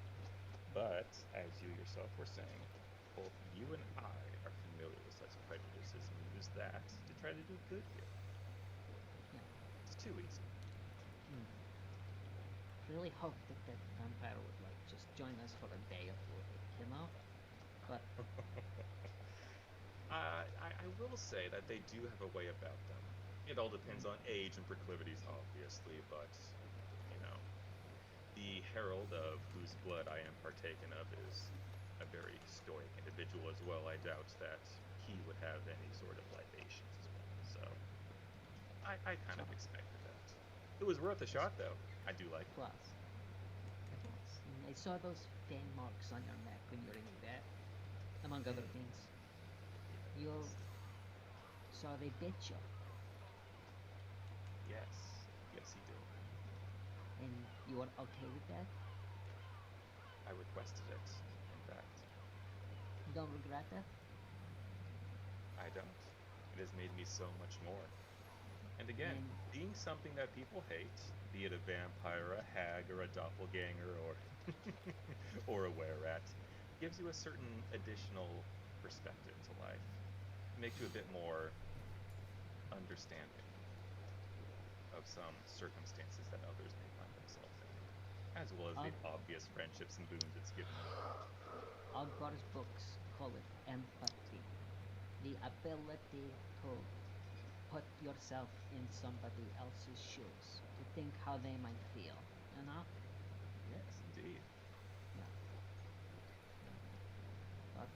But, as you yourself were saying, both you and I are familiar with such prejudices and use that to try to do good here. Yeah. It's too easy. Really hope that vampire would just join us for a day or two, But I will say that they do have a way about them. It all depends on age and proclivities, obviously, but, the herald of whose blood I am partaken of is a very stoic individual as well. I doubt that he would have any sort of libations as well. So, I kind of expected that. It was worth a shot, though. I do like it. It was. And I saw those fan marks on your neck when you were in that, among other things. So they bit you. Yes. Yes, he did. And you were okay with that? I requested it, in fact. You don't regret that? I don't. It has made me so much more. And again, being something that people hate, be it a vampire, a hag, or a doppelganger, or or a were-rat, gives you a certain additional perspective to life. Makes you a bit more understanding of some circumstances that others may find themselves in, as well as the obvious friendships and boons it's given you. Ogbar's books call it empathy, the ability to put yourself in somebody else's shoes, to think how they might feel, Yes, indeed. Yeah. But,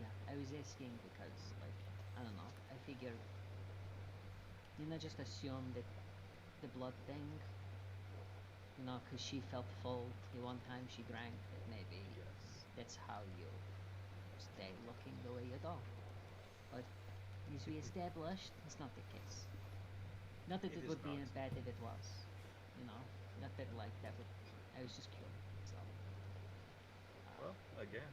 yeah, I was asking because, I don't know, I figured, just assume that the blood thing, because she felt full the one time she drank, that maybe that's how you stay looking the way you do. But as we established, it's not the case. Not that it would be bad if it was, not that that would. I was just curious. So. Well, again,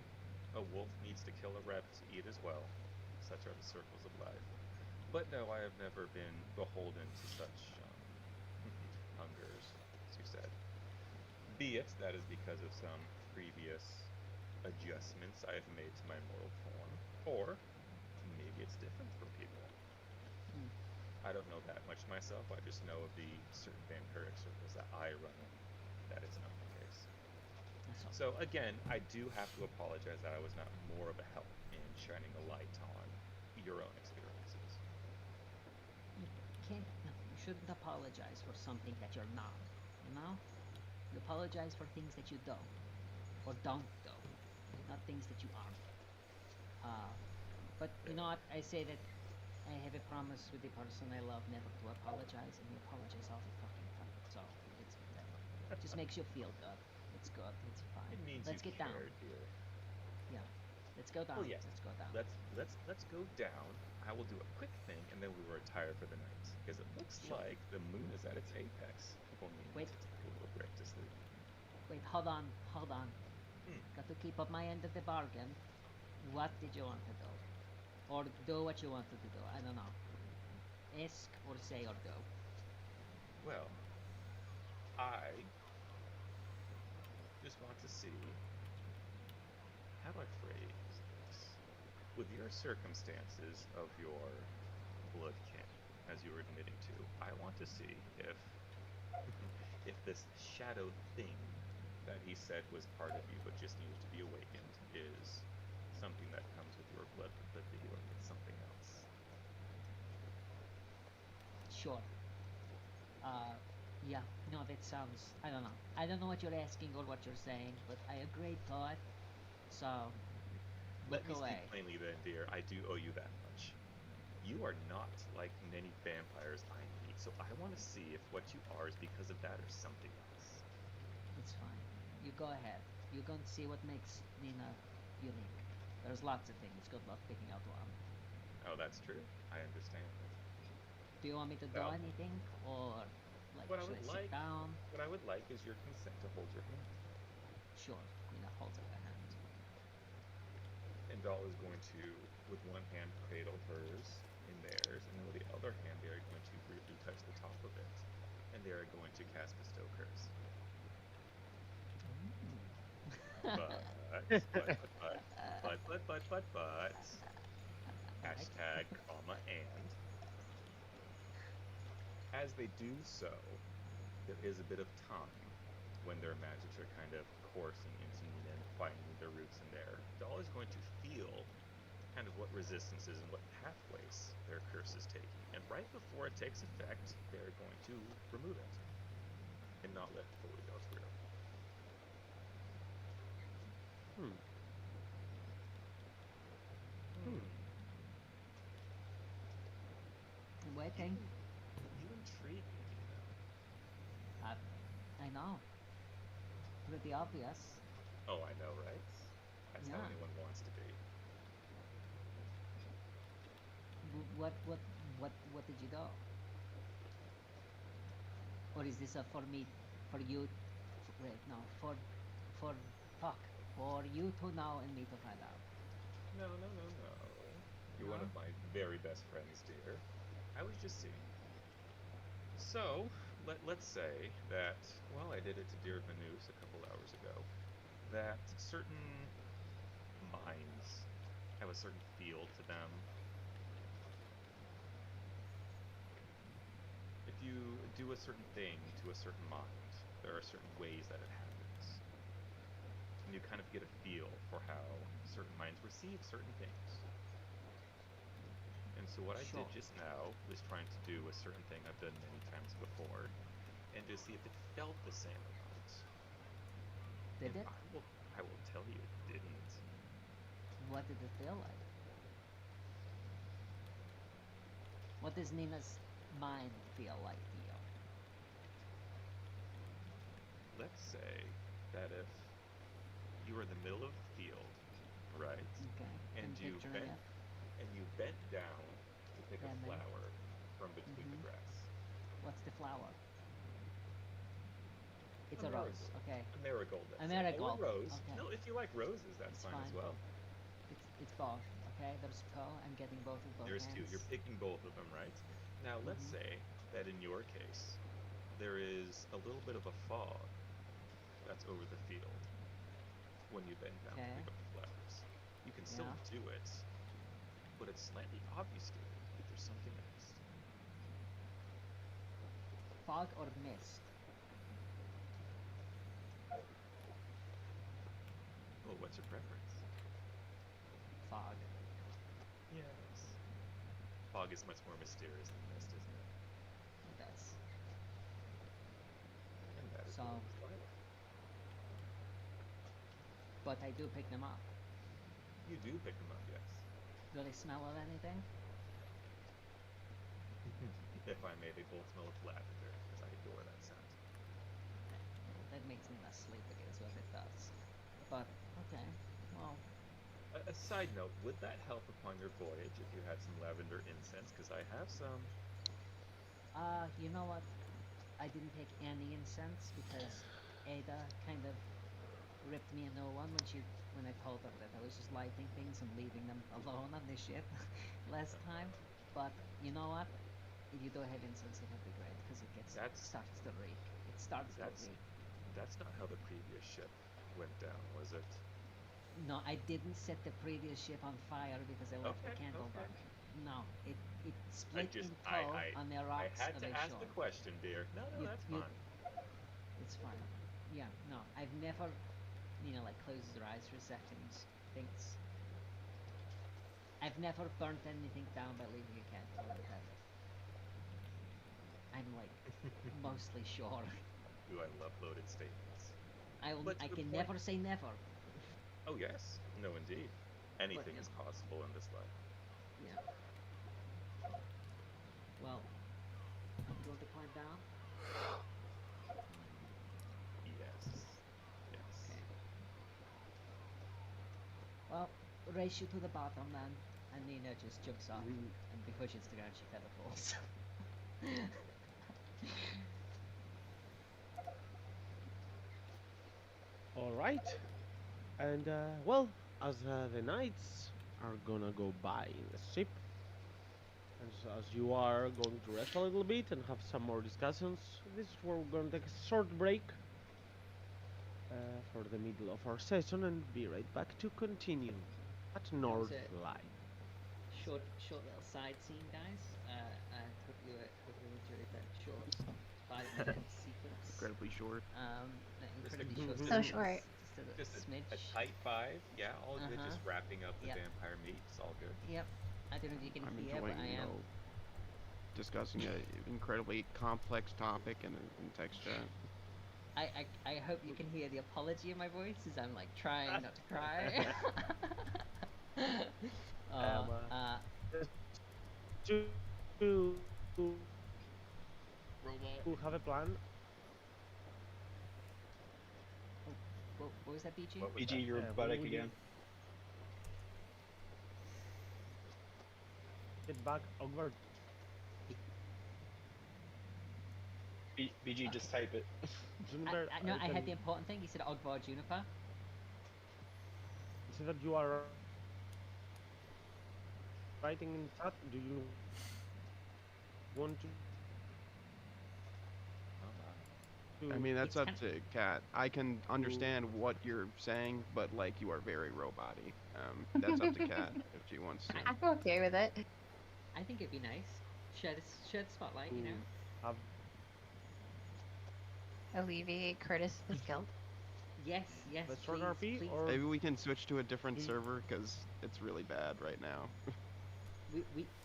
a wolf needs to kill a rabbit to eat as well. Such are the circles of life. But no, I have never been beholden to such hungers, as you said. Be it that is because of some previous adjustments I have made to my mortal form, or maybe it's different for people. Hmm. I don't know that much myself. I just know of the certain vampiric circles that I run in, that it's not the case. That's all. So again, I do have to apologize that I was not more of a help in shining a light on your own experiences. You shouldn't apologize for something that you're not. You know, you apologize for things that you do or don't do, not things that you aren't. Uh, but you know what? I say that I have a promise with the person I love never to apologize, and we apologize all the fucking time. So it's whatever. It just makes you feel good. It's good. It's fine. It means Let's you get down. care, dear. Yeah. Let's go down. Well, yes. Let's go down. Let's go down. I will do a quick thing, and then we will retire for the night, because it looks Sure. like the moon is at its apex. People need Wait. to take a little break to sleep. Wait, hold on. Hold on. Hmm. Got to keep up my end of the bargain. What did you want to do? Or do what you wanted to do? I don't know. Ask or say or do. Well, I just want to see, how do I phrase this? With your circumstances of your blood kin, as you were admitting to, I want to see if if this shadow thing that he said was part of you but just needed to be awakened is something that comes with your blood completely, or if it's something else. Sure. Yeah. No, that sounds. I don't know. I don't know what you're asking or what you're saying, but I agree to it. So, Let look me away. speak plainly then, dear. I do owe you that much. You are not like many vampires I meet, so I want to see if what you are is because of that or something else. It's fine. You go ahead. You go and see what makes Nina unique. There's lots of things. Good luck picking out one. Oh, that's true. I understand. Do you want me to do Well, anything, or like What I should would I sit like, down? what I would like is your consent to hold your hand. Sure. Nina holds up a hand. And Doll is going to, with one hand, cradle hers in theirs, and then with the other hand, they are going to briefly touch the top of it, and they are going to cast Bestow Curse. But, hashtag, comma, and, as they do so, there is a bit of time when their magics are kind of coursing into Nina and finding their roots in there. Doll is going to feel kind of what resistances and what pathways their curse is taking. And right before it takes effect, they're going to remove it and not let it fully go through. Hmm. I'm waiting. You intrigue me, Nina. I know. Pretty obvious. Oh, I know, right? That's how Yeah. anyone wants to be. What did you do? Or is this a for me, for you? Wait, no, for fuck, for you to know and me to find out. No. You're one No? of my very best friends, dear. I was just seeing. So, let's say that, well, I did it to dear Venus a couple hours ago, that certain minds have a certain feel to them. If you do a certain thing to a certain mind, there are certain ways that it happens. And you kind of get a feel for how certain minds receive certain things. And so what I Sure. did just now was trying to do a certain thing I've done many times before, and to see if it felt the same or not. Did And it? I will tell you it didn't. What did it feel like? What does Nina's mind feel like to you? Let's say that if you were in the middle of the field, right? Okay. And I'm you picturing bent it. and you bent down to pick a And then- flower from between the Mhm. grass. What's the flower? It's A a rose. marigold. Okay. A marigold. Let's A say. marigold. Or a rose. Okay. No, if you like roses, that's It's fine as fine. well. It's both. Okay, there's two. I'm getting both of both There's hands. two. You're picking both of them, right? Now, let's Mhm. say that in your case, there is a little bit of a fog that's over the field when you bend down to Okay. pick up the flowers. You can still Yeah. do it, but it's slightly obfuscated. There's something else. Fog or mist? Oh, what's your preference? Fog. Yes. Fog is much more mysterious than mist, isn't it? That's And that is So- what it's like. but I do pick them up. You do pick them up, yes. Do they smell of anything? If I may, they both smell of lavender, because I adore that scent. That makes me less sleepy, is what it does. But okay, well, A side note, would that help upon your voyage if you had some lavender incense? Because I have some. you know what? I didn't take any incense because Ada kind of ripped me a new one when I told her that I was just lighting things and leaving them alone on the ship last time. But you know what? If you do have incense, it would be great because it starts to reek. It starts to That's reek. that's not how the previous ship went down, was it? No, I didn't set the previous ship on fire because I left the Okay, candle okay. burn. No, it split in two I on the I rocks had of to a ask shore. the question, dear. No, You- that's you- fine. It's fine. Yeah, no, I've never, like closes your eyes for a second. Thinks. I've never burnt anything down by leaving a candle lit. Ever. I'm like mostly sure. Ooh, I love loaded statements. I But to the can point- never say never. Oh yes, no, indeed. Anything yeah. is possible in this life. Yeah. Well, you want to climb down? Yes, yes. Okay. Well, race you to the bottom then, and Nina just jumps off, and before she hits the ground, she feather falls. All right. And well, as the nights are gonna go by in the ship, and so as you are going to rest a little bit and have some more discussions, this is where we're gonna take a short break for the middle of our session and be right back to continue at North it. Line. short little side scene, guys. I hope you enjoyed that short 5-minute sequence. Incredibly short. Incredibly Just a- short. So sequence, short. Just Just a a smidge. tight 5. Yeah, all good. Uh-huh. Just wrapping up the Yep. vampire meat. It's all good. Yep. I don't know if you can I'm hear, enjoying, but I am. discussing an incredibly complex topic and in texture. I hope you can hear the apology in my voice as I'm like trying not to cry. To have a plan. what was that, BG? What was BG, you're Yeah, robotic we again. Get back, Ogvar. BG, just type it. Juniper, No, I can- had the important thing. He said Ogvar Juniper. Is it that you are writing in chat? Do you want to? I mean, that's It's up to Kat. I can understand what you're saying, but like you are very robot-y. That's up to Kat if she wants to. I'm okay with it. I think it'd be nice. Share the spotlight, you know. Have Alleviate Curtis' guilt. Yes, the short please, RP please. or Maybe we can switch to a different Mm. server because it's really bad right now.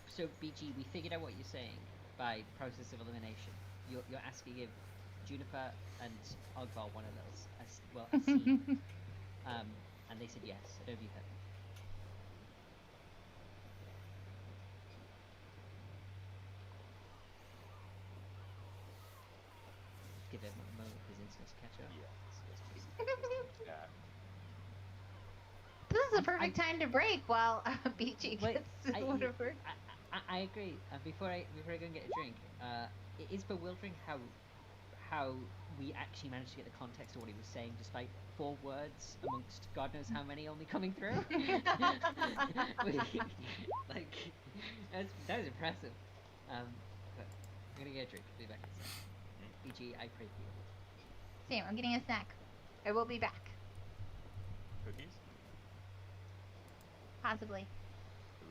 So BG, we figured out what you're saying by process of elimination. You're asking if Juniper and Ogvar want a little a scene. And they said yes. I don't know if you heard. Give it a moment for his instincts to catch up. Yeah. This is the perfect time to break while BG Wait, gets whatever. I agree. Before I go and get a drink, it is bewildering how how we actually managed to get the context of what he was saying, despite 4 words amongst God knows how many only coming through. Like, that was impressive. But I'm gonna get a drink. Be back in a second. BG, I pray for you. Same. I'm getting a snack. I will be back. Cookies? Possibly. Food?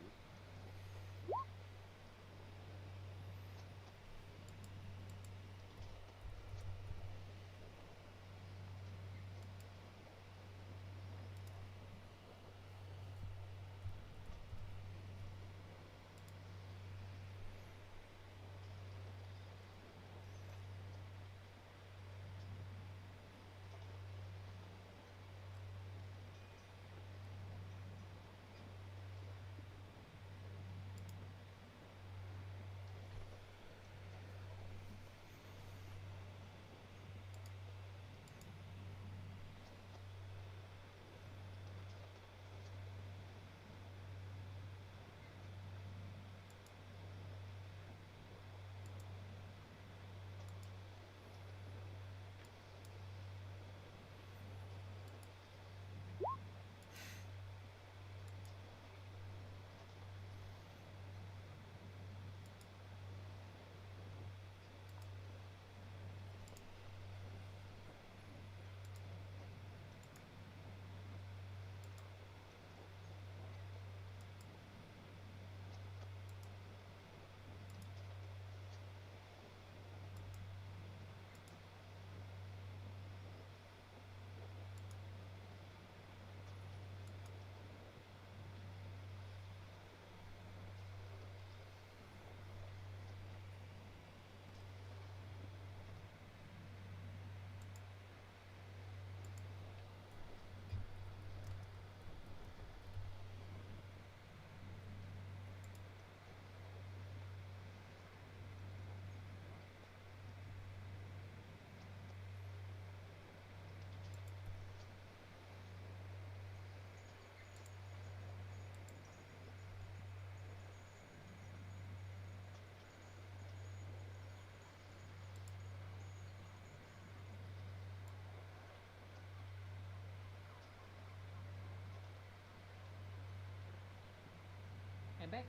I'm back.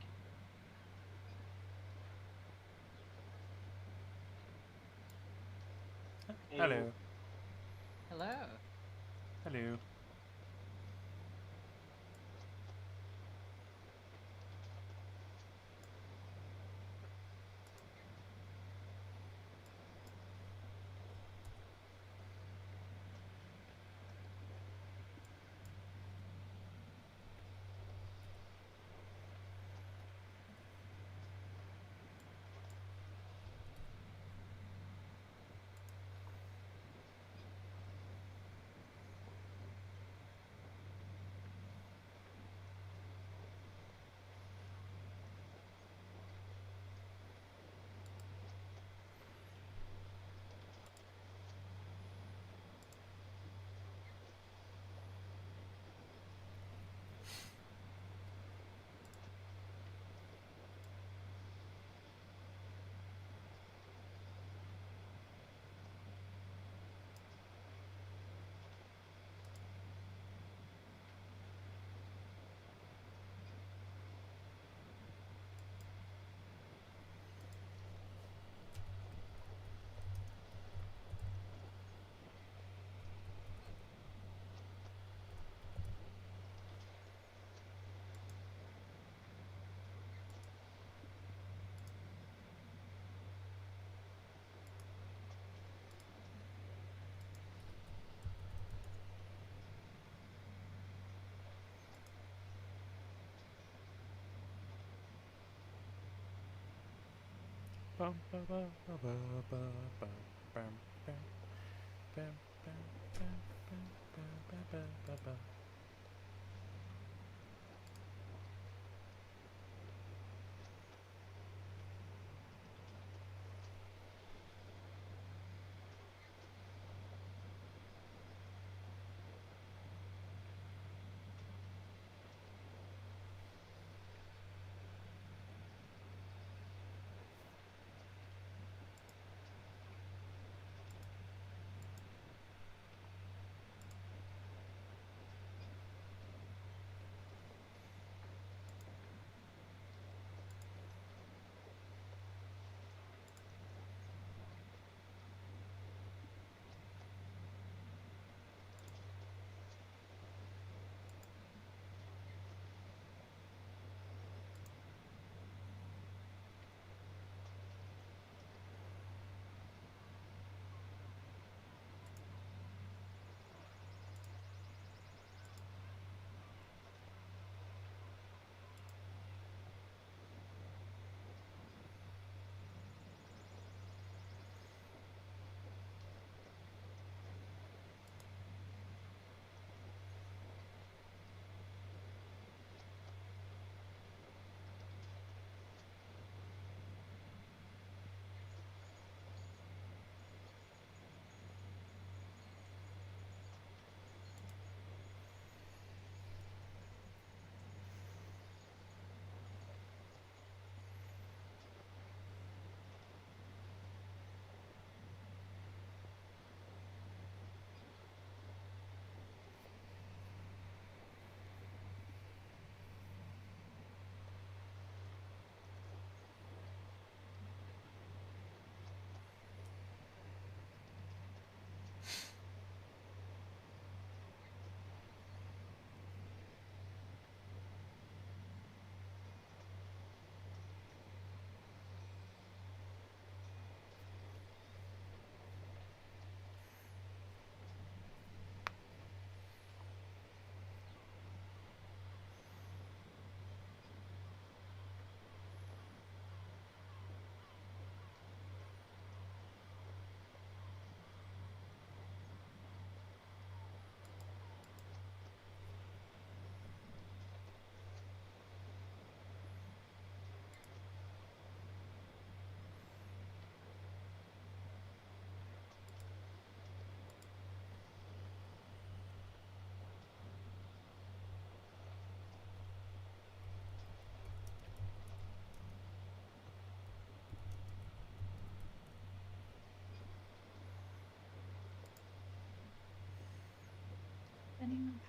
Hello. Hello. Hello. Bum, ba, ba, ba, ba, ba, ba, bam, bam, bam, bam, bam, bam, bam, ba, ba, ba, ba.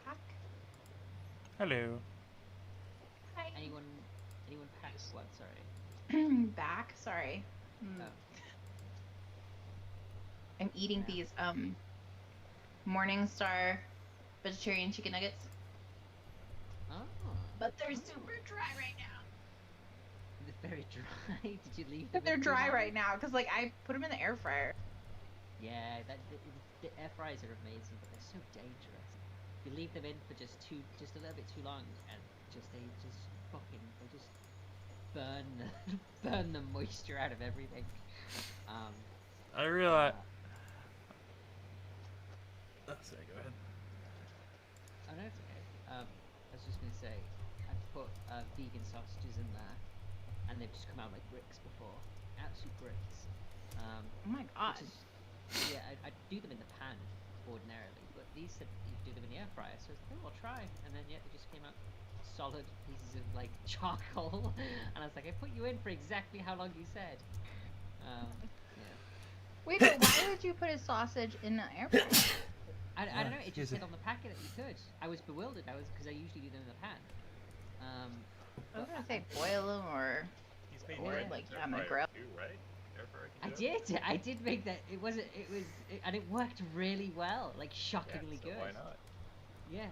Pack. Hello. Hi. Anyone pack what? Sorry. Back. Sorry. Oh. I'm eating Yeah. these Morningstar vegetarian chicken nuggets, Oh. but they're super dry right now. They're very dry. Did you leave them? But they're in too dry long? right now because like I put them in the air fryer. Yeah, the air fryers are amazing, but they're so dangerous. You leave them in for just a little bit too long, and they just burn the moisture out of everything. I realize. Sorry, go ahead. Oh no, it's okay. I was just gonna say, I put vegan sausages in there, and they've just come out like bricks before, absolute bricks. Oh my god. Which is, yeah, I do them in the pan ordinarily, but these said you do them in the air fryer, so I was like, oh, I'll try. And then yeah, they just came out solid pieces of like charcoal, and I was like, I put you in for exactly how long you said. Yeah. Wait, but why would you put a sausage in the air fryer? I don't know. It just said on the packet that you could. I was bewildered. Because I usually do them in the pan. I was gonna say boil them or He's made Or, bread like, in on the air grill. fryer too, right? Air fryer can I do it? did. I did make that. And it worked really well. Like shockingly Yeah, so good. why not? Yeah.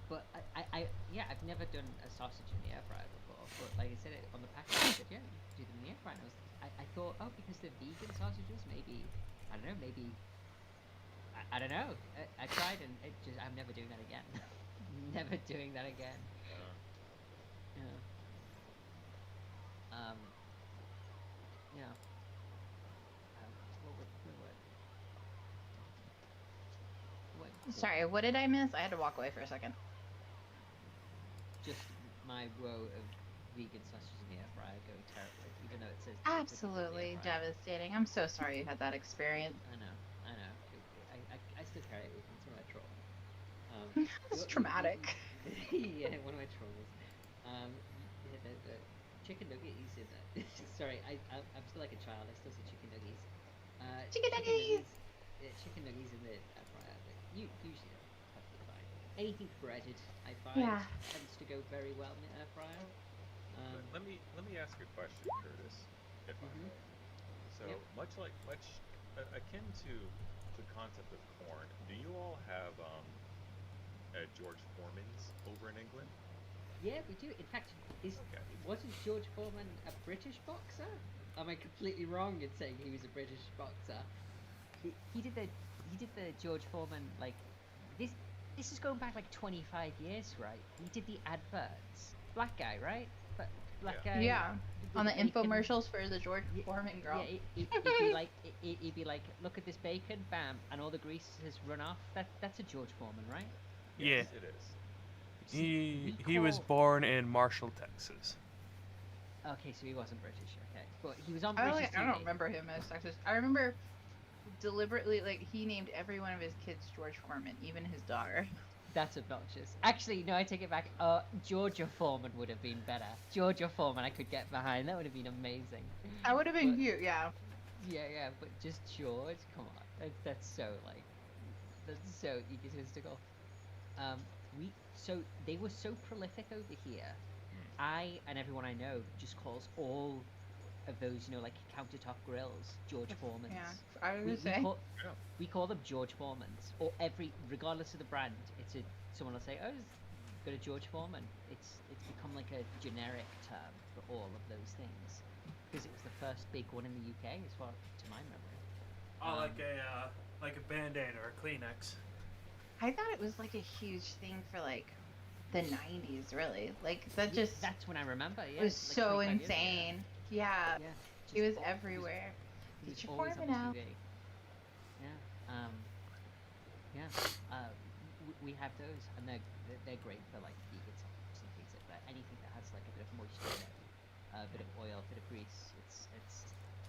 But I've never done a sausage in the air fryer before. But like I said, on the packet, I said, yeah, you do them in the air fryer. And I thought, oh, because they're vegan sausages, maybe, I don't know, maybe. I don't know. I tried and I'm never doing that again. Never doing that again. Yeah. Yeah. What? Sorry, what did I miss? I had to walk away for a second. Just my woe of vegan sausages in the air fryer going terribly, even though it says Absolutely devastating. I'm so sorry you had that experience. I know. I still carry it with me. It's one of my traumas. It's traumatic. Yeah, one of my traumas. Yeah, the chicken nuggies in there. Sorry, I'm still like a child. I still say chicken nuggies. Chicken nuggies! Chicken nuggies in the air fryer. But usually they're perfectly fine. Anything breaded, I find, tends to go very well in the air fryer. Let me ask you a question, Curtis, if I may. So much akin to the concept of corn, do you all have George Foreman's over in England? Yeah, we do. In fact, wasn't George Foreman a British boxer? Am I completely wrong in saying he was a British boxer? He did the George Foreman like this. This is going back like 25 years, right? He did the adverts. Black guy, right? But black guy. Yeah. with On the bacon. infomercials for the George Foreman grill. Yeah, he'd be like, look at this bacon, bam, and all the grease has run off. That's a George Foreman, right? Yes, Yeah. it is. He was born in Marshall, Texas. Okay, so he wasn't British. Okay, but he was on British TV. I don't remember him as sexist. I remember deliberately, like, he named every one of his kids George Foreman, even his daughter. That's obnoxious. Actually, no, I take it back. Georgia Foreman would have been better. Georgia Foreman, I could get behind. That would have been amazing. That would have been cute, yeah. Yeah, but just George, come on. That's so egotistical. So they were so prolific over here. I and everyone I know just calls all of those, like countertop grills, George Foreman's. Yeah, I was gonna say. We call them George Foreman's, or regardless of the brand. Someone will say, "Oh, it's got a George Foreman." It's become like a generic term for all of those things because it was the first big one in the UK, as far to my memory. Oh, like a Band-Aid or a Kleenex. I thought it was like a huge thing for like the 90s, really. Like that's when I remember. Yeah, it was like so 25 years ago. insane. Yeah, Yeah, it was just everywhere. He was Get your always on Foreman out. TV. Yeah. We have those, and they're great for like vegan sausages and things like that. Anything that has like a bit of moisture in it, a bit of oil, a bit of grease.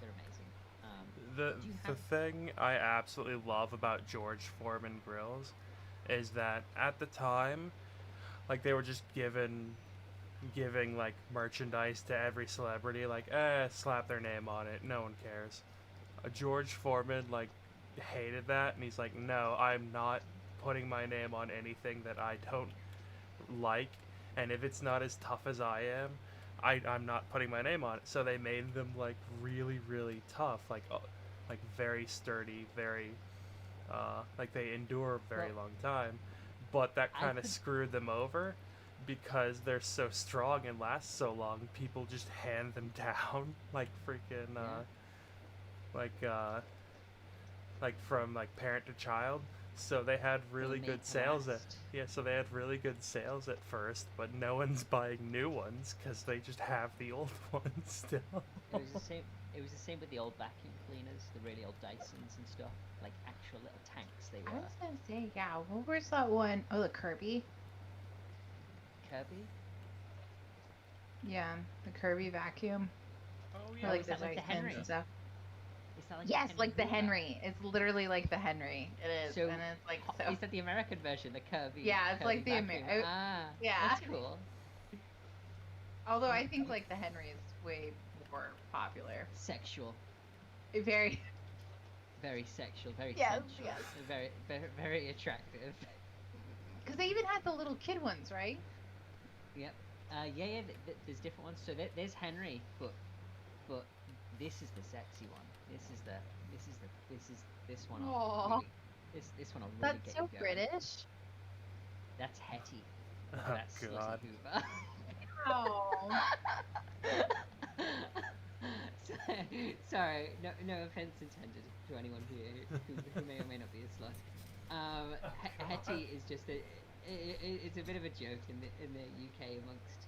They're amazing. The thing I absolutely love about George Foreman grills is that at the time, like they were just giving like merchandise to every celebrity, like slap their name on it, no one cares. George Foreman like hated that, and he's like, no, I'm not putting my name on anything that I don't like, and if it's not as tough as I am, I'm not putting my name on it. So they made them like really, really tough, like very sturdy, very like they endure a very long time. But that kind of screwed them over because they're so strong and last so long. People just hand them down like freaking like from like parent to child. So they had really good sales at so they had really good sales at first, but no one's buying new ones because they just have the old ones still. It was the same. It was the same with the old vacuum cleaners, the really old Dysons and stuff, like actual little tanks they I were. was gonna say, yeah. What was that one? Oh, the Kirby. Kirby? Yeah, the Kirby vacuum. Oh For, yeah. like is the that like the Dysons Henry? and stuff. Is that like Yes, like the Hoover? Henry. It's literally like the Henry. It is, So, and it's like so. Is that the American version, the Kirby? Yeah, it's like Kirby the vacuum? yeah. That's cool. Although I think like the Henry is way more popular. Sexual, Very. very sexual, very Yes, sensual, yes. very, very, very attractive. Because they even had the little kid ones, right? Yep. Yeah. There's different ones. So there's Henry, but this is the sexy one. This one. Aw. Really, this one will really That's get so you going. British. That's Hetty. Oh That's God. Slutty Hoover. Oh. Sorry, no offense intended to anyone who may or may not be a slut. Hetty is just it's a bit of a joke in the UK amongst.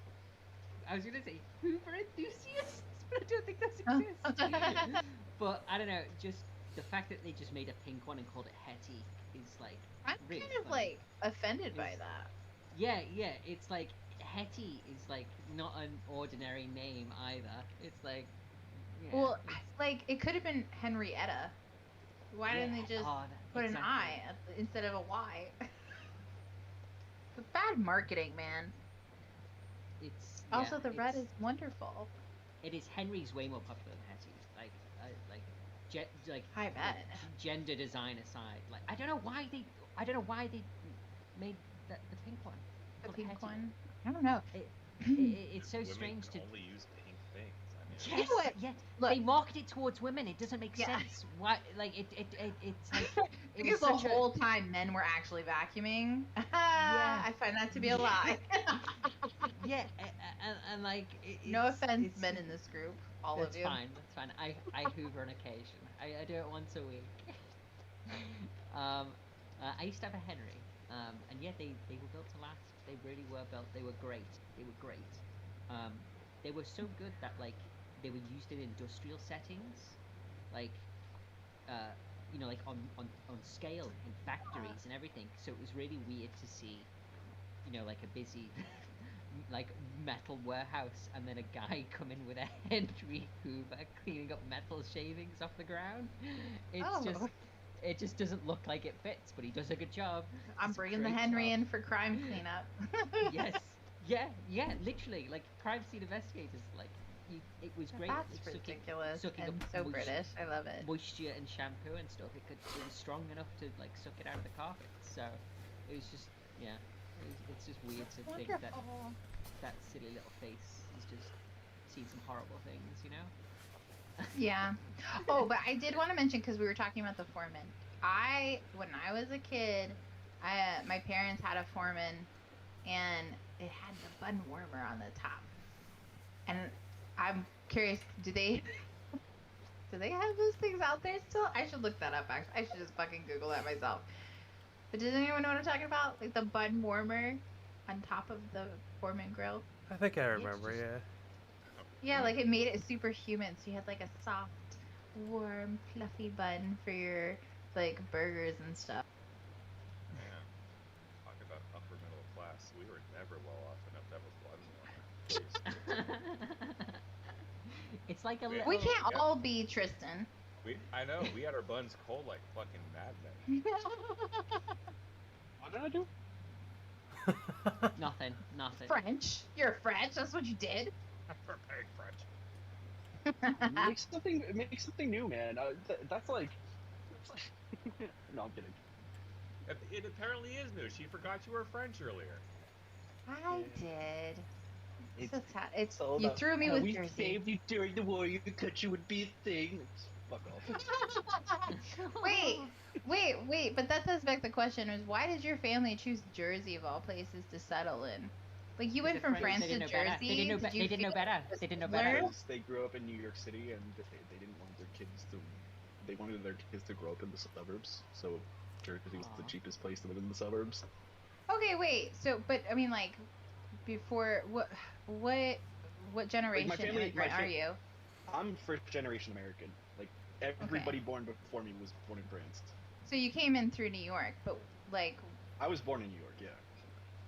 I was gonna say Hoover enthusiasts, but I don't think that exists. But I don't know, just the fact that they just made a pink one and called it Hetty is like. I'm really kind of funny. like offended by It's- that. Yeah, it's like Hetty is like not an ordinary name either. It's like. Yeah, Well, it's- like it could have been Henrietta. Why didn't they just put an I instead of a Y? The bad marketing, man. It's Also, the red it's- is wonderful. It is. Henry's way more popular than Hetty. I bet. Gender design aside, like I don't know why they made the pink one. The called pink Hetty. one. I don't know. It's so Women strange can to. only use pink things. I mean, Yes, what? yeah. Look. They market it towards women. It doesn't make Yeah. sense. Why? Like it's like it Because was the such whole time men were actually vacuuming. Yeah. I find that to be a lie. yeah, and like No it's- offense, it's- men in this group, all That's of you. fine. That's fine. I Hoover on occasion. I do it once a week. I used to have a Henry, and yeah, they were built to last. They really were built. They were great. They were great. They were so good that like they were used in industrial settings, like like on scale in factories and everything. So it was really weird to see, like a busy like metal warehouse and then a guy come in with a Henry Hoover cleaning up metal shavings off the ground. It just doesn't look like it fits, but he does a good job. I'm It's a bringing the great Henry job. in for crime cleanup. Yes, yeah, literally, like crime scene investigators. Like, it was great. That's like, ridiculous sucking and up so moist- British. I love it. moisture and shampoo and stuff. It was strong enough to like suck it out of the carpet. So it was just it's just weird to think that Wonderful. that silly little face has just seen some horrible things, Yeah. Oh, but I did want to mention because we were talking about the Foreman. When I was a kid, my parents had a Foreman, and it had the bun warmer on the top. And I'm curious, do they have those things out there still? I should look that up. Actually, I should just fucking Google that myself. But does anyone know what I'm talking about? Like the bun warmer on top of the Foreman grill. I think I it's remember. just- Yeah. Yeah, like it made it super humid, so you had like a soft, warm, fluffy bun for your like burgers and stuff. yeah. Talk about upper middle class. We were never well off enough to have a bun warmer. It's like a We little. We can't yeah. all be Tristan. I know. We had our buns cold like fucking madmen. What did I do? Nothing. French. You're French. That's what you did. We're paying French. Make something new, man. That's like no, I'm kidding. It apparently is new. She forgot you were French earlier. I did. It's so sad. It's So you threw me with we Jersey. saved you during the war. You cut you would be a thing. Fuck off. Wait. But that says back the question is why did your family choose Jersey of all places to settle in? Like you went the from French, France they to didn't know better. Jersey. They didn't know, Did you they didn't know feel better. it was They didn't know simpler? better. Because they grew up in New York City and they didn't want their kids to. They wanted their kids to grow up in the suburbs. So Jersey was the Aw. cheapest place to live in the suburbs. Okay, wait. So, but I mean, like, before what generation family- immigrant my are fa- you? I'm first generation American. Like everybody born before me was born in France. So you came in through New York, but like, I was born in New York, yeah.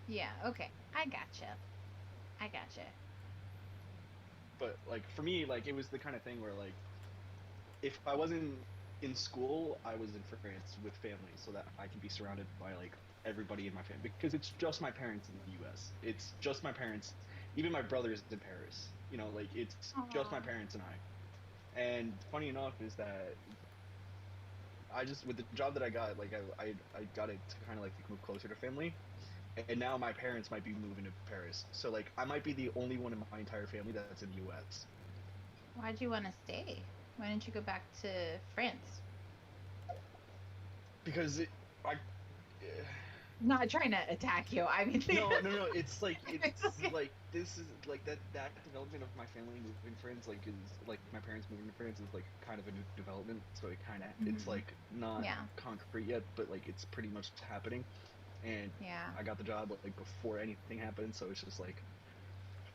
yeah, okay, I gotcha. But like for me, like it was the kind of thing where like if I wasn't in school, I was in France with family so that I can be surrounded by like everybody in my family because it's just my parents in the US. It's just my parents. Even my brother is in Paris. You know, like it's just my Aw. parents and I. And funny enough is that I just with the job that I got, like I got it to kind of like move closer to family. And now my parents might be moving to Paris. So like I might be the only one in my entire family that's in the US. Why'd you want to stay? Why didn't you go back to France? Because I Not trying to attack you. I mean, no. It's like it's okay. like this is like that development of my family moving to France like is like my parents moving to France is like kind of a new development. So it kind of it's Mhm. like not Yeah. concrete yet, but like it's pretty much happening. And Yeah. I got the job like before anything happened, so it's just like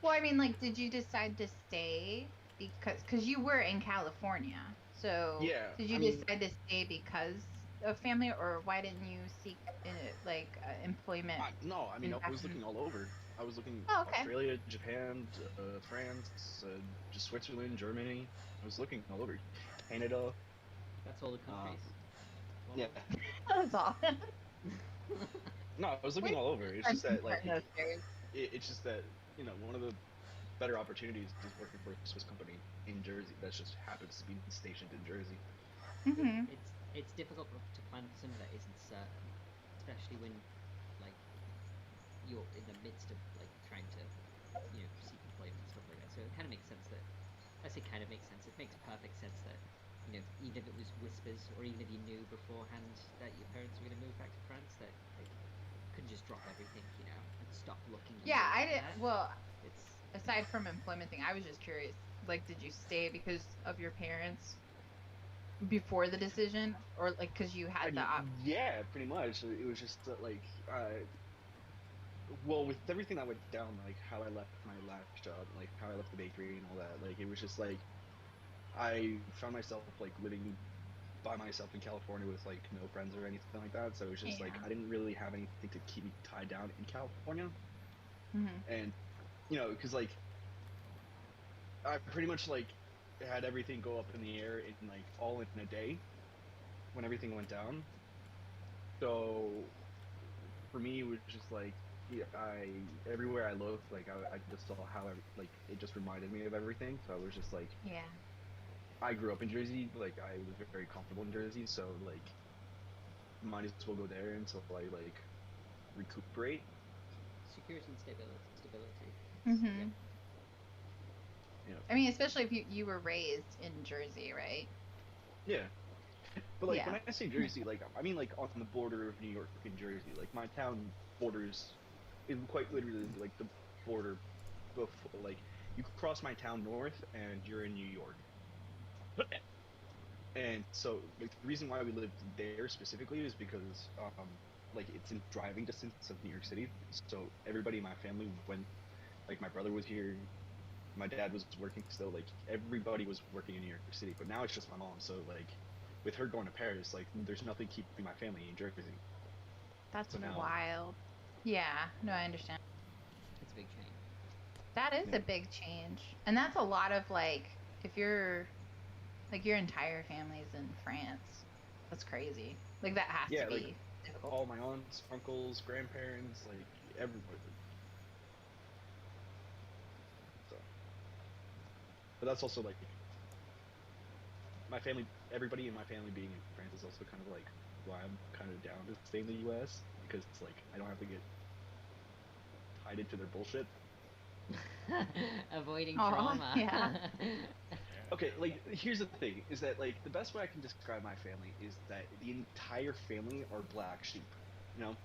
Well, I mean, like, did you decide to stay because you were in California? So yeah. did you I mean, decide to stay because of family, or why didn't you seek employment? no, I mean I back was in- looking all over. I was looking Oh, okay. Australia, Japan, France, just Switzerland, Germany. I was looking all over. Canada. That's all the countries. Yeah. That's all. No, I was looking all over. It's just that like it's just that one of the better opportunities is working for a Swiss company in Jersey that just happens to be stationed in Jersey. Mm-hmm. It's difficult to plan for something that isn't certain, especially when like you're in the midst of like trying to seek employment and stuff like that. So it kind of makes sense that I say kind of makes sense. It makes perfect sense that even if it was whispers or even if you knew beforehand that your parents were going to move back to France, that like couldn't just drop everything and stop looking. Yeah, I did. Well, It's aside from employment thing, I was just curious. Like, did you stay because of your parents before the decision, or like because you had the option? Yeah, pretty much. It was just like well, with everything that went down, like how I left my last job, like how I left the bakery and all that, like it was just like I found myself like living by myself in California with like no friends or anything like that. So it was just like Yeah. I didn't really have anything to keep me tied down in California. Mm-hmm. And because like I pretty much like had everything go up in the air in like all in a day when everything went down. So for me, it was just like everywhere I looked, like I just saw how like it just reminded me of everything. So I was just like, Yeah. I grew up in Jersey, like I was very comfortable in Jersey, so like might as well go there until I like recuperate. security and stability. Mm-hmm. Yeah. I mean, especially if you were raised in Jersey, right? Yeah. But like Yeah. when I say Jersey, like I mean like on the border of New York and Jersey. Like my town borders is quite literally like the border before like you cross my town north and you're in New York. And so like the reason why we lived there specifically is because like it's in driving distance of New York City. So everybody in my family went like my brother was here, my dad was working still, like everybody was working in New York City, but now it's just my mom. So like with her going to Paris, like there's nothing keeping my family in Jersey. That's So now- wild. Yeah. No, I understand. It's a big change. That is Yeah. a big change, and that's a lot of like if you're like your entire family's in France. That's crazy. Like that has Yeah, to like, be difficult. All my aunts, uncles, grandparents, like everybody. So, but that's also like my family. Everybody in my family being in France is also kind of like why I'm kind of down to stay in the U.S. because like I don't have to get tied into their bullshit. Avoiding Oh, trauma. yeah. Okay, like here's the thing: is that like the best way I can describe my family is that the entire family are black sheep. You know,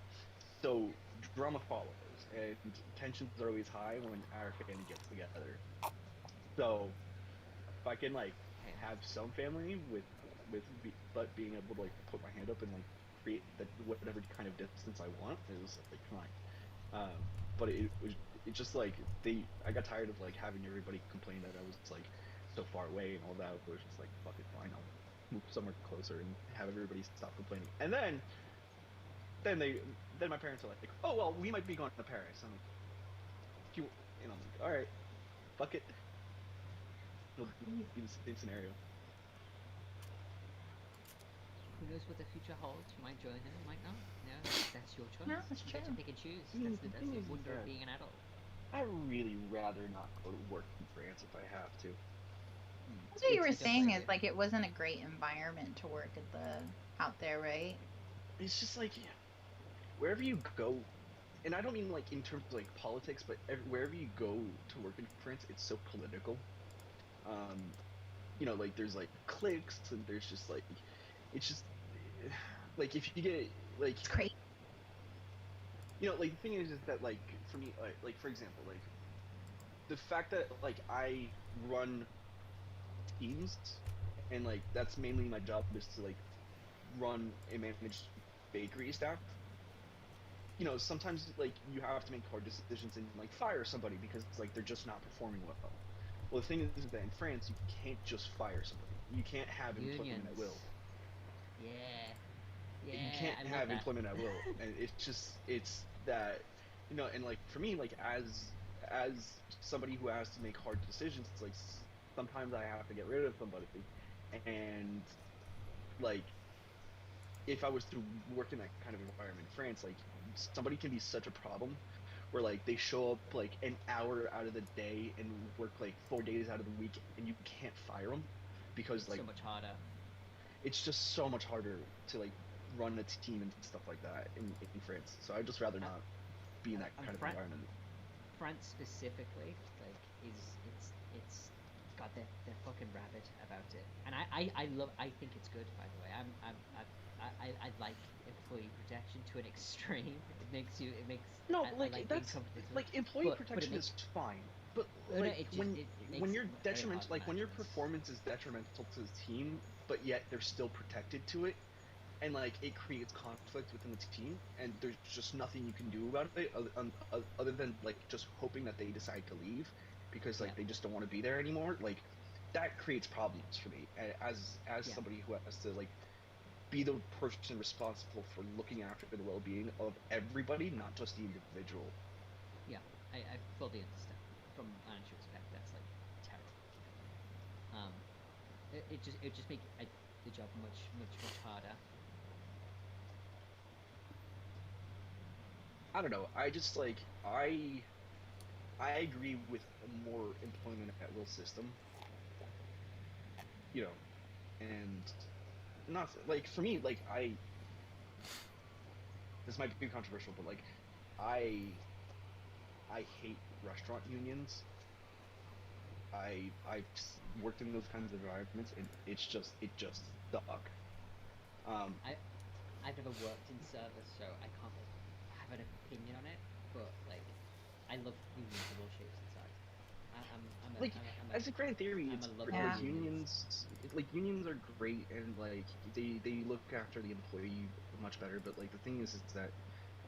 so drama follows, and tensions are always high when our family gets together. So if I can like have some family but being able to like put my hand up and like create that whatever kind of distance I want is like fine. But it just like I got tired of like having everybody complain that I was like so far away and all that. It was just like fuck it, fine, I'll move somewhere closer and have everybody stop complaining. And then my parents are like, oh well, we might be going to Paris. I'm like, you and I'm like, all right, fuck it. It'll be the same scenario. Who knows what the future holds? You might join him, you might not. You know, that's your choice. No, that's You get to true. pick and choose. Mm, That's the mm, wonder of yeah. being an adult. I really rather not go to work in France if I have to. That's what you were I don't saying blame is you. like it wasn't a great environment to work at out there, right? It's just like wherever you go, and I don't mean like in terms of like politics, but wherever you go to work in France, it's so political. You know, like there's like cliques, and there's just like it's just like if you get like It's crazy. you know like the thing is that like for me like for example like the fact that like I run teams and like that's mainly my job is to like run and manage bakery staff. You know, sometimes like you have to make hard decisions and like fire somebody because like they're just not performing well. Well, the thing is that in France you can't just fire somebody. You can't have employment at will. Yeah. Yeah. You can't I love have that. employment at will, and it's that you know, and like for me, like as somebody who has to make hard decisions, it's like sometimes I have to get rid of somebody, and like if I was to work in that kind of environment in France, like somebody can be such a problem where like they show up like an hour out of the day and work like 4 days out of the week and you can't fire them because It's like so much harder. it's just so much harder to like run a team and stuff like that in France. So I'd just rather not be in that kind of environment. France specifically, like, it's got their fucking rabbit about it, and I think it's good. By the way, I like employee protection to an extreme. It makes No, I like like that's being comfortable. like employee but protection it makes, is fine, but no, like it just when it makes when you're it very hard detrimental, to like when your manage. performance is detrimental to the team, but yet they're still protected to it, and like it creates conflict within the team, and there's just nothing you can do about it other than like just hoping that they decide to leave because like Yeah. they just don't want to be there anymore. Like that creates problems for me as Yeah. somebody who has to like be the person responsible for looking after the well-being of everybody, not just the individual. Yeah, I fully understand. From a financial respect, that's like terrible. It just make the job much harder. I don't know. I just like I agree with a more employment at will system, you know, and not like for me like this might be controversial, but like I I hate restaurant unions. Worked in those kinds of environments, and it just suck. Um, I've never worked in service, so I can't like have an opinion on it. But like, I love unions of all shapes and sizes. like as a grand theory, I'm it's a lover Yeah. of unions. like unions are great, and like they look after the employee much better. But like the thing is that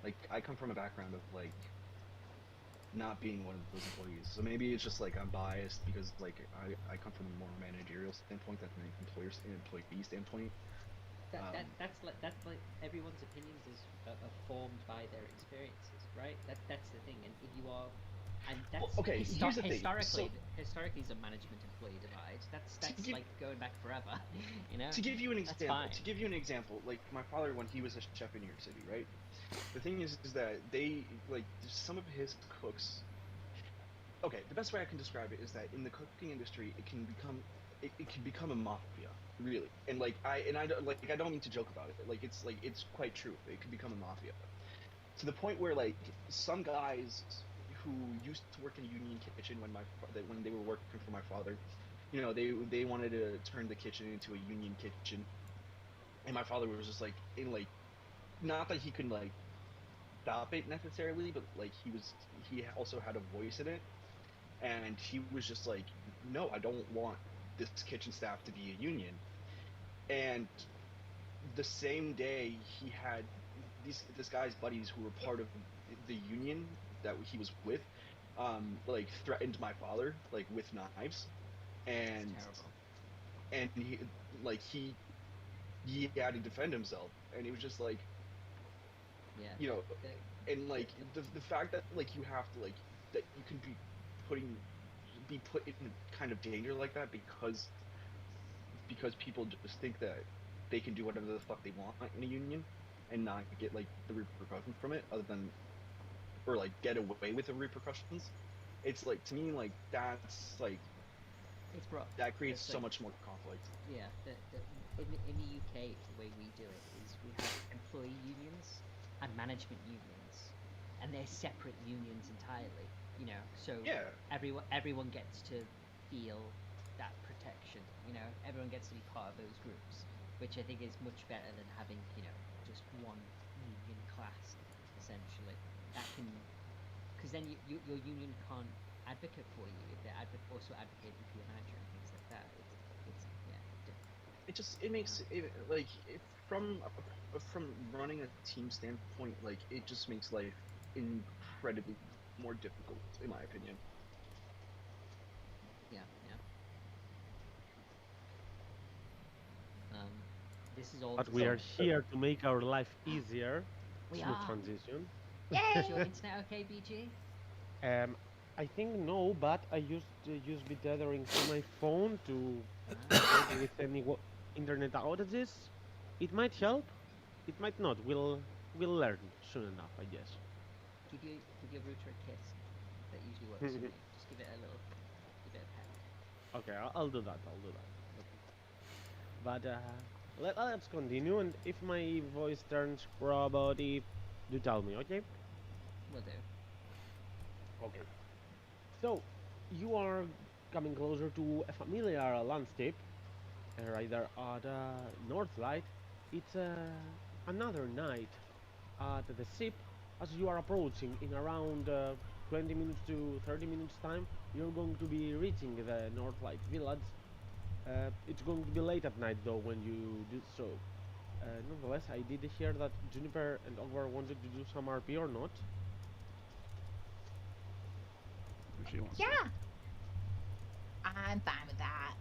like I come from a background of like not being one of those employees. So maybe it's just like I'm biased because like I come from a more managerial standpoint than an employee standpoint. That's like everyone's opinions are formed by their experiences, right? That's the thing, and if you are, and that's Well, okay, here's the thing. historically is a management employee divide. That's like going back forever, you know. To give you an That's example, fine. like my father when he was a chef in New York City, right? The thing is that they like some of his cooks. Okay, the best way I can describe it is that in the cooking industry, it can become a mafia. really. And I don't mean to joke about it. It's quite true. It could become a mafia to the point where some guys who used to work in a union kitchen when they were working for my father, they wanted to turn the kitchen into a union kitchen, and my father was just not that he could stop it necessarily, but he also had a voice in it, and he was just like, no, I don't want this kitchen staff to be a union. And the same day he had this guy's buddies who were part of the union that he was with, threatened my father with knives, and It's terrible. and he had to defend himself, and it was just Yeah. you know The- and the fact that you have to that you can be put in kind of danger like that because people just think that they can do whatever the fuck they want in a union and not get the repercussions from it, other than or get away with the repercussions. It's to me that's it's rough. that creates It's so much more conflict. Yeah, in the UK, the way we do it is we have employee unions and management unions, and they're separate unions entirely. So Yeah. everyone gets to feel that protection. Everyone gets to be part of those groups, which I think is much better than having just one union class essentially. That can, because then your union can't advocate for you if they're also advocating for your manager and things like that. It's It makes it from running a team standpoint, it just makes life incredibly more difficult, in my opinion. yeah. This is all. But we are here to make our life easier. We Smooth are. transition. Is your internet okay, BG? I think no, but I used to use the tethering to my phone to avoid with any internet outages. It might help, it might not. We'll learn soon enough, I guess. Give your router a kiss. That usually works for me. Just give it a bit of peck. Okay, I'll do that. I'll do that. Okay. But let's continue. And if my voice turns roboty, do tell me, okay? Will do. Okay. So, you are coming closer to a familiar landscape, right there at Northlight. It's another night at the ship. As you are approaching in around 20 minutes to 30 minutes time, you're going to be reaching the Northlight village. It's going to be late at night though when you do so. Nonetheless, I did hear that Juniper and Ogvar wanted to do some RP or not. She wants Yeah. I'm fine with that.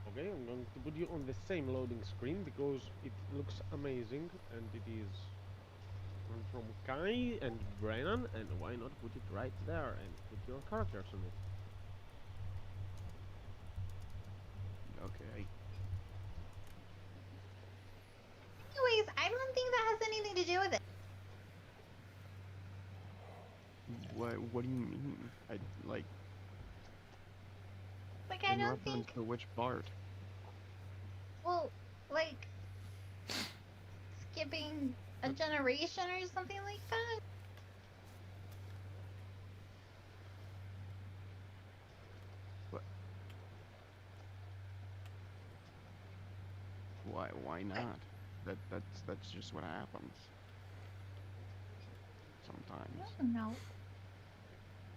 Okay, I'm going to put you on the same loading screen because it looks amazing and it is from Kai and Brennan, and why not put it right there and put your characters on it. Okay. Anyways, I don't think that has anything to do with it. What do you mean? I Like, I in don't reference think. to which part? Well, like skipping a generation or something like that. Why not? That's just what happens. Sometimes. I don't know.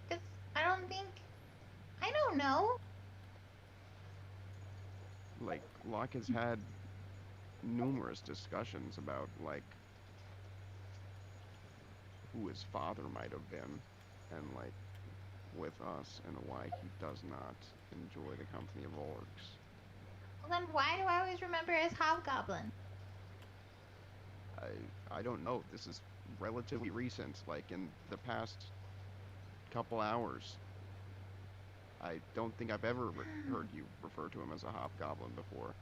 'Cause I don't think. I don't know. Like Locke has had numerous discussions about who his father might have been, and with us, and why he does not enjoy the company of orcs. Well, then why do I always remember as Hobgoblin? I don't know. This is relatively recent, like in the past couple hours. I don't think I've ever heard you refer to him as a hobgoblin before.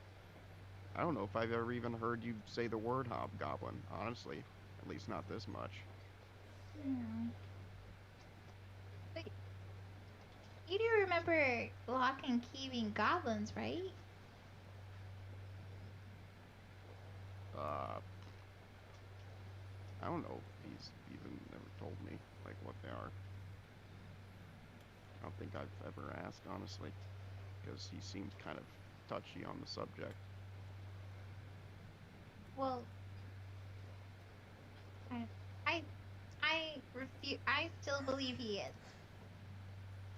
I don't know if I've ever even heard you say the word hobgoblin, honestly. At least not this much. Hmm. But you do remember Locke and Key being goblins, right? I don't know if he's even never told me, like, what they are. I don't think I've ever asked, honestly, because he seems kind of touchy on the subject. Well, I, I refuse. I still believe he is,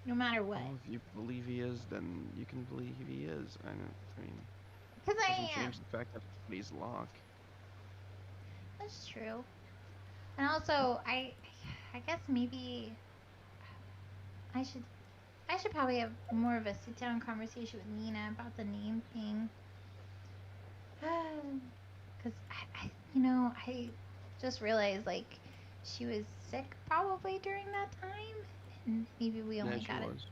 no matter what. Well, if you believe he is, then you can believe he is. I mean, Because doesn't I am. change the fact that he's Locke. That's true. And also, I guess maybe I should probably have more of a sit down conversation with Nina about the name thing. Because I just realized like she was sick probably during that time, and maybe we only Yeah, got she it. was.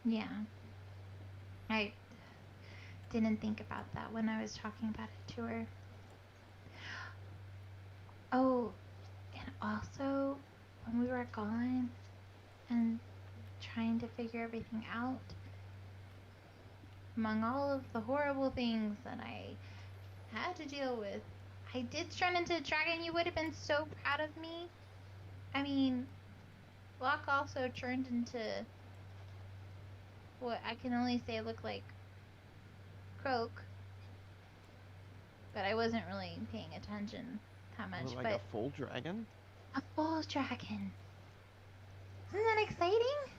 Yeah, I didn't think about that when I was talking about it to her. Oh, and also when we were gone and trying to figure everything out, among all of the horrible things that I had to deal with, I did turn into a dragon. You would have been so proud of me. I mean, Locke also turned into what I can only say looked like Croak, but I wasn't really paying attention that much. Like but a full dragon? a full dragon. Isn't that exciting?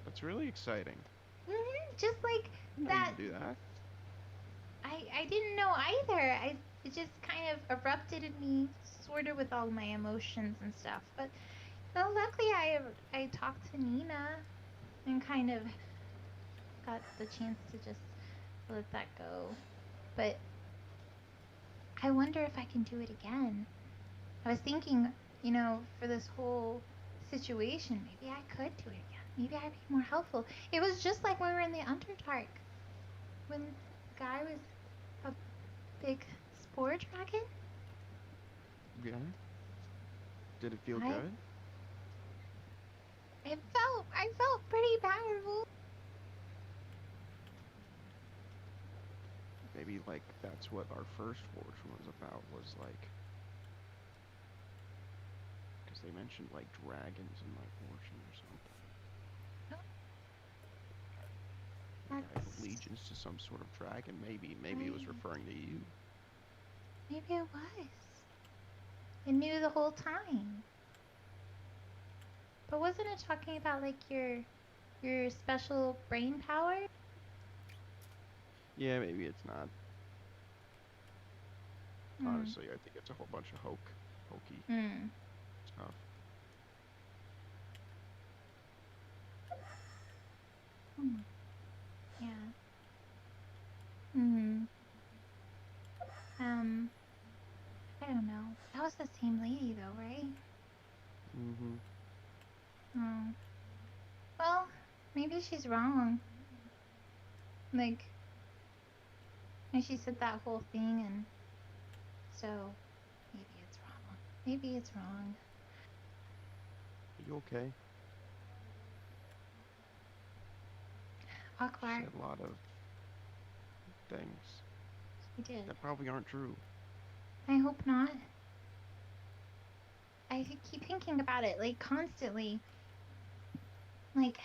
That's really exciting. Just like I that. didn't do that. I didn't know either. It just kind of erupted in me, sort of with all my emotions and stuff. But luckily I talked to Nina and kind of got the chance to just let that go. But I wonder if I can do it again. I was thinking, for this whole situation, maybe I could do it again. Maybe I'd be more helpful. It was just like when we were in the Underdark, when the guy was a big spore dragon. Yeah. Did it feel I- good? I felt pretty powerful. Maybe like that's what our first fortune was about, was like, because they mentioned like dragons in my fortune or something. Like I have allegiance to some sort of dragon. Maybe it was referring to you. Maybe it was. I knew the whole time. But wasn't it talking about like your special brain power? Yeah, maybe it's not. Honestly, I think it's a whole bunch of hokey stuff. Yeah. I don't know. That was the same lady though, right? Oh. Well, maybe she's wrong. Like, and she said that whole thing, and so maybe it's wrong. Maybe it's wrong. Are you okay? Akbar. Said a lot of things She did. that probably aren't true. I hope not. I keep thinking about it, like, constantly. Like,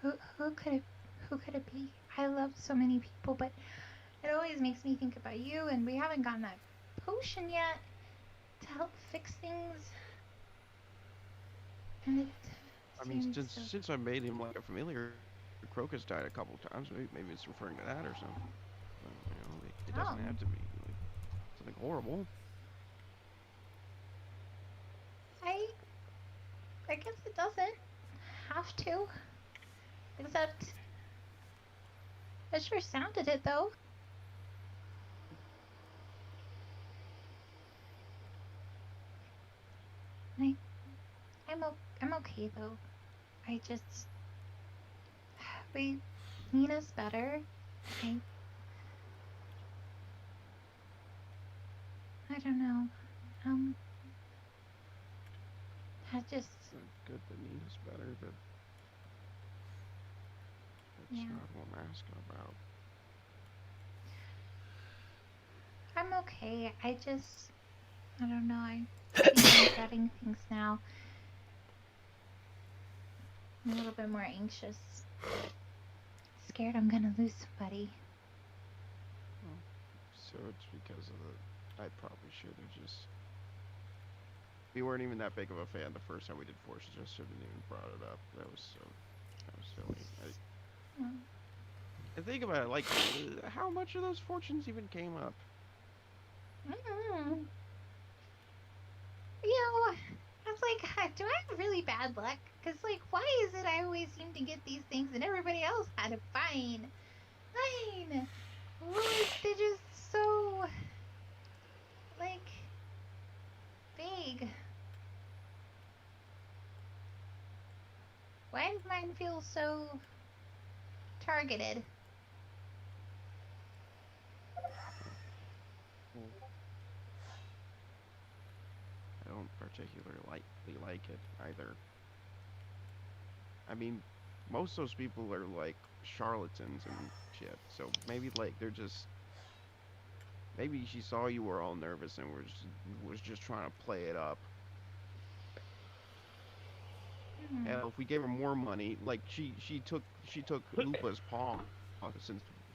who could it be? I love so many people, but it always makes me think about you, and we haven't gotten that potion yet to help fix things. And it I mean, seems since I made him like a familiar, Crocus died a couple times. Maybe it's referring to that or something. But, it doesn't have to be like something horrible. I guess it doesn't have to. Except, it sure sounded it though. I'm okay though. Nina's better. I don't know. It's good that Nina's better, but that's not what I'm asking about. I'm okay. I don't know. I think I'm regretting things now. I'm a little bit more anxious. Scared I'm gonna lose somebody. So it's because of the. I probably should have just. We weren't even that big of a fan the first time we did Forces. Just shouldn't even brought it up. That was silly. Mm. And think about it, like, how much of those fortunes even came up? Mm. You know, I was like, do I have really bad luck? Because, like, why is it I always seem to get these things and everybody else had a fine? They're just so, like, vague. Why does mine feel so targeted? I don't particularly like it either. I mean, most of those people are like charlatans and shit. So maybe like they're just maybe she saw you were all nervous and was just trying to play it up. Hell, if we gave her more money, like she took Lupa's pawn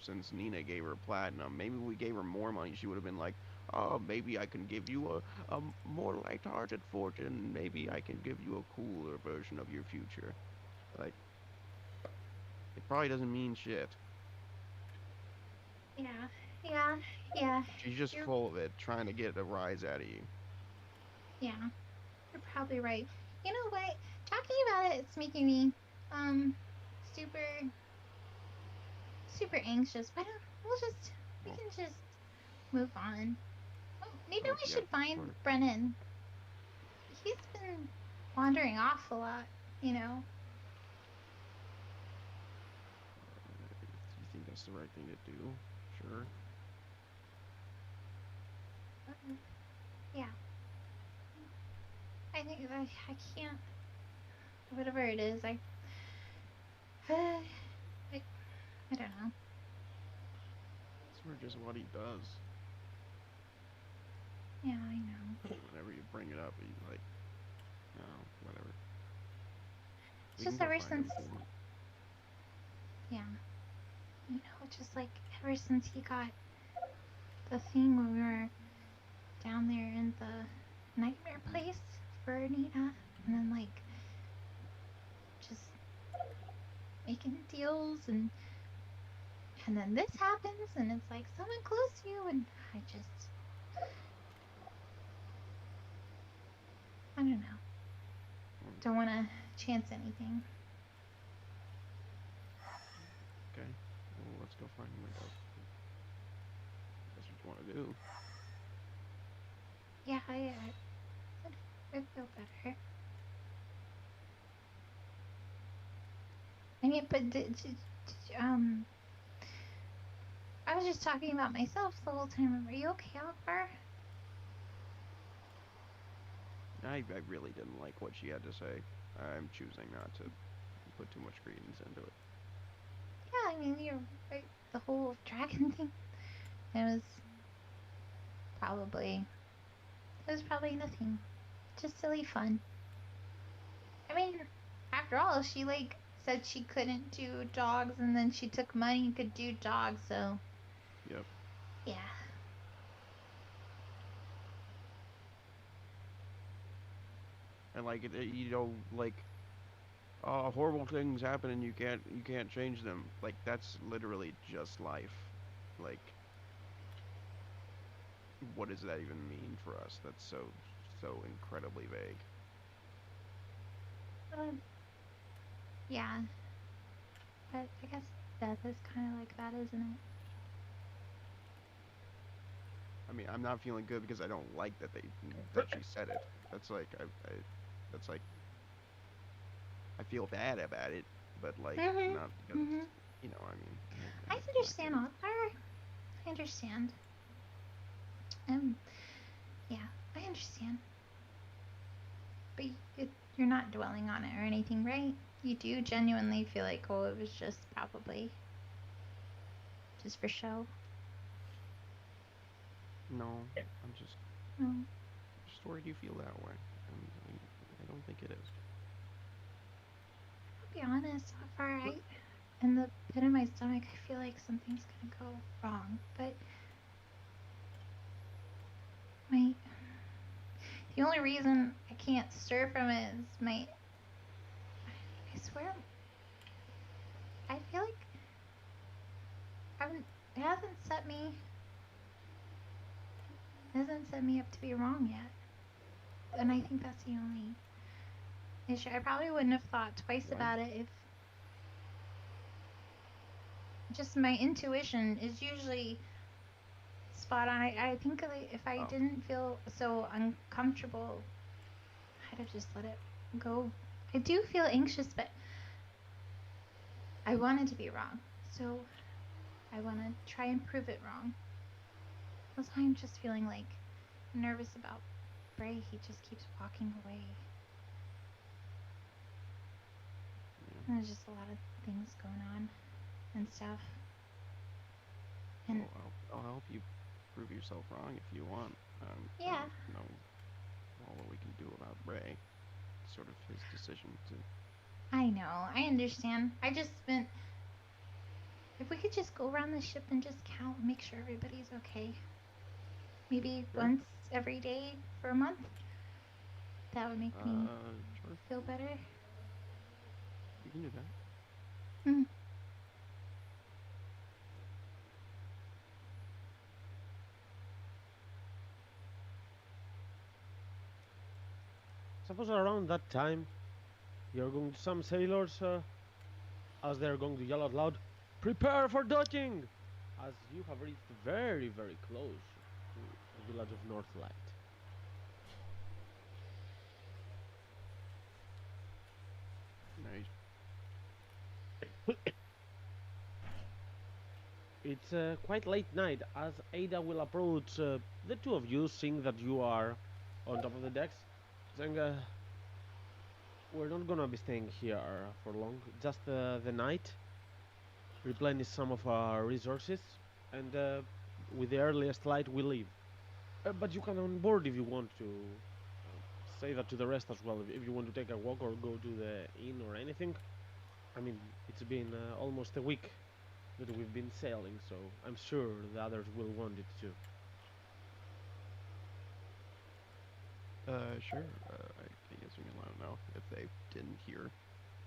since Nina gave her platinum. Maybe we gave her more money, she would have been like, oh, maybe I can give you a more light-hearted fortune. Maybe I can give you a cooler version of your future. Like, it probably doesn't mean shit. Yeah. She's just full of it, trying to get a rise out of you. Yeah, you're probably right. You know what? Talking about it's making me, super, super anxious. Why don't we can just move on. Oh, maybe we should find Brennan. He's been wandering off a lot, you know. Do you think that's the right thing to do? Sure. Yeah. I think that I can't. Whatever it is, I don't know. It's sort of just what he does. Yeah, I know. Whenever you bring it up, he's like, no, whatever. It's just ever since. Yeah. You know, just like ever since he got the thing when we were down there in the nightmare place for Nina, and then like just making deals, and then this happens, and it's like someone close to you, and I don't know. Don't want to chance anything. Okay. Well, let's go find him. That's what you want to do. Yeah, I feel better. I mean, but I was just talking about myself the whole time. Are you okay, Akbar? I really didn't like what she had to say. I'm choosing not to put too much credence into it. Yeah, I mean, you're right. The whole dragon thing. It was probably nothing. Just silly fun. I mean, after all, she like said she couldn't do dogs, and then she took money and could do dogs. So. Yep. Yeah. And like you know, like horrible things happen and you can't change them. Like that's literally just life. Like what does that even mean for us? That's so incredibly vague. Yeah. But I guess death is kind of like that, isn't it? I mean, I'm not feeling good because I don't like that she said it. That's like that's like I feel bad about it, but like not because you know. I mean, I understand, Akbar. I understand. Yeah, I understand. But you're not dwelling on it or anything, right? You do genuinely feel like, oh, it was just probably just for show. No, I'm just No. worried you feel that way, and I don't think it is. I'll be honest, so far in the pit of my stomach, I feel like something's gonna go wrong. But my the only reason I can't stir from it is my. I swear, I feel like it hasn't set me up to be wrong yet, and I think that's the only issue. I probably wouldn't have thought twice Why? about it if just my intuition is usually spot on. I think like, if I Oh. didn't feel so uncomfortable, I'd have just let it go. I do feel anxious, but I want it to be wrong. So I want to try and prove it wrong. That's why I'm just feeling like nervous about Bray. He just keeps walking away. Yeah. And there's just a lot of things going on and stuff. And Well, I'll help you prove yourself wrong if you want. Yeah. I don't know all that we can do about Ray. It's sort of his decision to. I know, I understand. I just meant if we could just go around the ship and just count, make sure everybody's okay. Maybe Sure. once every day for a month. That would make me Sure. feel better. We can do that. Hmm. Suppose around that time, you're going to some sailors, as they're going to yell out loud, "Prepare for docking!" As you have reached very, very close to the village of Northlight. Nice. It's quite late night as Ada will approach the two of you, seeing that you are on top of the decks, saying, "We're not gonna be staying here for long, just the night, replenish some of our resources, and with the earliest light we leave. But you can on board if you want to. Say that to the rest as well, if you want to take a walk or go to the inn or anything. I mean, it's been almost a week that we've been sailing, so I'm sure the others will want it too." Sure. I guess we can let them know if they didn't hear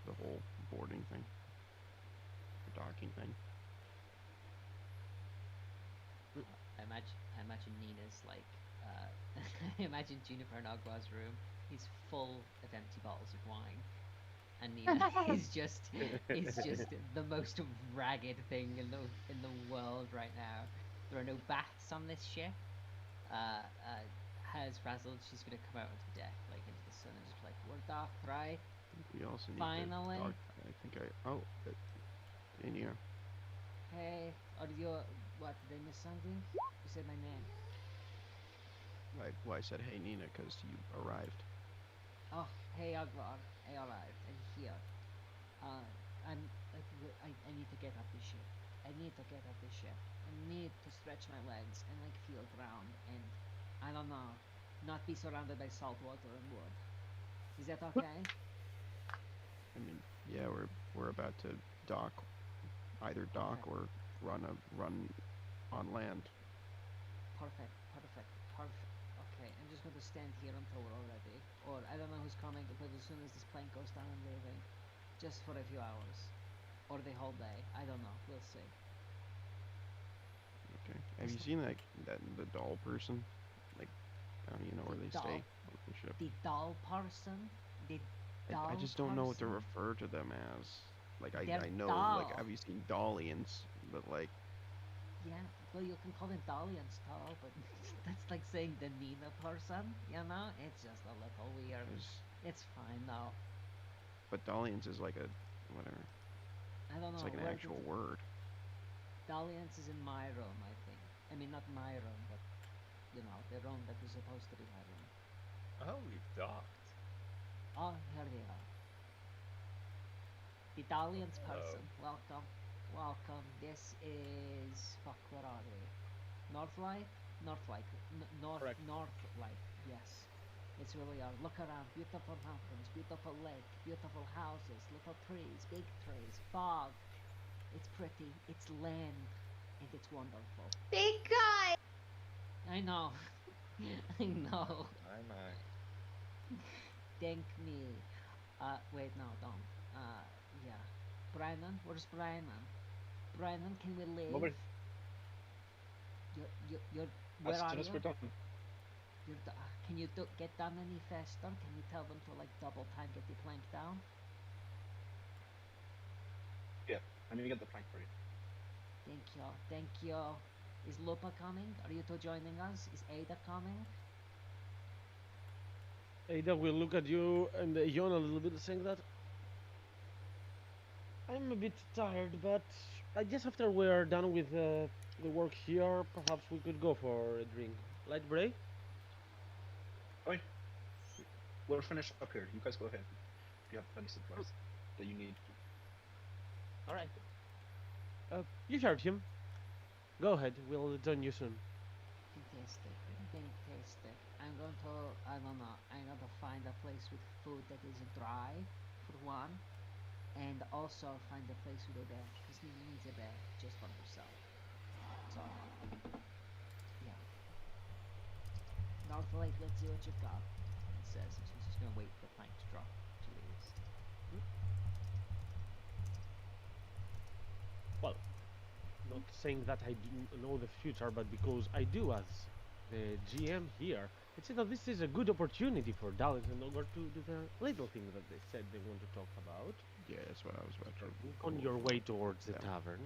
the whole boarding thing, the docking thing. I imagine Nina's like, I imagine Juniper and Agba's room is full of empty bottles of wine, and Nina is just the most ragged thing in the world right now. There are no baths on this ship. Has frazzled. She's gonna come out onto the deck, like into the sun, and just be like, "We're docked, right?" I think we also need Finally. to. I think in here. Hey, are you? What? Did I miss something? You said my name. I said, "Hey Nina," because you arrived. Oh, hey Agvar. I arrived. I'm here. I'm like, I need to get up this ship. I need to get up this ship. I need to stretch my legs and like feel ground and I don't know, not be surrounded by salt water and wood. Is that okay? I mean, yeah, we're about to dock, either dock Okay. or run on land. Perfect. Okay, I'm just going to stand here until we're all ready. Or I don't know who's coming, but as soon as this plane goes down, I'm leaving. Just for a few hours. Or the whole day. I don't know. We'll see. Okay. Have you seen that the doll person? Like, you know where The they doll? stay on the ship. The doll person? The doll I just don't know what to person? refer to them as. Like They're I know like doll. I've seen Dollians, but like Yeah, well, you can call them Dalians tall, but that's like saying the Nina person, you know? It's just a little weird. there's It's fine though. but Dollians is like a whatever. I don't It's know. like an Where actual did word. Dalians is in my room, I think. I mean, not my room, but you know, the room that was supposed to be my room. Oh, we've docked. Oh, here they are. The Dalians Hello. person. Welcome. This is fuck. Where are we? Northlight. North like north Correct. north like yes. It's really look around, beautiful mountains, beautiful lake, beautiful houses, little trees, big trees, fog. It's pretty, it's land, and it's wonderful. Big guy. I know. I know. My. Thank me. Wait, no, don't. Yeah. Brandon, where's Brandon? Brandon, can we leave? Over You're, where as are soon as you? we're done. Can you get down any faster? Can you tell them to like double time, get the plank down? Yeah, I'm gonna get the plank for you. Thank you, thank you. Is Lupa coming? Are you two joining us? Is Ada coming? Ada will look at you and yawn a little bit, saying that I'm a bit tired, but I guess after we're done with the work here, perhaps we could go for a drink. Light Bray? Okay, we're finished up here. You guys go ahead. If you have any supplies that you need. All right. You heard him. Go ahead. We'll join you soon. Fantastic, fantastic. I'm going to, I don't know, I'm going to find a place with food that is dry, for one, and also find a place with a bed, because he needs a bed just for himself. So, yeah. Northlake, let's see what you've got. He says, he's just going to wait for the plank to drop. Jeez. Well, not saying that I do know the future, but because I do as the GM here, it seems that this is a good opportunity for Dallas and Ogre to do the little thing that they said they want to talk about. Yeah, that's what I was about to. On your way towards the tavern.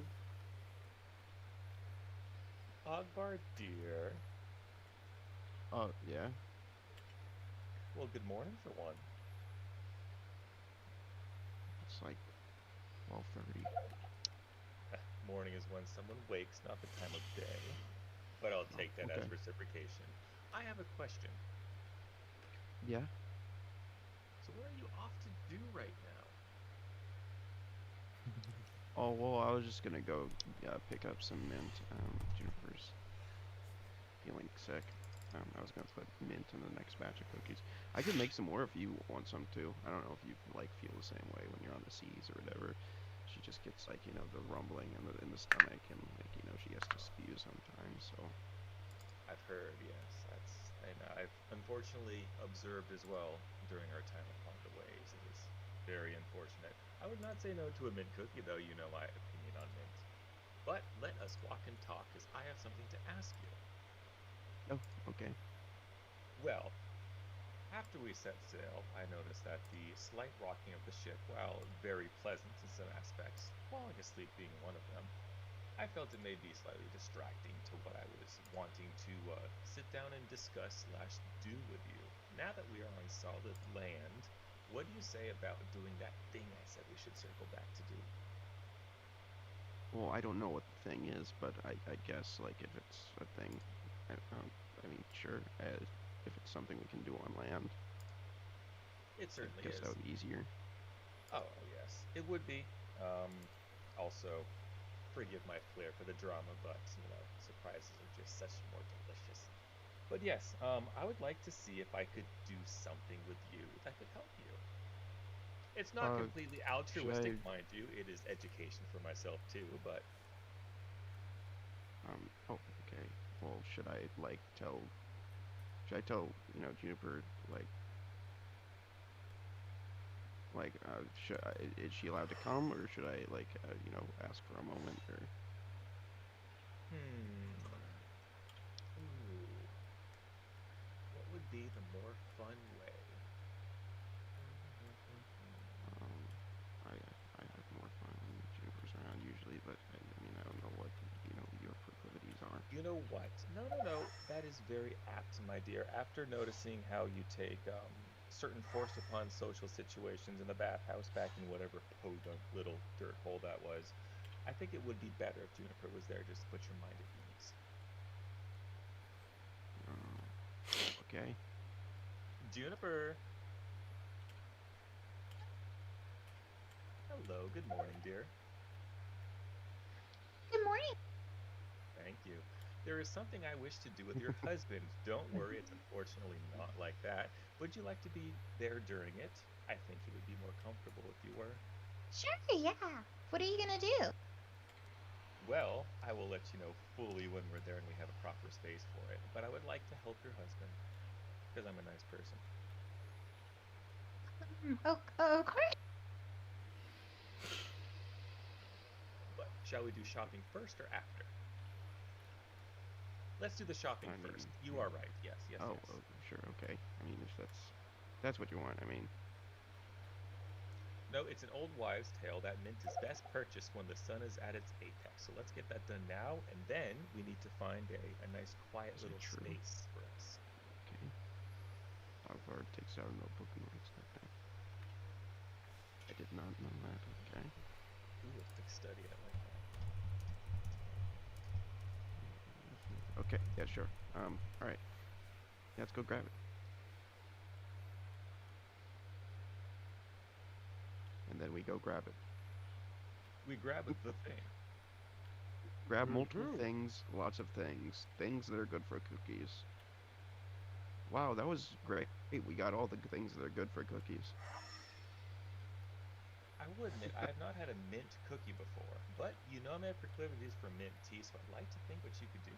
Ogbar, dear. Oh yeah. Well, good morning for one. It's like 12:30. Morning is when someone wakes, not the time of day. But I'll take that as okay. reciprocation. I have a question. Yeah. So what are you off to do right now? Oh well, I was just gonna go pick up some mint. Juniper's feeling sick. I was gonna put mint in the next batch of cookies. I could make some more if you want some too. I don't know if you like feel the same way when you're on the seas or whatever. She just gets like the rumbling in the stomach and like she has to spew sometimes. So I've heard, yes. And I've unfortunately observed as well during our time upon the waves. It is very unfortunate. I would not say no to a mint cookie, though you know my opinion on mint. But let us walk and talk, as I have something to ask you. oh okay. Well, after we set sail, I noticed that the slight rocking of the ship, while very pleasant in some aspects, falling asleep being one of them, I felt it may be slightly distracting to what I was wanting to sit down and discuss / do with you. Now that we are on solid land, what do you say about doing that thing I said we should circle back to do? Well, I don't know what the thing is, but I guess like if it's a thing, I mean sure. If it's something we can do on land, It certainly I guess is. that would be easier. Oh, yes, it would be. Also, forgive my flair for the drama, but, surprises are just such more delicious. But yes, I would like to see if I could do something with you that could help you. It's not completely altruistic, mind you. It is education for myself, too, but... Oh, okay. Well, should I tell Juniper is she allowed to come, or should I ask for a moment, or Ooh. What would be the more fun way? I have more fun when Juniper's around usually, but I mean I don't know what your proclivities are. You know what? No. That is very apt, my dear. After noticing how you take certain forced upon social situations in the bathhouse back in whatever podunk little dirt hole that was, I think it would be better if Juniper was there just to put your mind at ease. Okay. Juniper! Hello, good morning, dear. Good morning. Thank you. There is something I wish to do with your husband. Don't worry, it's unfortunately not like that. Would you like to be there during it? I think it would be more comfortable if you were. Sure, yeah. What are you gonna do? Well, I will let you know fully when we're there and we have a proper space for it. But I would like to help your husband because I'm a nice person. Oh, of course. But shall we do shopping first or after? Let's do the shopping I mean, first. You are right. Yes, yes, Oh, yes. oh, sure, okay. I mean, if that's what you want. I mean, No, it's an old wives' tale that mint is best purchased when the sun is at its apex. So let's get that done now, and then we need to find a nice quiet Is it little true? space for us. okay. Dogvard takes out a notebook and writes that down. I did not know that. Okay. Ooh, a thick study. I like that. Okay. Yeah, sure. All right. Yeah, let's go grab it. And then we go grab it. We grab the thing. Grab multiple Mhm. things, lots of things, things that are good for cookies. Wow, that was great. We got all the things that are good for cookies. I will admit, I have not had a mint cookie before, but you know my proclivities for mint tea, so I'd like to think what you could do.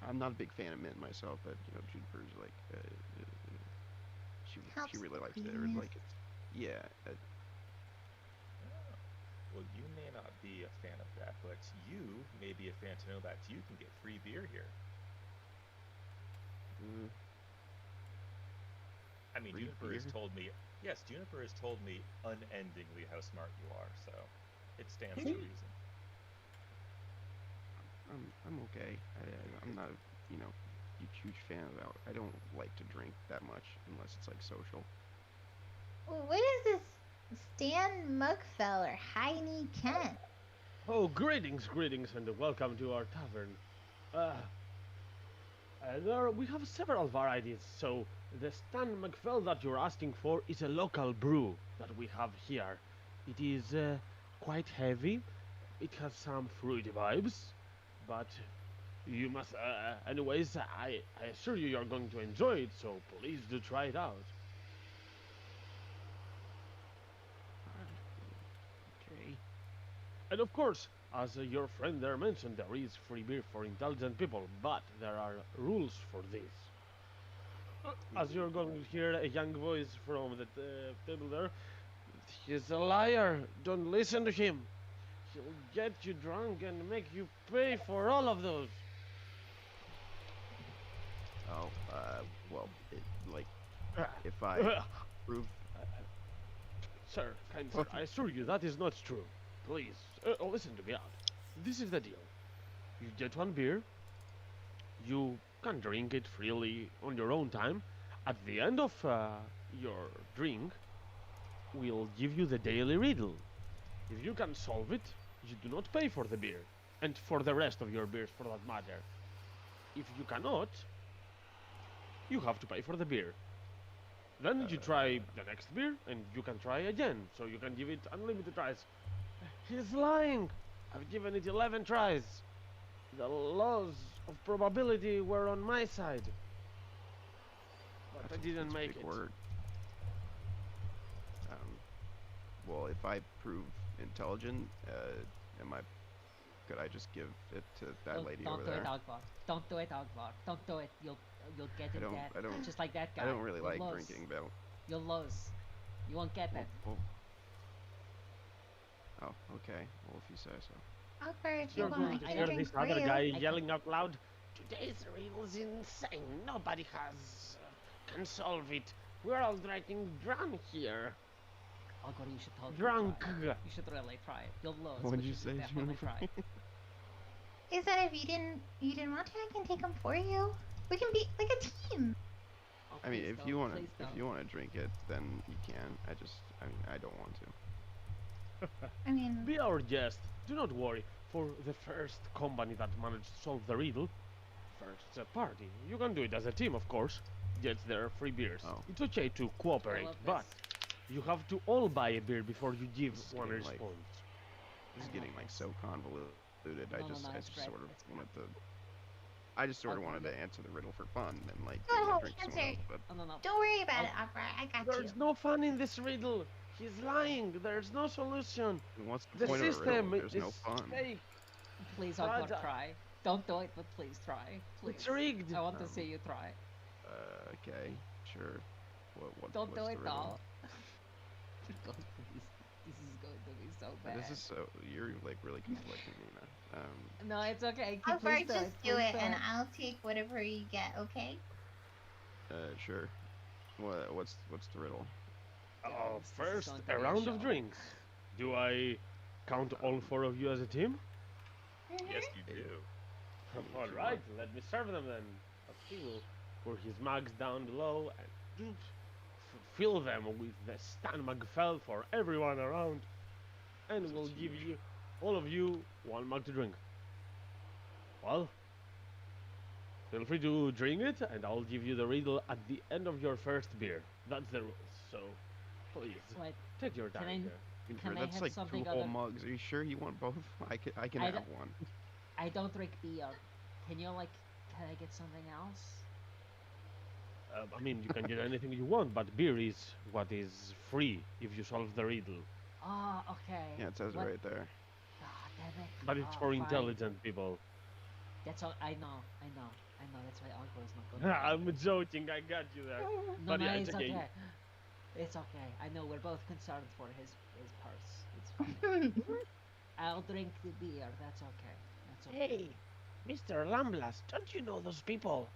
I'm not a big fan of mint myself, but you know, Juniper's like, she Helps really likes it. Or creaminess. like it's, yeah. Oh. Well, you may not be a fan of that, but you may be a fan to know that you can get free beer here. Mm, I mean, Free Juniper has beer? told me, yes, Juniper has told me unendingly how smart you are, so it stands to reason. I'm okay. I'm not, you know, huge fan of that. I don't like to drink that much unless it's like social. What is this Stan Mugfeller, Heine Kent? Oh, greetings, and welcome to our tavern. We have several varieties, so the Stan McFell that you're asking for is a local brew that we have here. It is quite heavy, it has some fruity vibes, but you must, anyways, I assure you you're going to enjoy it, so please do try it out. Okay. And of course, as your friend there mentioned, there is free beer for intelligent people, but there are rules for this. As you're going to hear a young voice from the table there, he's a liar. Don't listen to him. He'll get you drunk and make you pay for all of those. Oh, well, like, Ah, if I prove, Sir, kind sir, I assure you that is not true. Please, listen to me out. This is the deal. You get one beer, you can drink it freely on your own time. At the end of your drink, we'll give you the daily riddle. If you can solve it, you do not pay for the beer, and for the rest of your beers for that matter. If you cannot, you have to pay for the beer. Then you try the next beer, and you can try again, so you can give it unlimited tries. He's lying! I've given it 11 tries. The laws of probability were on my side. But I didn't that's a make big it. word. Well, if I prove intelligent, could I just give it to that lady don't over do there? it, Ogvar. Don't do it, Ogvar. Don't do it. You'll get it. I don't- Just like that guy. I don't really You'll like lose. drinking, Bill. You'll lose. You won't get it. Oh, okay. Well, if you say so. Ogvar, if you You're going want, to I hear can this drink for other you. guy can- yelling out loud. Today's riddle's insane. Nobody can solve it. We're all drinking drunk here. Ogvar, you should totally Drunk. try it. You should really try it. You'll lose. What'd but you should say, definitely Juniper? try. Is that if you didn't want to, I can take them for you. We can be like a team. Oh, I mean, please if don't, you want to, please if don't. you want to drink it, then you can. I mean, I don't want to. I mean, Be our guest. Do not worry. For the first company that managed to solve the riddle, first party, you can do it as a team, of course. Gets their free beers. Oh. It's okay to cooperate, love but this. you have to all buy a beer before you give This is one getting like- response. This is I getting love like this. so convoluted. No, I no, just no, I it's just great. sort of It's great. wanted to. I just sort of Okay, wanted yeah. to answer the riddle for fun and like Go ahead, drink some answer. milk, but No, no, no. Don't worry about I'll- it, Aqua. I got you. There's no fun in this riddle. He's lying. There's no solution. what's the The point of a riddle? system There's is no fun. fake. Please, Aqua, Fragile. try. Don't do it, but please try. Please. It's rigged. I want to see you try. Okay, sure. Don't do what's it the riddle? though. God, please. This is going to be so bad. This is so you're like really conflicting, Nina. No, it's okay. Aqua, Please do just it. do Please it, do and it. I'll take whatever you get. Okay? Sure. What's the riddle? Guys, this is First, going to a be round of show. drinks. Do I count all 4 of you as a team? Yes, you do. All right, let me serve them then. He will pour his mugs down below and fill them with the Stan Magfell for everyone around, and This we'll is give huge. you all of you 1 mug to drink. Well, feel free to drink it, and I'll give you the riddle at the end of your first beer. That's the rules. So, please Wait, take your Can time. I- here. Can I That's have like 2 something whole other- mugs. Are you sure you want both? I can I have don't- one. I don't drink beer. Can you can I get something else? I mean, you can get anything you want, but beer is what is free if you solve the riddle. Oh, okay. Yeah, it says it What- right there. Ah, damn it. But it's Ah, for fine. intelligent people. That's all. I know. That's why Uncle is not going. I'm joking, I got you there. No, But no, yeah, it's it's okay. okay. It's okay. I know we're both concerned for his purse. It's fine. I'll drink the beer. That's okay. That's okay. Hey, Mr. Lamblas, don't you know those people?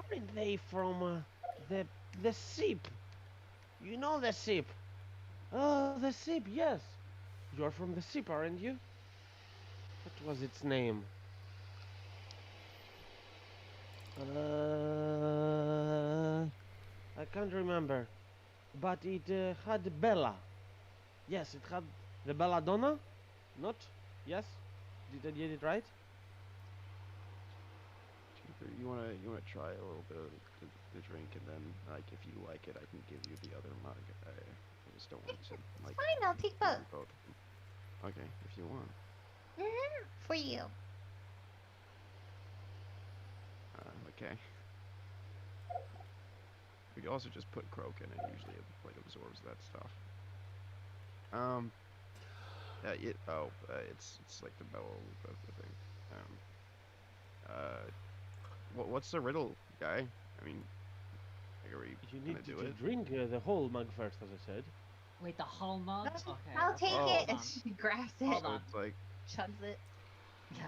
Aren't they from the SIP? You know the SIP? Oh, the SIP, yes. You're from the SIP, aren't you? What was its name? I can't remember. But it had Bella. Yes, it had the Belladonna? Not? Yes? Did I get it right? You wanna try a little bit of the drink, and then like if you like it, I can give you the other mug. I just don't want to like. Fine, I'll take give both. you both. Okay, if you want. For you. Okay. We could also just put Croak in it. Usually it like absorbs that stuff. It's like the bellow of the thing. What's the riddle, guy? I mean, like, are we You gonna need do to it? drink the whole mug first, as I said. Wait, the whole mug? No, Okay. I'll okay, take Oh. it. hold And on. she grabs it, Hold So on. it's like chugs it. Yeah.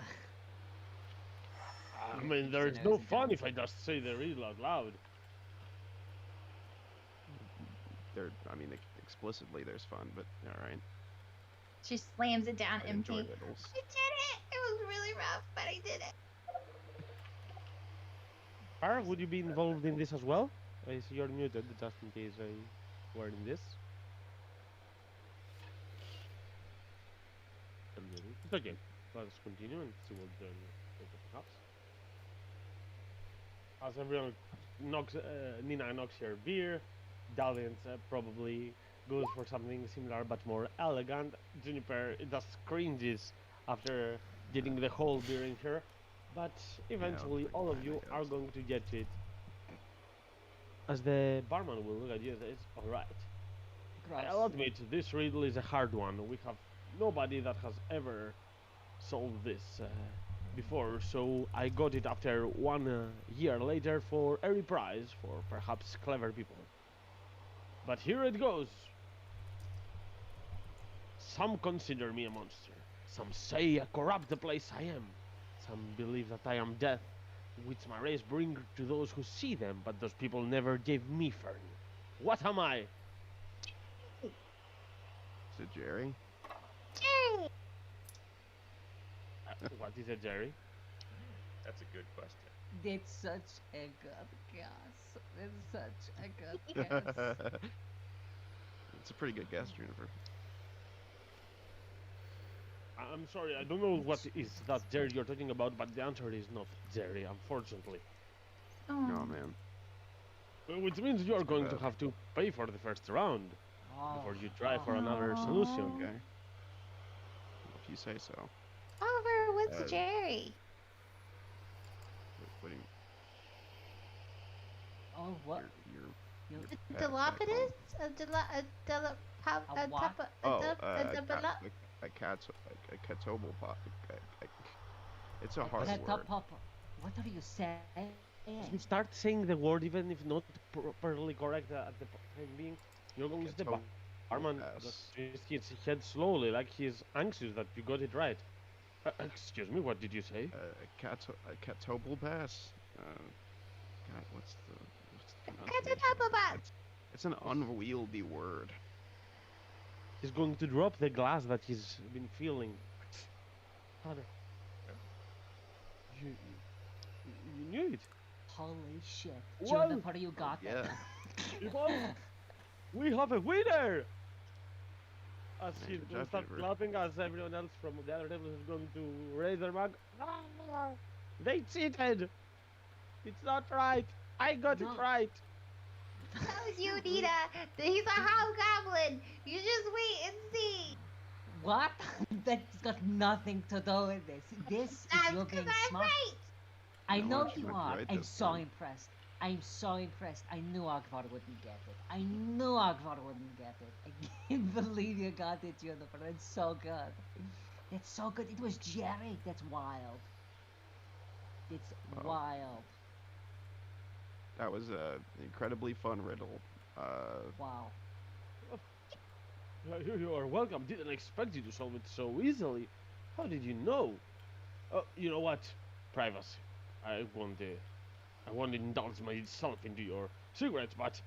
I You're mean, there's using no it as a fun gun. if I just say the riddle out loud. explicitly there's fun, but all right. She slams it down I enjoy empty. riddles. I did it! It was really rough, but I did it. Par, would you be involved in this as well? I see you're muted, just in case I were in this. It's okay. Let's continue and see what the perhaps. As everyone knocks, Nina knocks her beer. Dalian probably goes for something similar but more elegant. Juniper just cringes after getting the whole beer in her. But eventually, pretty all of fine, you I are guess. going to get it. As the barman will look at you and says, alright. I'll admit, this riddle is a hard one. We have nobody that has ever solved this before, so I got it after 1 year later for a reprise for perhaps clever people. But here it goes. Some consider me a monster. Some say I corrupt the place I am. Some believe that I am death, which my race bring to those who see them, but those people never gave me fern. What am I? Is it Jerry? Jerry! What is it, Jerry? That's a good question. It's such a good guess. It's such a good guess. It's a pretty good guess, Juniper. I'm sorry, I don't know what is that Jerry you're talking about, but the answer is not Jerry, unfortunately. Oh, No, man. Which means you're Too going to bad. have to pay for the first round Oh, before you try for oh. another solution. Okay. if you say so. Oliver, what's Uh, Jerry? What do you, Oh, what? your You- your A pet back home? Dilopidus? A what? A cat's a catobal pot. It's a A hard word. catapult. What are you saying? You start saying the word even if not properly correct at the time being. You're going to the barman. Yes. Just his head slowly, like he's anxious that you got it right. Excuse me, what did you say? A catobal pass. God, what's the Catapult. it's an unwieldy word. He's going to drop the glass that he's been feeling. Father, you knew it. Holy shit. Whoa. Juniper, you got Yeah. it. Whoa. We have a winner! As Major he's going to start Jeffrey. clapping, as everyone else from the other table is going to raise their mug. Ah, they cheated! It's not right! I got No. it right! That was you, Nita. He's a hobgoblin. You just wait and see. What? That's got nothing to do with this. This is That's you 'cause being I'm smart. right. I No, know she you might be are. right I'm this so time. impressed. I'm so impressed. I knew Akvar wouldn't get it. I knew Akvar wouldn't get it. I can't believe you got it, Juniper. That's so good. That's so good. It was Jerry. That's wild. It's Wow. wild. That was a incredibly fun riddle. Wow. You are welcome. Didn't expect you to solve it so easily. How did you know? You know what? Privacy. I won't indulge myself into your secrets, but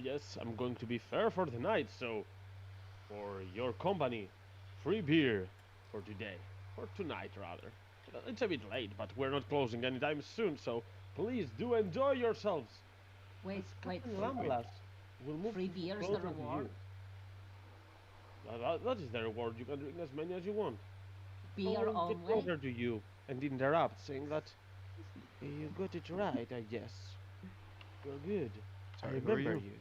yes, I'm going to be fair for the night, so for your company, free beer for today. Or tonight, rather. It's a bit late, but we're not closing anytime soon, so please do enjoy yourselves. Wait, wait. Captain Lamblas will move Free beer is the closer to reward? you. That is the reward. You can drink as many as you want. Beer I will only? get closer to you and interrupt, saying that you got it right, I guess. You're good. Sorry, I who are remember you? you.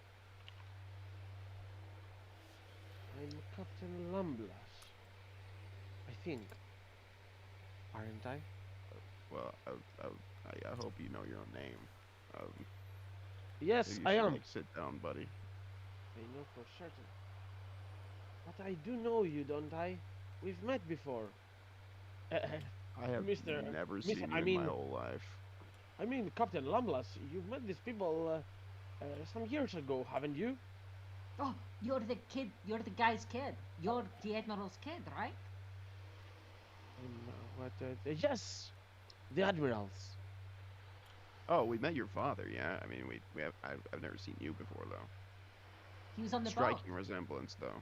I'm Captain Lamblas. I think. Aren't I? Well, I hope you know your own name. Yes, so you I should, am. Like, sit down, buddy. I know for certain. But I do know you, don't I? We've met before. I have Mr. never Mr. seen you I in mean- my whole life. I mean, Captain Lamblas, you've met these people some years ago, haven't you? Oh, you're the kid. You're the guy's kid. You're the Admiral's kid, right? Yes, the admirals. Oh, we met your father. Yeah, I mean, we have. I've never seen you before though. He was on the boat. Striking resemblance though.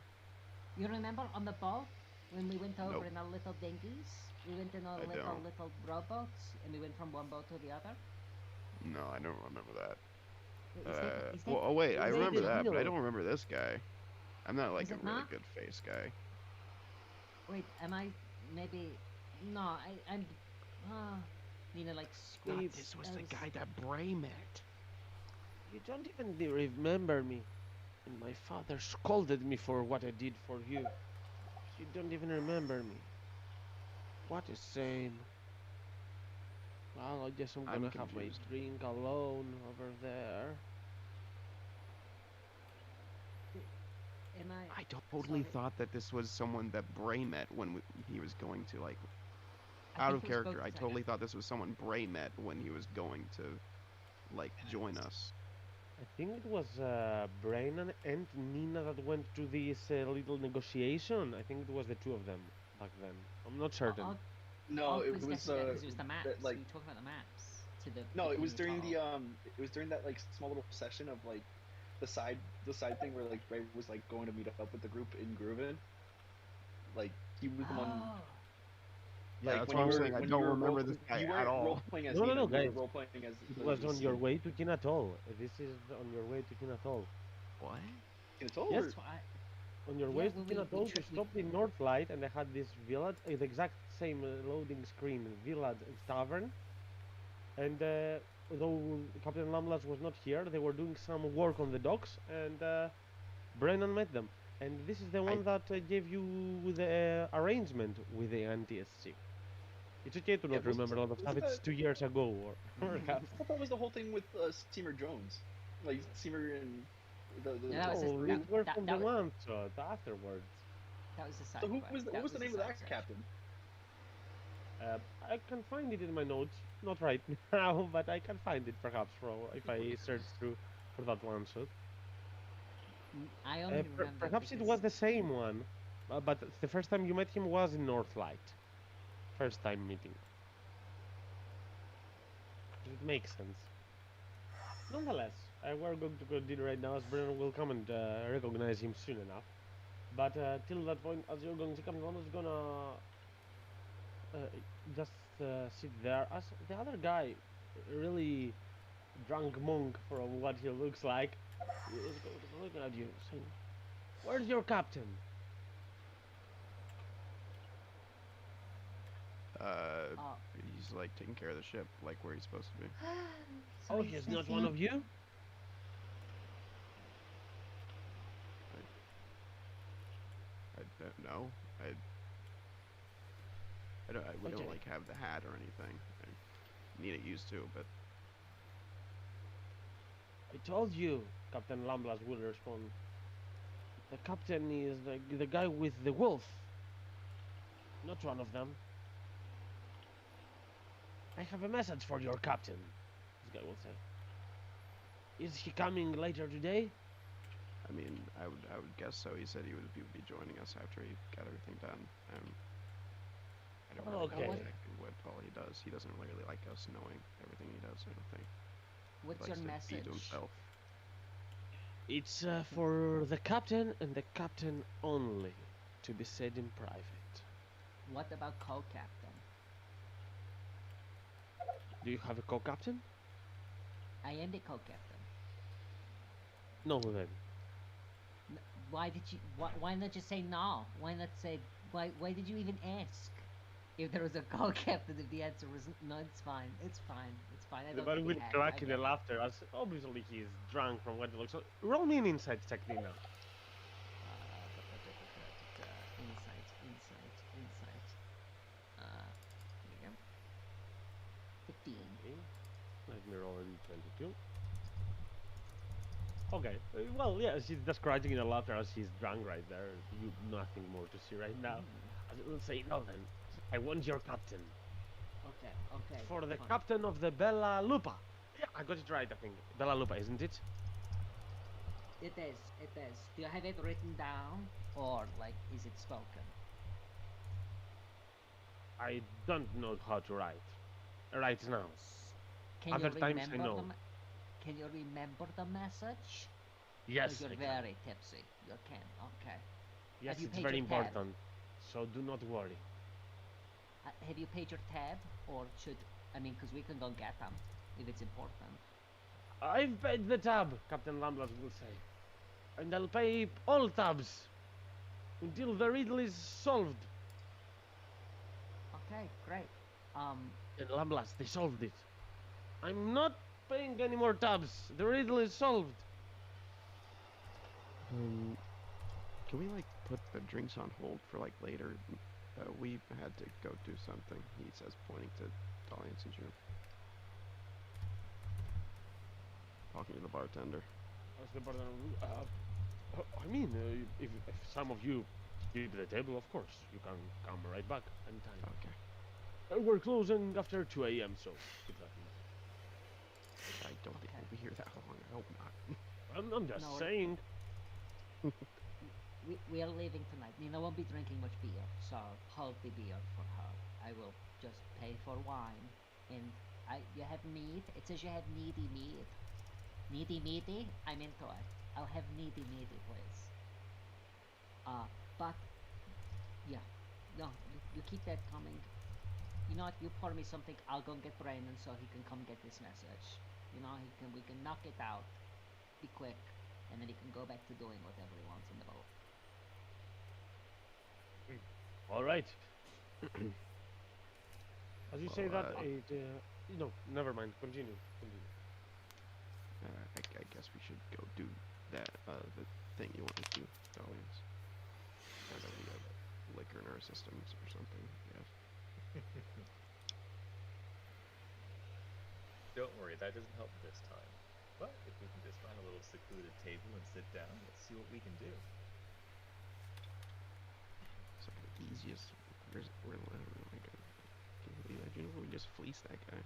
You remember on the boat when we went over Nope. in our little dinghies? We went in our I don't. little rowboats and we went from one boat to the other. No, I don't remember that. Is that- Well, oh wait, I is that remember the that, but I deal? don't remember this guy. I'm not like Is a it really not? good face guy. Wait, am I maybe? No, I'm. Nina like squats. This was I the guy that Bray met. You don't even remember me. And my father scolded me for what I did for you. You don't even remember me. What a shame. Well, I guess I'm I'm gonna have my confused. drink alone over there. Am I? I totally Sorry. thought that this was someone that Bray met when he was going to like. I Out think of it was character, both I of them. totally thought this was someone Bray met when he was going to, like, join us. I think it was Brainan and Nina that went to this little negotiation. I think it was the two of them back then. I'm not certain. No, it was because it was the maps. like we talked about the maps to the. no, it was King during the Tall. it was during that like small little session of like the side thing where like Ray was like going to meet up with the group in Grooven. Like he was the one. Oh. Yeah, Like that's when what you I'm were- saying. I when don't you were remember role- this guy you at weren't all. role-playing as No, Nina, no, you were guys. role-playing as It was on your way to Kinatol. This is on your way to Kinatol. What? It's over. Yes. That's why. On your Yeah, way well, to we Kinatol, tr- you we- stopped in Northlight and they had this village, the exact same loading screen, village and tavern. And though Captain Lamlas was not here, they were doing some work on the docks and Brennan met them. And this is the one that I gave you the arrangement with the NTSC. It's okay to Yeah, not remember a lot of stuff. wasn't It's that- 2 years ago, or perhaps. I thought that was the whole thing with Seymour Jones, like Seymour and the. No, that was Oh, his- you were that- from that the was- one shot afterwards. That was the side So who quest. was what was the name of that captain? I can find it in my notes. Not right now, but I can find it perhaps if I search through for that one shot. I only remember. Perhaps it because- was the same one, but the first time you met him was in Northlight. First time meeting. It makes sense. Nonetheless, we're going to continue right now as Brennan will come and recognize him soon enough. But till that point, as you're going to come, one is gonna just sit there. As the other guy, really drunk monk from what he looks like, is going to be looking at you saying, "Where's your captain?" He's like taking care of the ship, like where he's supposed to be. So Oh, he's he's not one of you? I don't know. We don't Okay. like have the hat or anything. I need it used to, but I told you, Captain Lamblas will respond. The captain is the guy with the wolf. Not one of them. I have a message for your captain, this guy will say. Is he coming later today? I mean, I would guess so. He said he would be joining us after he got everything done. I don't really know Okay. exactly what all he does. He doesn't really like us knowing everything he does. I don't think. He What's likes your to keep message? to himself. It's for the captain and the captain only, to be said in private. What about co-captain? Do you have a co-captain? I am the co-captain. No, then. Why did you? Why not just say no? Why not say? Why did you even ask? If there was a co-captain, if the answer was no, it's fine. It's fine. It's fine. I don't But think with we had- crack I in get the it. laughter, as obviously he's drunk from what it looks like. Roll me an insight check, Nina. Insight. Here we go. 15. Okay. Let me roll in 22. Okay. Well, yeah, she's just crying in the laughter as she's drunk right there. You nothing more to see right now. As it will say, no then. I want your captain. Okay. For the fine. captain of the Bella Lupa. Yeah, I got it right, I think. Bella Lupa, isn't it? It is. Do you have it written down, or like, is it spoken? I don't know how to write. Right now. Can Other you times I remember know. Can you remember the message? Yes, Or I you're can. very tipsy. You can. Okay. Yes, you it's paid very your tab? important. So do not worry. Have you paid your tab, or should? I mean, because we can go get them if it's important. I've paid the tab, Captain Lamblas will say. And I'll pay all tabs until the riddle is solved. Okay, great. And Lamblas, they solved it. I'm not paying any more tabs. The riddle is solved. Can we like put the drinks on hold for like later? We had to go do something. He says, pointing to Dalian's and June. Talking to the bartender. As the bartender, I mean, if some of you keep the table, of course, you can come right back anytime. Okay. We're closing after 2 a.m., so keep that in I don't think Okay. we'll be here that long. I hope not. mind. I'm just No, saying. we are leaving tonight. Nina won't be drinking much beer, so hold the beer for her. I will just pay for wine, and you have meat. It says you have needy meat. Needy meaty? I'm into it. I'll have needy meaty, please. But yeah, no, you keep that coming. You know what? You pour me something. I'll go and get Brandon so he can come get this message. You know, we can knock it out, be quick, and then he can go back to doing whatever he wants in the boat. All right. As you say Well, that, no, never mind. Continue. I guess we should go do that, the thing you want to do, Dalian's. Now that we have liquor in our systems or something. Yes. Don't worry, that doesn't help this time. But if we can just find a little secluded table and sit down, let's see what we can do. So the easiest. Where's where? Oh my god! Can you believe that? You know, we just fleeced that guy.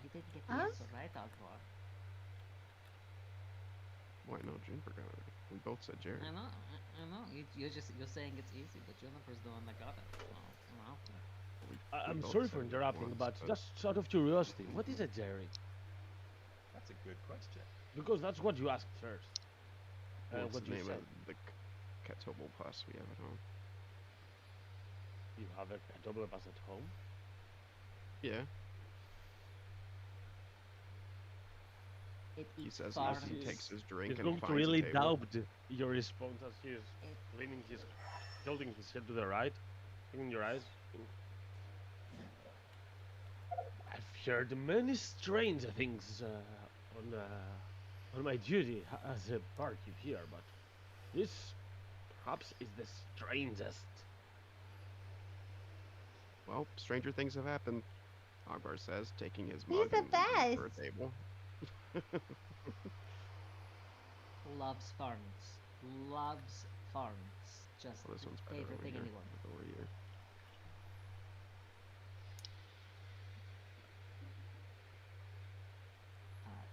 You didn't get Huh? the answer right, Agvar. Why no? Juniper got it. We both said Jerry. I know. You're saying it's easy, but Juniper's the one that got it. Well. We I'm both sorry said for it interrupting, once, but just out of curiosity, what is a Jerry? That's a good question. Because that's what you asked first. well, it's What the you name said. of the Catoblepas we have at home. You have a double pass at home? Yeah. It He eats says farms. as he takes his drink He's and going to finds really a table. doubt your response as he's leaning his, tilting his head to the right, in your eyes. I've heard many strange things on my duty as a barkeep here, but this perhaps is the strangest. Well, stranger things have happened. Ogbar says, taking his He's mug the and leaving for a best. table. Loves farms. Loves farms. Just Well, this one's better favorite over thing here. anyone. Over here.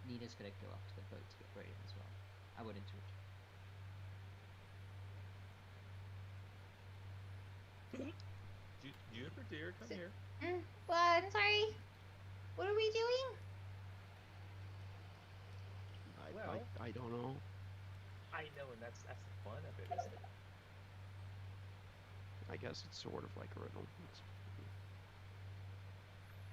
Nina's gonna go up to the boat to get Brayden as well. I wouldn't too. Juniper dear, come here. What? I'm sorry. What are we doing? Well- I don't know. I know, and that's the fun of it, isn't it? I guess it's sort of like a riddle.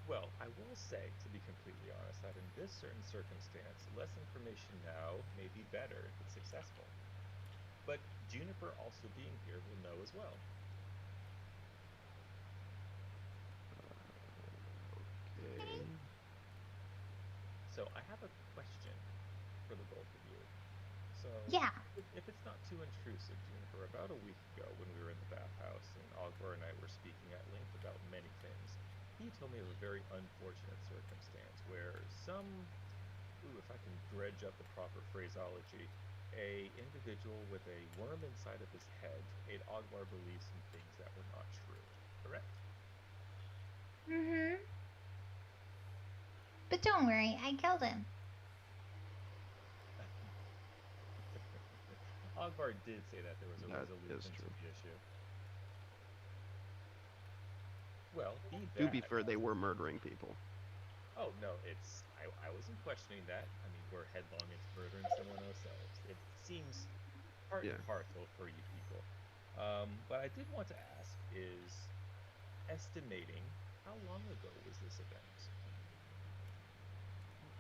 Well, I will say, to be completely honest, that in this certain circumstance, less information now may be better if it's successful. But Juniper also being here will know as well. Okay. So I have a question for the both of you. So Yeah. if it's not too intrusive, Juniper, about a week ago when we were in the bathhouse and Ogbar and I were speaking at length about many things, he told me of a very unfortunate circumstance where some, if I can dredge up the proper phraseology, a individual with a worm inside of his head made Ogbar believe some things that were not true. Correct? Mm-hmm. But don't worry, I killed him. Ogbar did say that there was a That resolution is to true. the issue. Well, be To that. be fair, they were murdering people. Oh no, I wasn't questioning that. I mean, we're headlong into murdering someone ourselves. It seems part and Yeah. parcel for you people. What I did want to ask is estimating how long ago was this event?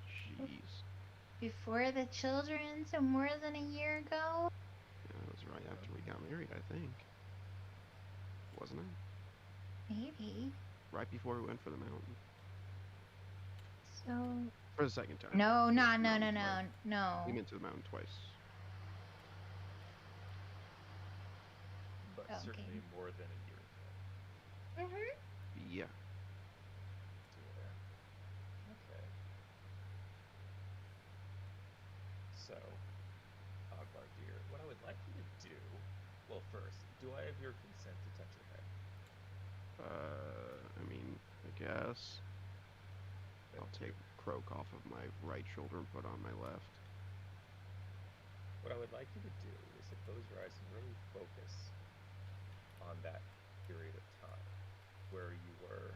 Jeez. Before the children, so more than a year ago? Yeah, it was right after we got married, I think. Wasn't it? Maybe. Right before we went for the mountain. So. For the second time. No, We no, went to the no, no, mountain no, twice. no. We went to the mountain twice. But Okay. certainly more than a year ago. Mm-hmm. Yeah. Dear. Okay. So, Ogbar dear, what I would like you to do, well, first, do I have your consent to touch your head? I mean, I guess. I'll take Croak off of my right shoulder and put on my left. What I would like you to do is to close your eyes and really focus on that period of time where you were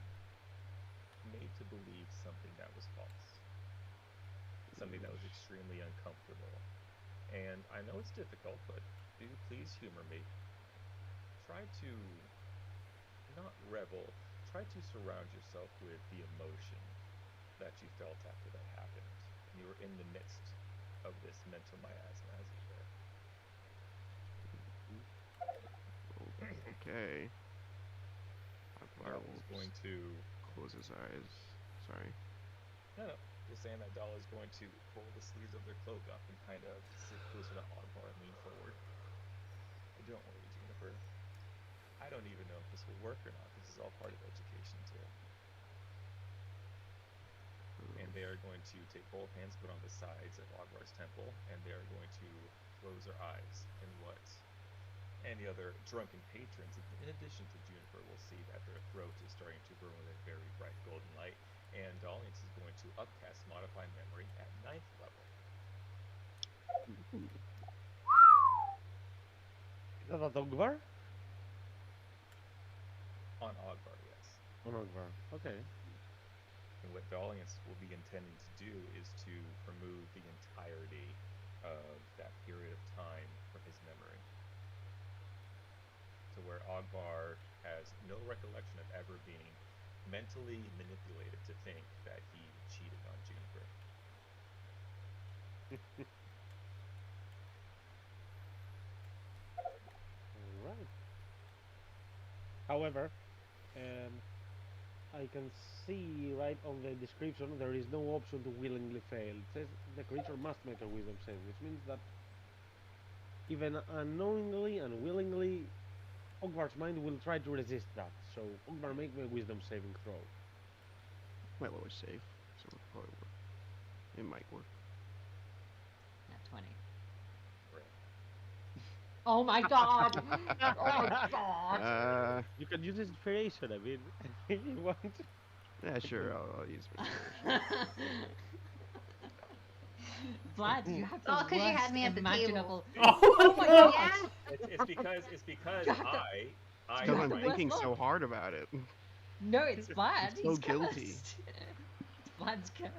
made to believe something that was false, something that was extremely uncomfortable. And I know it's difficult, but do please humor me. Try to not revel, try to surround yourself with the emotion that you felt after that happened. And you were in the midst of this mental miasma, as it were. Okay. Doll is going to. Close his eyes. Sorry. No, just saying that Doll is going to pull the sleeves of their cloak up and kind of sit closer to Ogbar and lean forward. Don't worry, Juniper. work or not. This is all part of education too. And they are going to take both hands, put on the sides of Ogvar's temple, and they are going to close their eyes. And what any other drunken patrons, in addition to Juniper, will see that their throat is starting to burn with a very bright golden light. And Dalians is going to upcast Modify Memory at 9th level. Is that a Ogvar? On Ogvar, yes. On Ogvar. Okay. And what Dalians will be intending to do is to remove the entirety of that period of time from his memory. So where Ogvar has no recollection of ever being mentally manipulated to think that he cheated on Juniper. Alright. However, I can see right on the description there is no option to willingly fail. It says the creature must make a wisdom save, which means that even unknowingly and willingly, Ogvar's mind will try to resist that. So Ogvar, make me a wisdom saving throw. My lowest save, so it'll probably work. It might work. Not 20. Right. Oh my god! Oh my god! You can use inspiration, I mean, if you want. Yeah, sure, I'll use my inspiration. Vlad, you have the all 'cause you had worst me at the imaginable. table. Oh my god! Yeah. It's because You have to- I Because I'm the write- worst thinking so luck. hard about it. No, it's Vlad. It's so He's guilty. cursed. It's Vlad's curse.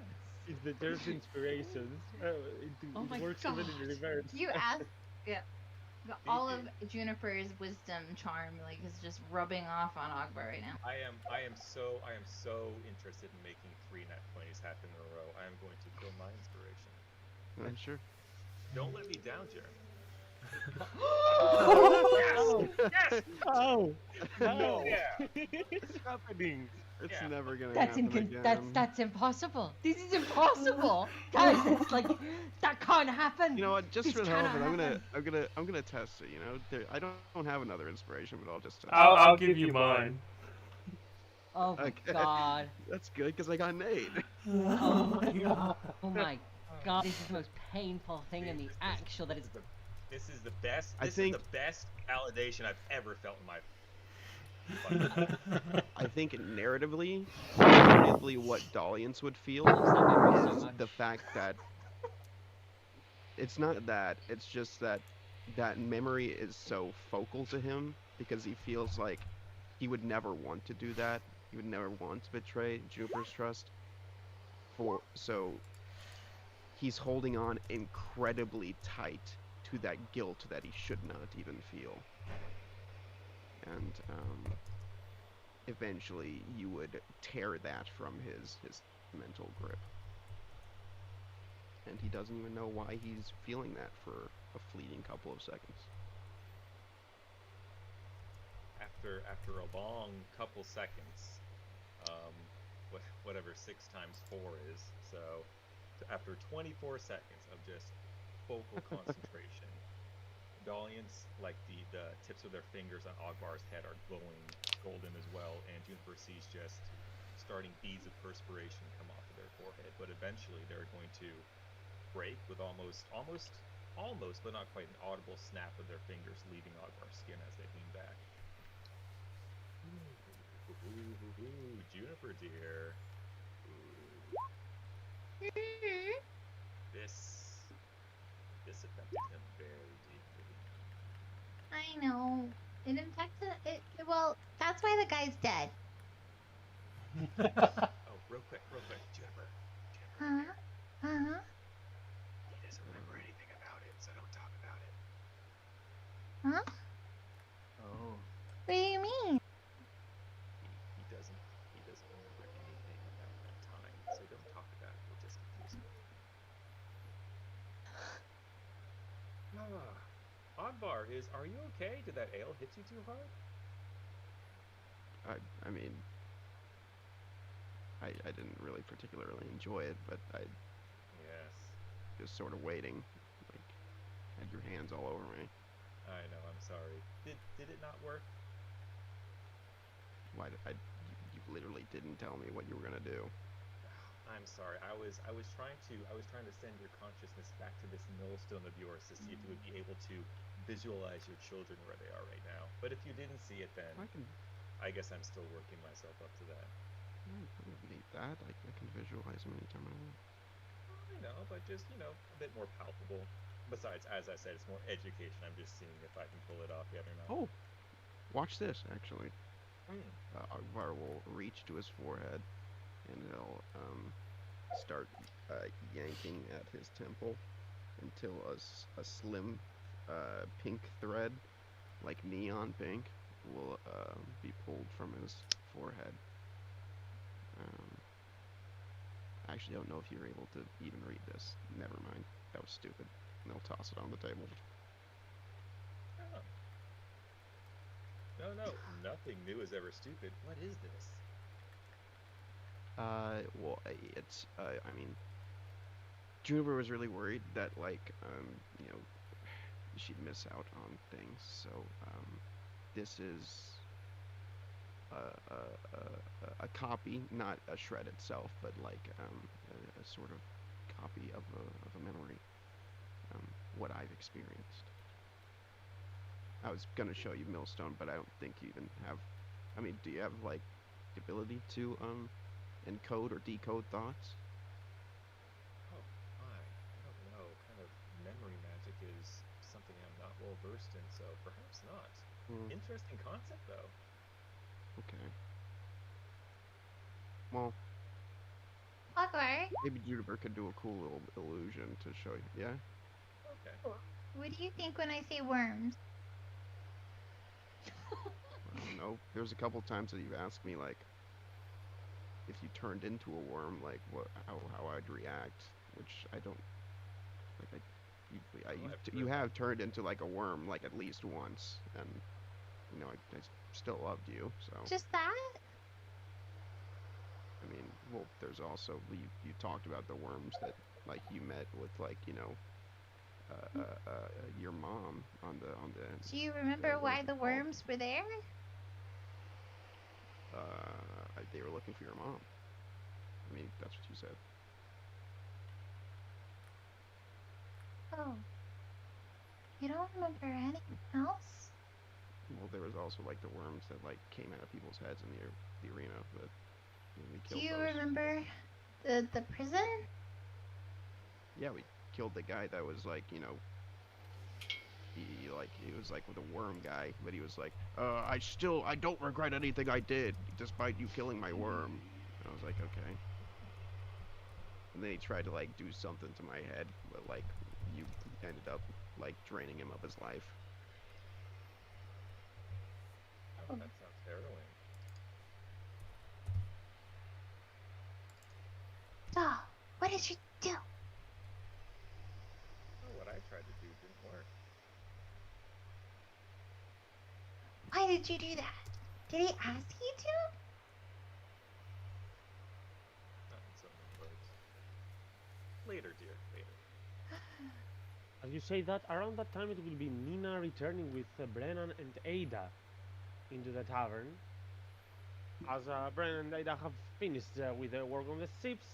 It's the Earth inspirations. Oh It my works even in God. reverse. You asked, yeah. All of Juniper's wisdom charm like is just rubbing off on Ogvar right now. I am so interested in making 3 nat 20s happen in a row. I am going to kill my inspiration. Sure. Don't let me down, Jeremy. Oh, yes! Oh, no! Yeah. It's happening. It's Yeah. never gonna That's happen again. that's impossible. This is impossible, guys. It's like that can't happen. You know what? Just This for the hell of it, cannot I'm gonna test it. You know, I don't have another inspiration, but I'll just test. I'll give you mine. Oh my Okay. god. That's good because I got an 8. Oh my god. Oh my god. This is the most painful thing in the actual that is. This is the best. I This think- is the best validation I've ever felt in my. I think narratively what Dalians would feel is the fact that it's not that, it's just that that memory is so focal to him because he feels like he would never want to do that. He would never want to betray Juniper's trust. So he's holding on incredibly tight to that guilt that he should not even feel. And eventually you would tear that from his mental grip. And he doesn't even know why he's feeling that for a fleeting couple of seconds. After a long couple seconds, whatever 6 times 4 is, so after 24 seconds of just focal concentration, Dalians, like the tips of their fingers on Ogvar's head are glowing golden as well, and Juniper sees just starting beads of perspiration come off of their forehead, but eventually they're going to break with almost, but not quite an audible snap of their fingers leaving Ogvar's skin as they lean back. Ooh, Juniper dear. Ooh. This affected him very deeply. I know. It infected it. Well, that's why the guy's dead. Oh, real quick, Juniper. Huh? Huh? He doesn't remember anything about it, so don't talk about it. Huh? Oh. What do you mean? He doesn't remember anything about that time, so don't talk about it. We'll just confuse him. Ogvar, are you okay? Did that ale hit you too hard? I mean, I didn't really particularly enjoy it, but I Yes. just sort of waiting, like, had your hands all over me. I know, I'm sorry. Did it not work? Why did you literally didn't tell me what you were gonna do. I'm sorry. I was trying to send your consciousness back to this millstone of yours to see if you would be able to visualize your children where they are right now. But if you didn't see it, then I can. I guess I'm still working myself up to that. I don't need that. I can visualize them anytime I want. I know, but just a bit more palpable. Besides, as I said, it's more education. I'm just seeing if I can pull it off yet or not. Oh, watch this actually. Hmm. Akbar will reach to his forehead, and he'll start yanking at his temple until a slim pink thread, like neon pink, will be pulled from his forehead. I actually don't know if you're able to even read this. Never mind. That was stupid. And they'll toss it on the table. Oh. No, nothing new is ever stupid. What is this? Well, it's, I mean, Juniper was really worried that, like, you know, she'd miss out on things, so, this is a copy, not a shred itself, but, like, a sort of copy of a memory, what I've experienced. I was gonna show you Millstone, but I don't think you even have, I mean, do you have, like, the ability to, encode or decode thoughts? Oh my, I don't know. Kind of memory magic is something I'm not well versed in, so perhaps not. Interesting concept, though. Okay. Well, Akbar, maybe Juniper could do a cool little illusion to show you. Yeah? Okay. what do you think when I say worms? I don't know. There's a couple times that you've asked me, like, if you turned into a worm, like, how I'd react, which I don't, like, you have turned into, like, a worm, like, at least once, and, you know, I still loved you, so. Just that? I mean, well, there's also, you talked about the worms that, like, you met with, like, you know, your mom on the. Do you remember what why is it the called? worms were there? They were looking for your mom. I mean, that's what you said. Oh. You don't remember anything else? Well, there was also, like, the worms that, like, came out of people's heads in the arena, but we Do killed you those. remember the prison? Yeah, we killed the guy that was, like, you know, he was like with a worm guy, but he was like, I don't regret anything I did, despite you killing my worm. And I was like, okay. And then he tried to, like, do something to my head, but, like, you ended up, like, draining him of his life. Oh, that sounds harrowing. So, what did you do? Oh, what I tried to do didn't work. Why did you do that? Did he ask you to? Not in so many words. Later, dear, later. As you say that, around that time it will be Nina returning with Brennan and Ada into the tavern. As Brennan and Ada have finished with their work on the ships,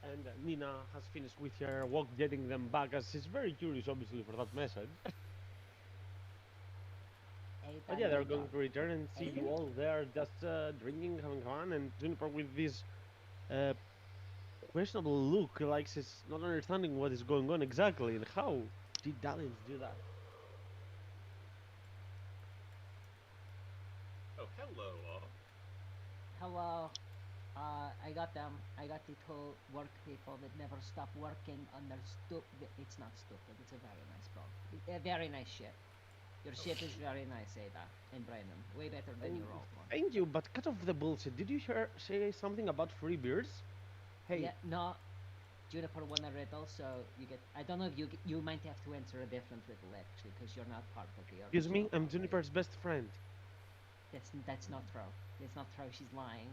and Nina has finished with her work getting them back, as she's very curious, obviously, for that message. But yeah, they're going to return and see you all there just drinking, having fun, and Juniper with this questionable look, like she's not understanding what is going on exactly, and how did Dalins do that? Oh, hello, all. Hello. I got them. I got the two work people that never stop working on their It's not stupid. It's a very nice boat. A very nice ship. Your ship is very nice, Ada and Brennan. Way better than your old one. Thank you, but cut off the bullshit. Did you say something about free beers? Hey. Yeah, no. Juniper won a riddle, so you get. I don't know if you might have to answer a different riddle actually, because you're not part of the. Excuse me, I'm original Juniper's best friend. That's not true. That's not true. She's lying.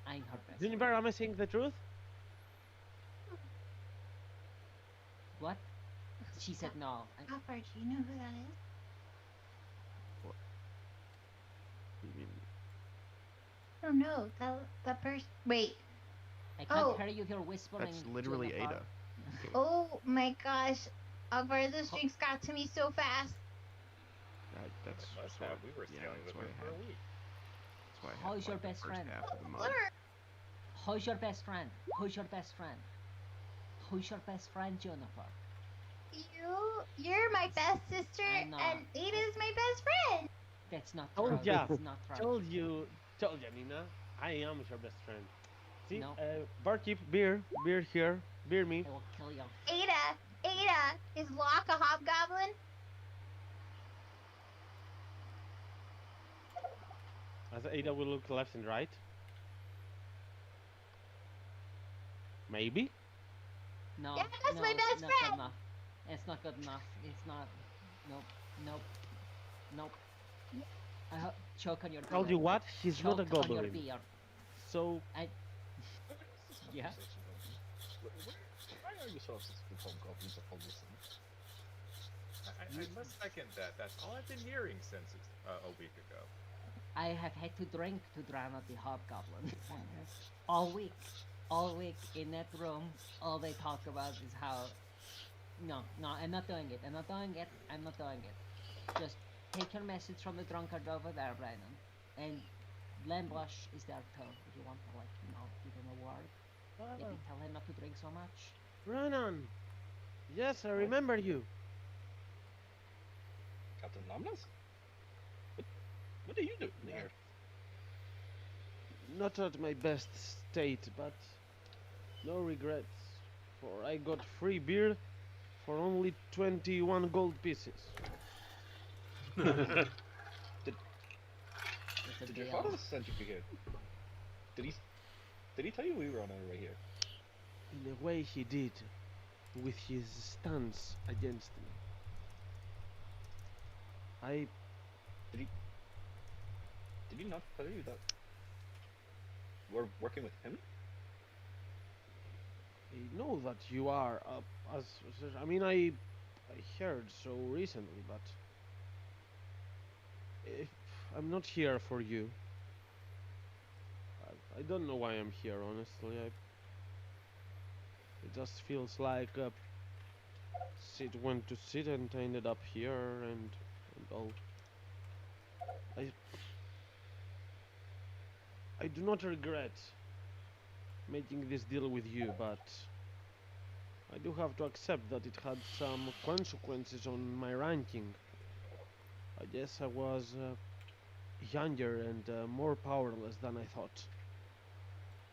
I'm her best. Juniper, friend. am I saying the truth? What? She said no. Akbar, do you know who that is? You mean don't know. That person. Wait. I can't Oh. hear you. You're whispering. That's literally Jennifer. Ada. Oh my gosh. Akbar, those drinks got to me so fast. That's It must sort have. of, We were yeah, sailing that's with why her I for had. a week. That's why I had How's your like, the best first friend? half of the month. Blur. Who's your best friend? Who's your best friend? Who's your best friend, Jennifer? You're my best sister, I know. and Ada's my best friend. That's not Oh, true. yeah. That's not true. Told you, Nina. I am your best friend. See, No. barkeep, beer here, beer me. I will kill you. Ada, is Locke a hobgoblin? As Ada will look left and right. Maybe. No. Yeah, that's no, my best not good friend. enough. It's not good enough. It's not. Nope. I choke on your beer. Told you what? He's Choke not a on your goblin. beer. So Yeah. Why are you so obsessed with hobgoblins of all these things? I must second that. That's all I've been hearing since a week ago. I have had to drink to drown out the hobgoblin. all week in that room, all they talk about is how. No, I'm not doing it. I'm not doing it. Just take your message from the drunkard over there, Brandon, and Lamblush is there too. If you want to, give him a word, maybe tell him not to drink so much. Brennan. Yes, I remember you. Captain Lamlas? What are you doing here? Not at my best state, but no regrets. For I got free beer for only 21 gold pieces. It's a Did your deal. father send you here? Did he tell you we were on our way here? In a way he did, with his stance against me. Did he not tell you that we're working with him? I know that you are, I heard so recently, but if I'm not here for you. I don't know why I'm here, honestly. It just feels like Sid went to sit and I ended up here and all. I do not regret making this deal with you, but I do have to accept that it had some consequences on my ranking. I guess I was younger and more powerless than I thought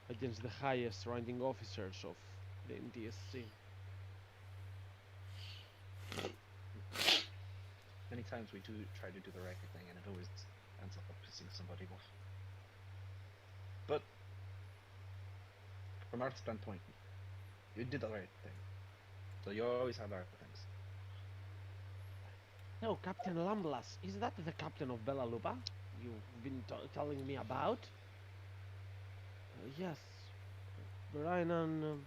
against the highest ranking officers of the NTSC. Many times we do try to do the right thing, and it always ends up pissing somebody off. But from our standpoint, you did the right thing. So you always have our things. No, Captain Lamblas, is that the captain of Bella Lupa you've been telling me about? Yes, Brian,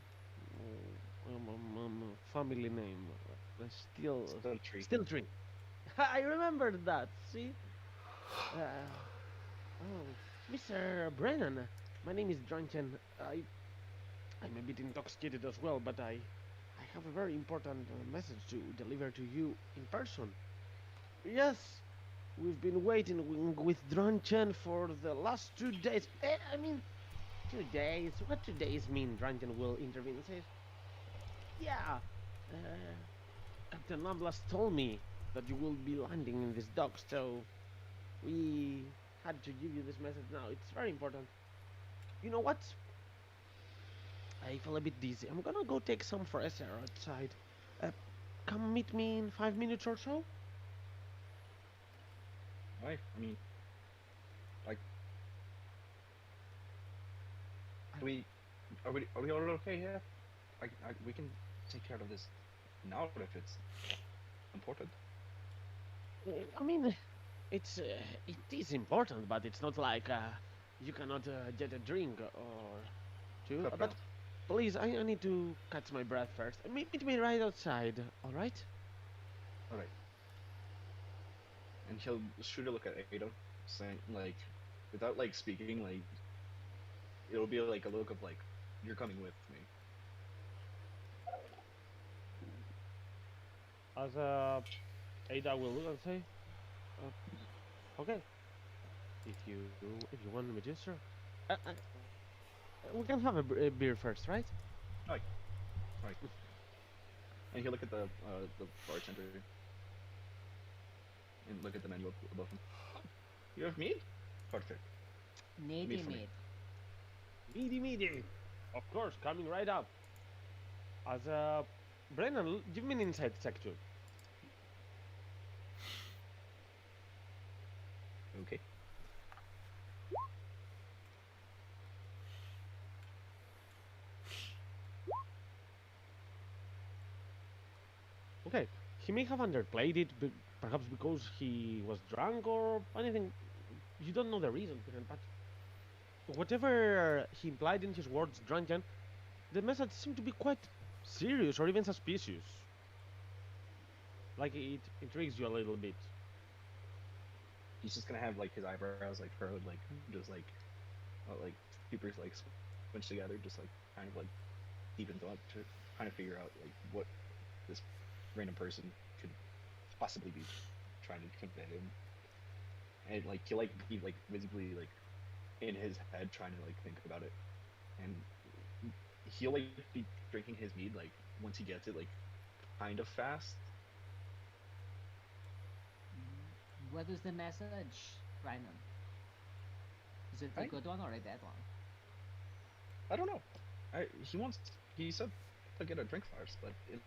family name, Still Tree. I remembered that. See, Mr. Brennan, my name is Drunken. I'm a bit intoxicated as well, but I have a very important message to deliver to you in person. Yes, we've been waiting with Drunken for the last 2 days. 2 days? What 2 days mean? Drunken will intervene and says, yeah, Captain Lamblas told me that you will be landing in this dock, so we had to give you this message now. It's very important. You know what? I feel a bit dizzy. I'm gonna go take some fresh air outside. Come meet me in 5 minutes or so? Right. Are we all okay here? We can take care of this now if it's important. It is important, but it's not like you cannot get a drink or two. Fair But enough. please, I need to catch my breath first. Meet me right outside, all right? All right. And he'll shoot a look at Ada, saying without speaking, it'll be like a look of like, you're coming with me. As Ada will look and say, okay, if you want me to, sir. We can have a beer first, right? Right. And he'll look at the bartender and look at the menu above him. You have meat? Perfect. Needy for me. meat. Meaty. Of course, coming right up. As Brennan, give me an insight check too. Okay. Okay, he may have underplayed it, perhaps because he was drunk or anything. You don't know the reason, but whatever he implied in his words, drunken, the message seemed to be quite serious or even suspicious. Like it intrigues you a little bit. He's just gonna have like his eyebrows like furrowed, like just like super like squinched together, just like kind of like deep in thought to kind of figure out like what this random person could possibly be trying to convey him. And like he'll like be like visibly like in his head trying to like think about it, and he'll like be drinking his mead like once he gets it like kind of fast. What is the message, Rhinon? Is it a good one or a bad one? I don't know. He said to get a drink first, but it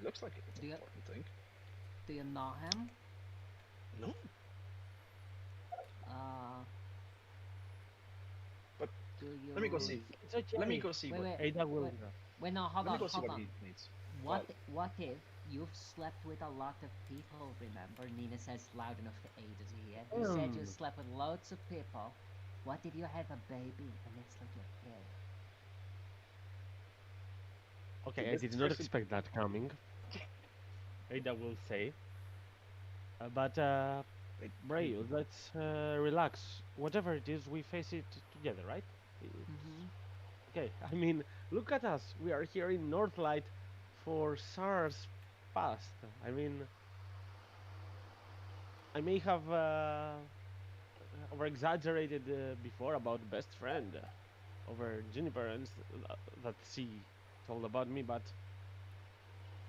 looks like it's an important thing. Do you know him? No. But do you... let me go see. Let me go see what. Ada will. Wait, no, hold Let on, me go see hold what on. he needs. What if you've slept with a lot of people, remember? Nina says loud enough for Ada to hear. You said you slept with loads of people. What if you have a baby and it's like your kid? Okay, I did not expect that coming. Ada will say. But Bray, let's relax. Whatever it is, we face it together, right? Okay, I mean, look at us. We are here in Northlight for SARS past. I mean, I may have over-exaggerated before about best friend over Juniper and that she told about me, but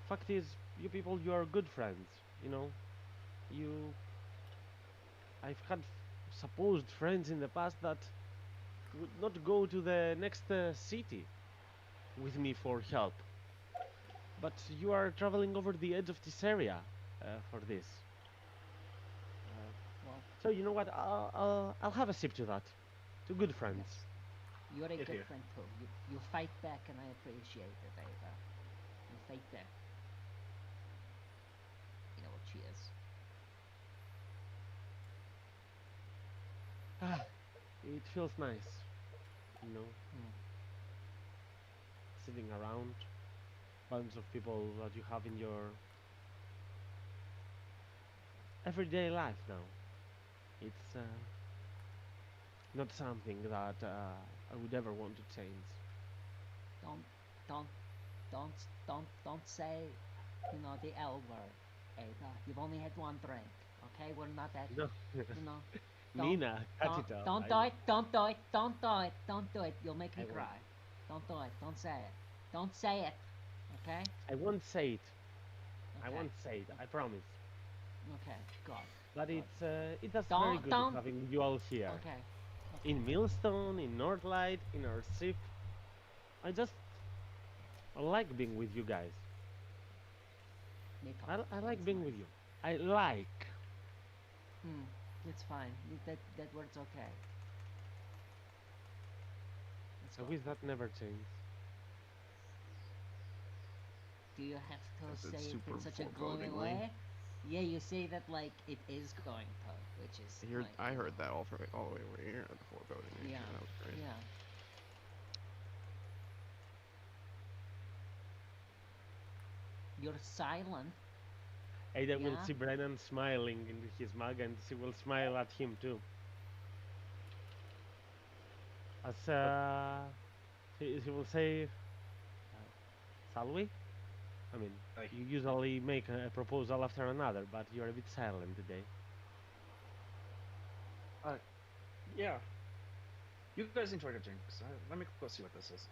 fact is, you people, you are good friends, you know? I've had supposed friends in the past that would not go to the next city with me for help. But you are traveling over the edge of this area for this. So you know what? I'll have a sip to that. To good friends. Yes. You're a good friend too. You fight back, and I appreciate it, Ava. You fight back. You know what she is. It feels nice, you know. Sitting around, bunch of people that you have in your everyday life now. It's not something that I would ever want to change. Don't say, you know, the L word, Ada. You've only had one drink, okay? We're not that, no. You know. Nina, cut it out. Don't do it. Don't do it. Don't do it. Don't do it. You'll make me cry. Don't do it. Don't say it. Don't say it. Okay? I won't say it. Okay. I won't say it. I promise. Okay. God. But God. it does very good having you all here. Okay. In Millstone, in Northlight, in our ship. I like being with you guys. I like being with you. I like. It's fine. That word's okay. I wish that never changed. Do you have to say it super in such a glowing way? Yeah, you say that like it is going to, which is. I heard that all the way over here at the foreboding. Yeah. That was great. Yeah. You're silent. Ada will see Brennan smiling in his mug, and she will smile at him too. As he will say, shall we? I mean, I- you usually make a proposal after another, but you're a bit silent today. Yeah. You guys enjoy your drinks. Let me go see what this is.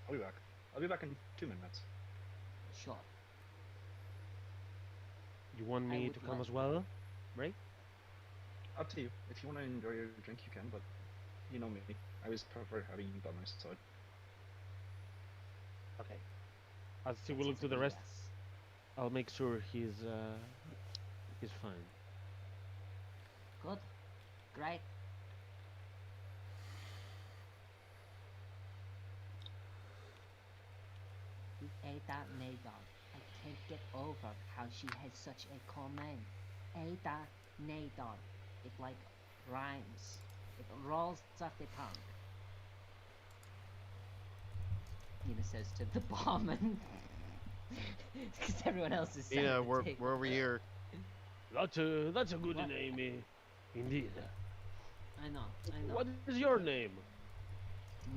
I'll be back. I'll be back in 2 minutes. Sure. You want I me would to come like as well, Ray? Up to you. If you want to enjoy your drink, you can, but you know me. I always prefer having you by my side. Okay. As he That will look sounds to the like a rest, yes. I'll make sure he's fine. Good. Great. Ada Nadon. I can't get over how she has such a cool name. Ada Nadon. It like rhymes. It rolls off the tongue. Nina says to the barman. Because everyone else is saying Nina, the we're table. over here. That's a good What? name, indeed. I know. What is your name?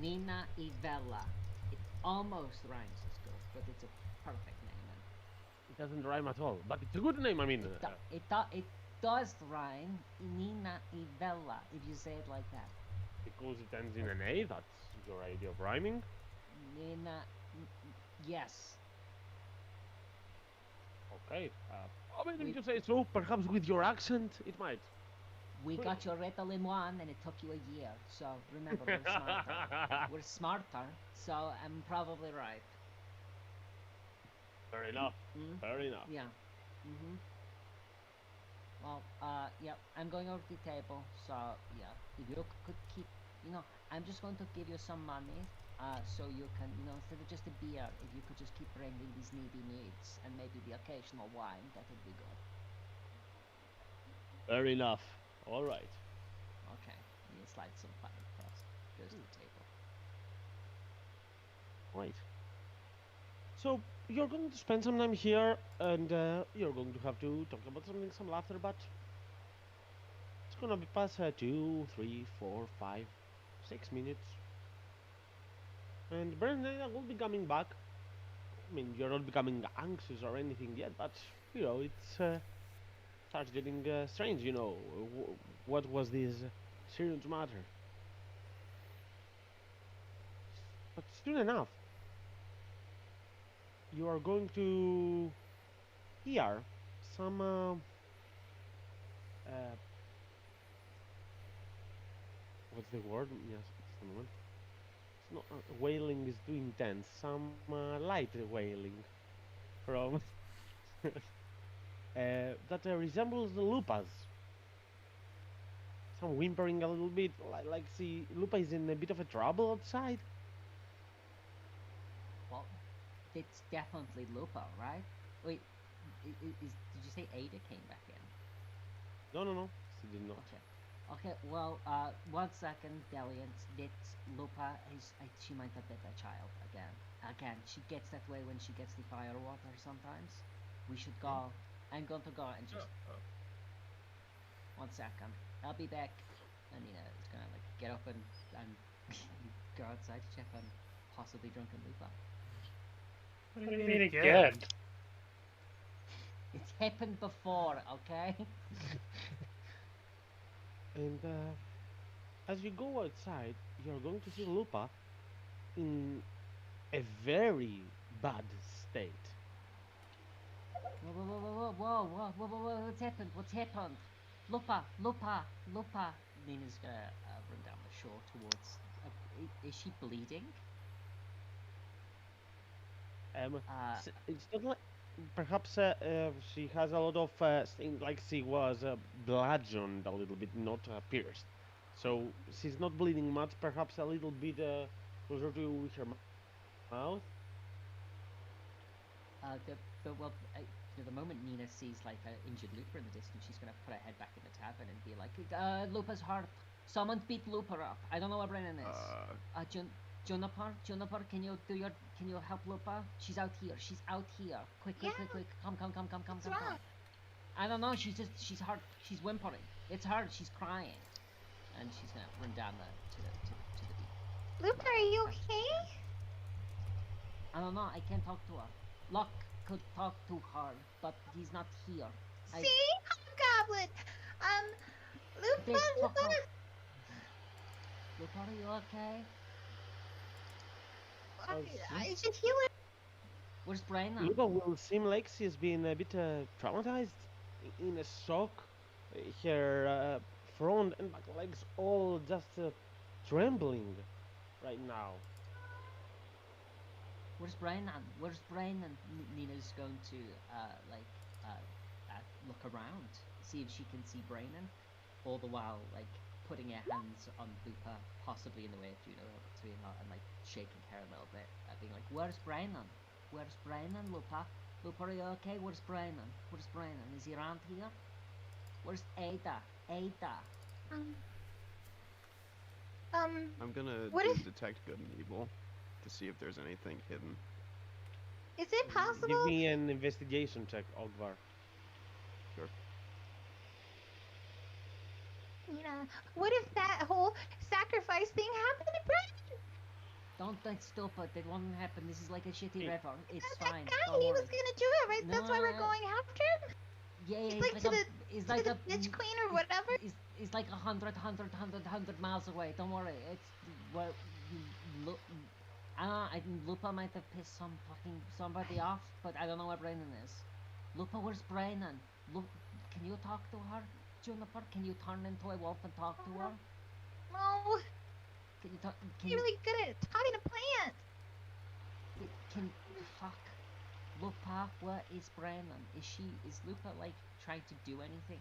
Nina Ivella. It almost rhymes as good, but it's a perfect name. And It doesn't rhyme at all, but it's a good name. I mean, it does rhyme. Nina Ivella, if you say it like that. because it ends in an A. That's your idea of rhyming. Nina, yes. Okay. Why We- didn't you say so? Perhaps with your accent, it might. We got your riddle in one, and it took you a year. So remember, we're smarter. We're smarter, so I'm probably right. Fair enough. Hmm? Fair enough. Yeah. Mhm. Well, yeah, I'm going over to the table. So yeah, if you could keep, I'm just going to give you some money. So you can, instead of just a beer, if you could just keep bringing these needy meats and maybe the occasional wine, that would be good. Fair enough. All right. Okay. You slide some money across. Goes to the table. Right. So you're going to spend some time here, and you're going to have to talk about something, some laughter, but it's gonna be past 2, 3, 4, 5, 6 minutes, and Brendan will be coming back. I mean, you're not becoming anxious or anything yet, but it's starts getting strange. What was this serious matter? But soon enough, you are going to hear some what's the word? Yes, it's the one. It's not wailing is too intense. Some light wailing from that resembles the Lupa's. Some whimpering a little bit, like see Lupa is in a bit of a trouble outside. Well, it's definitely Lupa, right? Wait, did you say Ada came back in? No, she did not. Okay, well, 1 second, Delian. It's Lupa. She might have bit a child again. She gets that way when she gets the fire water sometimes. We should go. I'm going to go and just... 1 second. I'll be back. And, it's gonna, get up and go outside to check on possibly drunken Lupa. What do you mean again? It's happened before, okay? And as you go outside, you're going to see Lupa in a very bad state. Whoa, what's happened? What's happened? Lupa. Nina's gonna run down the shore towards... is she bleeding? It's not like... Perhaps she has a lot of things, like she was bludgeoned a little bit, not pierced. So she's not bleeding much, perhaps a little bit closer to her mouth. The moment Nina sees an injured Lupa in the distance, she's gonna put her head back in the tavern and be like, Lupa's hurt. Someone beat Lupa up. I don't know where Brennan is. Juniper, can you help Lupa? She's out here. Quick. Come. What's wrong? I don't know, she's hurt. She's whimpering. It's her, she's crying. and she's gonna run down to the beach. Lupa, are you okay? I don't know. I can't talk to her. Locke could talk to her, but he's not here. See, Hobgoblin. Lupa, Big fuck Lupa. off. Lupa, are you okay? I should heal her. Where's Brennan? Lupa will seem like she's been a bit traumatized, in a shock. Her front and back legs all just trembling right now. Where's Brennan? Where's Brennan? Nina's going to look around, see if she can see Brennan, all the while like putting her hands on Lupa, possibly in the way of Juno between her, and like shaking her a little bit, being like, "Where's Brennan? Where's Brennan, Lupa? Lupa, are you okay? Where's Brennan? Where's Brennan? Is he around here? Where's Ada? Ada?" I'm gonna detect good and evil to see if there's anything hidden. Is it possible? Give me an investigation check, Ogvar. Sure. Nina, what if that whole sacrifice thing happened to Brennan? Don't think stupid. It won't happen. This is like a shitty river. It's That fine. guy, Don't he worry. was gonna do it, right? That's why we're going after him? Yeah, He's he's like to the a Bitch Queen or whatever? He's like 100 miles away. Don't worry. It's well, look. I think Lupa might have pissed somebody off, but I don't know where Brennan is. Lupa, where's Brennan? Look, can you talk to her, Juniper? Can you turn into a wolf and talk to her? No. Can you talk? Can You're really good at talking to plants. Fuck. Lupa, where is Brennan? Is Lupa like trying to do anything?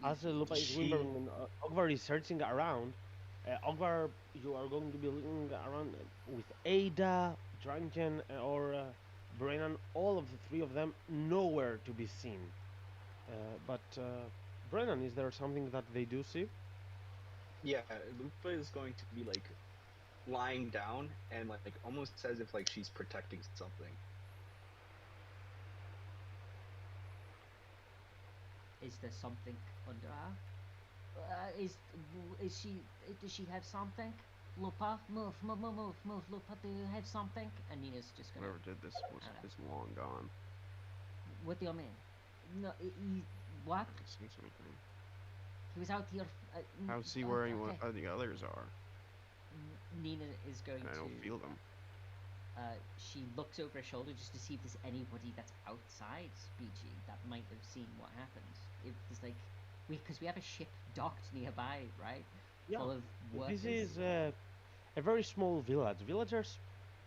As Lupa is whimpering and Ogvar is searching around, Ogvar, you are going to be looking around with Ada, Drunken, or Brennan. All of the three of them nowhere to be seen. But Brennan, is there something that they do see? Yeah, Lupa is going to be like lying down and like almost as if like she's protecting something. Is there something under her? Does she have something? Lupa, move. Lupa, do you have something? And Nina's just gonna. Whoever did this is long gone. What do you mean? No, what? I don't see anything. He was out here. I don't see where anyone the others are. Nina is going and I don't feel them. She looks over her shoulder just to see if there's anybody that's outside BG that might have seen what happened. If there's like, because we have a ship docked nearby, right? Yeah. Full of workers. This is a very small village. Villagers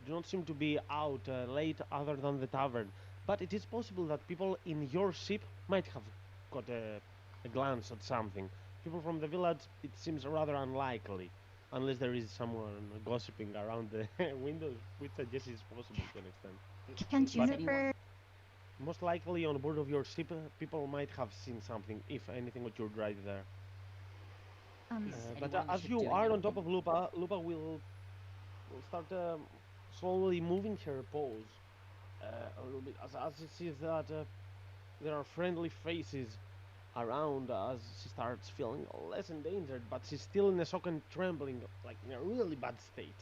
do not seem to be out late other than the tavern. But it is possible that people in your ship might have got a glance at something. People from the village, it seems rather unlikely. Unless there is someone gossiping around the windows, which I guess is possible to an extent. Can Juniper... Most likely on board of your ship, people might have seen something, if anything, what you're right there. But as you are on top of Lupa, Lupa will start slowly moving her paws a little bit as she sees that there are friendly faces around as she starts feeling less endangered, but she's still in a shock and trembling, like in a really bad state.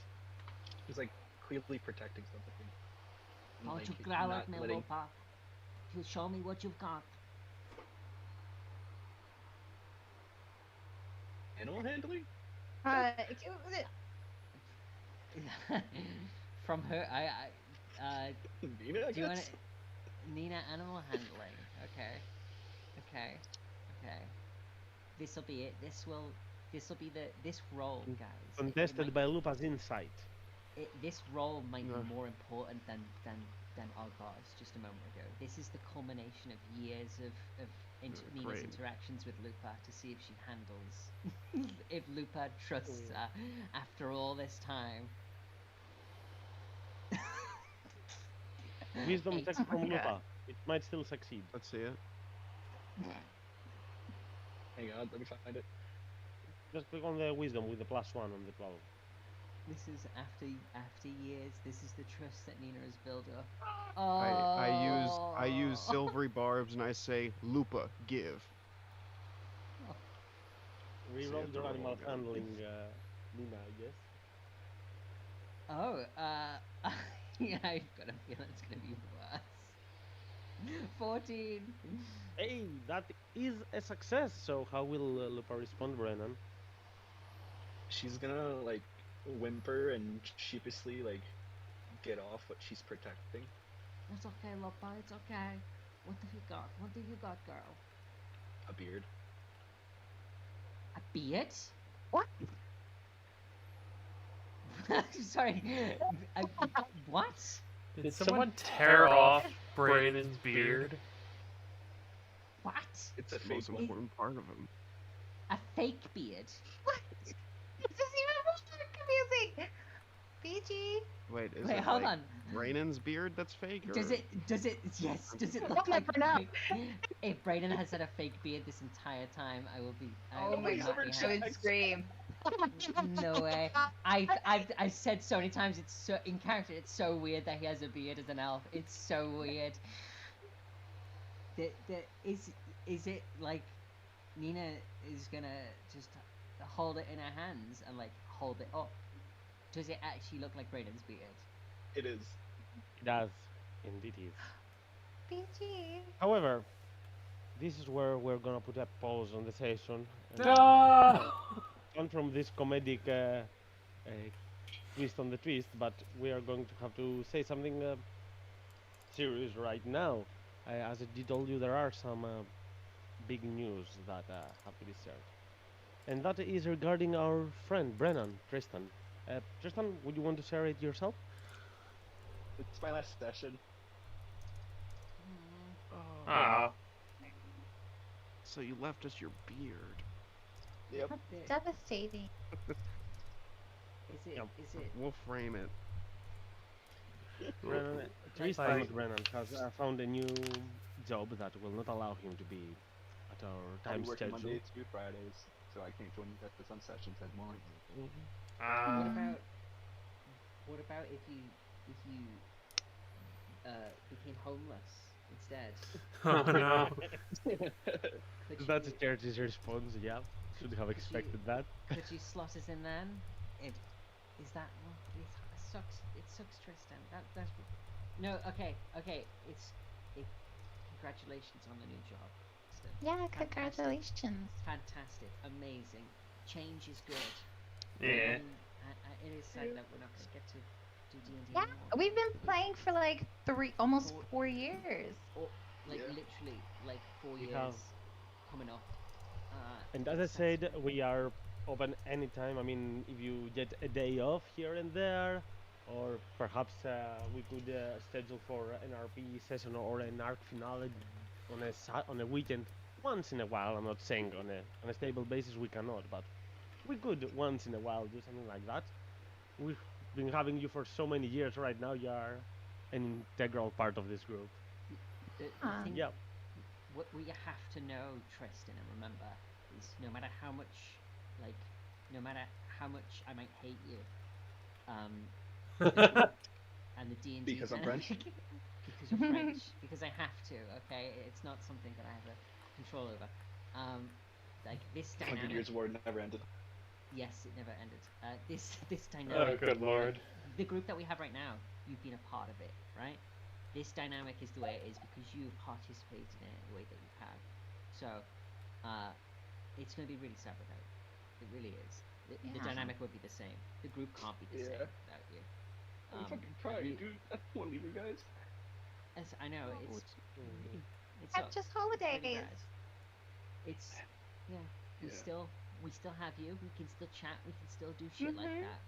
She's like clearly protecting something. Don't like, you growl not at me, letting... Lupa. You show me what you've got. Animal handling? From her, Nina, I guess. Nina, animal handling. Okay. This'll be it. This'll be this role, guys. Contested by Lupa's insight. This role might be more important than Ogvar's just a moment ago. This is the culmination of years of Nina's interactions with Lupa to see if she handles, if Lupa trusts her after all this time. Wisdom check from Lupa. It might still succeed. Let's see it. Hang on, let me find it. Just click on the wisdom with the +1 on the 12. This is after years. This is the trust that Nina has built up. I use silvery barbs and I say, Lupa, give. We So you rolled have to your roll animal again. handling, Nina, I guess. Oh, yeah, I've got a feeling it's gonna be worse. 14. Hey, that is a success. So how will Lupa respond, Brennan? She's gonna like whimper and sheepishly like get off what she's protecting. It's okay, Lopa, it's okay. What have you got? What do you got, girl? A beard. A beard? What? Sorry. What? Did someone tear off Brayden's beard? What? It's a The fake most one. important part of him. A fake beard? What? This is even more confusing. PG. Wait, is Wait, it hold like on. Brayden's beard that's fake? Or... Does it, yes, does it We'll look like... never know. If Brayden has had a fake beard this entire time, I will be... I Oh will my not god, be I happy. would scream. No way. I've said so many times, it's so, in character, it's so weird that he has a beard as an elf. It's so weird. Is it like Nina is gonna just hold it in her hands and like hold it up? Does it actually look like Brayden's beard? It is. It does. Indeed is. PG. However, this is where we're gonna put a pause on the session. No! On from this comedic twist on the twist, but we are going to have to say something serious right now. As I told you, there are some big news that have to be shared. And that is regarding our friend Brennan, Tristan. Tristan, would you want to share it yourself? It's my last session. Ah. So you left us your beard. Yep. Devastating. Is it? Yep. Is it? We'll frame it. Brennan, Tristan Brennan has found a new job that will not allow him to be at our I'm time working schedule. Mondays through Fridays, so I can't join you at the sun sessions anymore. What about if you became homeless instead? Oh no. Could That's a you- charity's response, yeah. Should have expected that. Could you slot us in then? Is that well, it sucks? It sucks, Tristan. That's no. Okay. Congratulations on the new job, Tristan. Yeah, Fantastic. congratulations. Fantastic, amazing. Change is good. Yeah. It is sad that we're not going to get to do D&D Yeah, anymore. we've been playing for like almost 4 years. Or, like Yeah. literally like 4 We years have. coming up. And as I That's said, great. we are open anytime. I mean, if you get a day off here and there, or perhaps we could schedule for an RP session or an arc finale on a weekend once in a while. I'm not saying on a stable basis we cannot, but we could once in a while do something like that. We've been having you for so many years. Right now, you are an integral part of this group. The Ah. thing, Yeah. what you have to know, Tristan, and remember, is no matter how much I might hate you, and the D&D Because I'm French? because you're French, because I have to. Okay, it's not something that I have a control over. Like this 100 dynamic. Years of War never ended. Yes, it never ended. This Oh, dynamic. good lord. The group that we have right now, you've been a part of it, right? This dynamic is the way it is because you've participated in it the way that you have. So, it's going to be really sad without you. It really is. The Yeah. dynamic would be the same. The group can't be the same Yeah. without you. I'm fucking I crying, re- dude. I don't want to leave you guys. I know Oh, it's That's just holidays. really bad. It's yeah. We Yeah. still have you. We can still chat. We can still do shit like Mhm. that.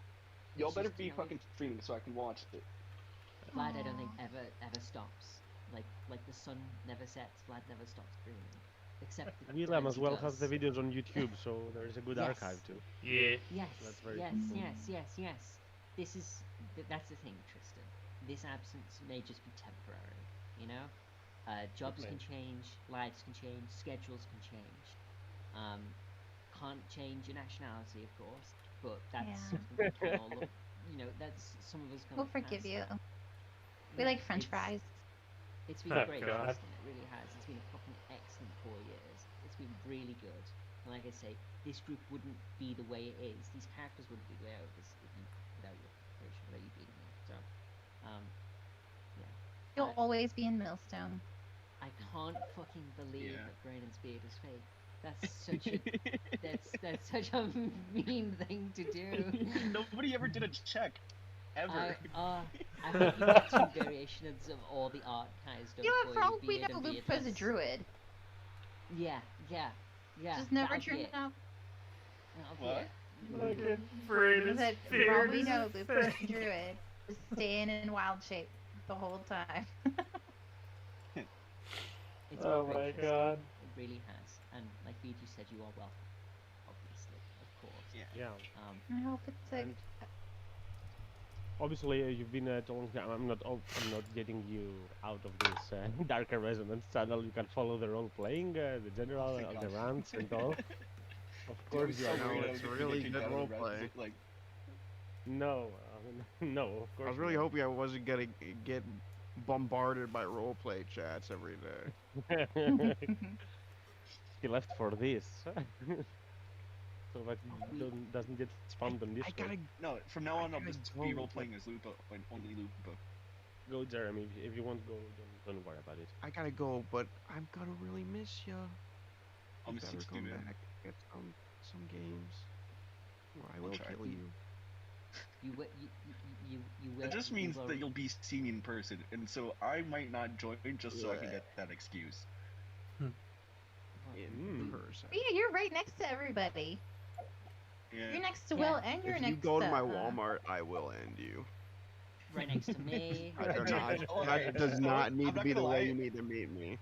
Y'all It's better just, be you know, fucking streaming so I can watch it. Vlad, I don't think Aw. ever stops. Like the sun never sets. Vlad never stops streaming, except the William times as he well has the does. videos on YouTube, so there is a good Yes. archive too. Yeah. Yes, That's very yes. This is that's the thing, Tristan. This absence may just be temporary. You know, jobs Okay. can change, lives can change, schedules can change. Can't change your nationality, of course, but that's Yeah. something we can all look. You know, that's some of us can We'll look forgive you. past. We Yeah, like French fries. It's been Oh, great, God. Tristan. It really has. It's been a fucking excellent 4 years. It's been really good. And like I say, this group wouldn't be the way it is. These characters wouldn't be the way it is without your creation, without you beating me. So, yeah. You'll always be in Millstone. I can't fucking believe Yeah. that Brandon's beard is fake. That's such a that's such a mean thing to do. Nobody ever did a check, ever. I hope you get some variations of all the art ties done You know, for for all we beard know, and Lupa is a beardless. druid. Yeah. Just never that'll be turned it. out. That'll be What? it. Look at I Brandon's said, for all beard we is know, Lupa is fake. a druid. Just staying in wild shape the whole time. It's Oh all been my interesting. god. It really has. And like Viju said, you are welcome. Obviously, of course. Yeah. Yeah. I hope it's a. And obviously, you've been telling me I'm not getting you out of this darker resonance channel. You can follow the role playing, the general, thank the God. rants and all. Of Dude, course, it's you so are. know, worried I it's was gonna really get kicked good out of the roleplay. rest, like, No, no, of course. I was really not. hoping I wasn't gonna get bombarded by roleplay chats every day. He left for this, so that We- doesn't get spammed on this. I gotta no, from now on I'll gotta just go, be but- role playing as Lupa, and only Lupa. Go, Jeremy. If you want to go, don't worry about it. I gotta go, but I'm gonna really miss you. I'll You miss you better too, come man. back at some games where I I'll will try. kill you. You will. You will. It just you means will- that you'll be seeing me in person, and so I might not join just so I can Yeah. get that excuse. In Mm. person. But yeah, you're right next to everybody. Yeah. You're next to Yeah. Will, and you're If next you go to my to Walmart, I will end you. right next to me. That does not, Alright, that does so, not need I'm to not be the gonna way lie. you need to meet me.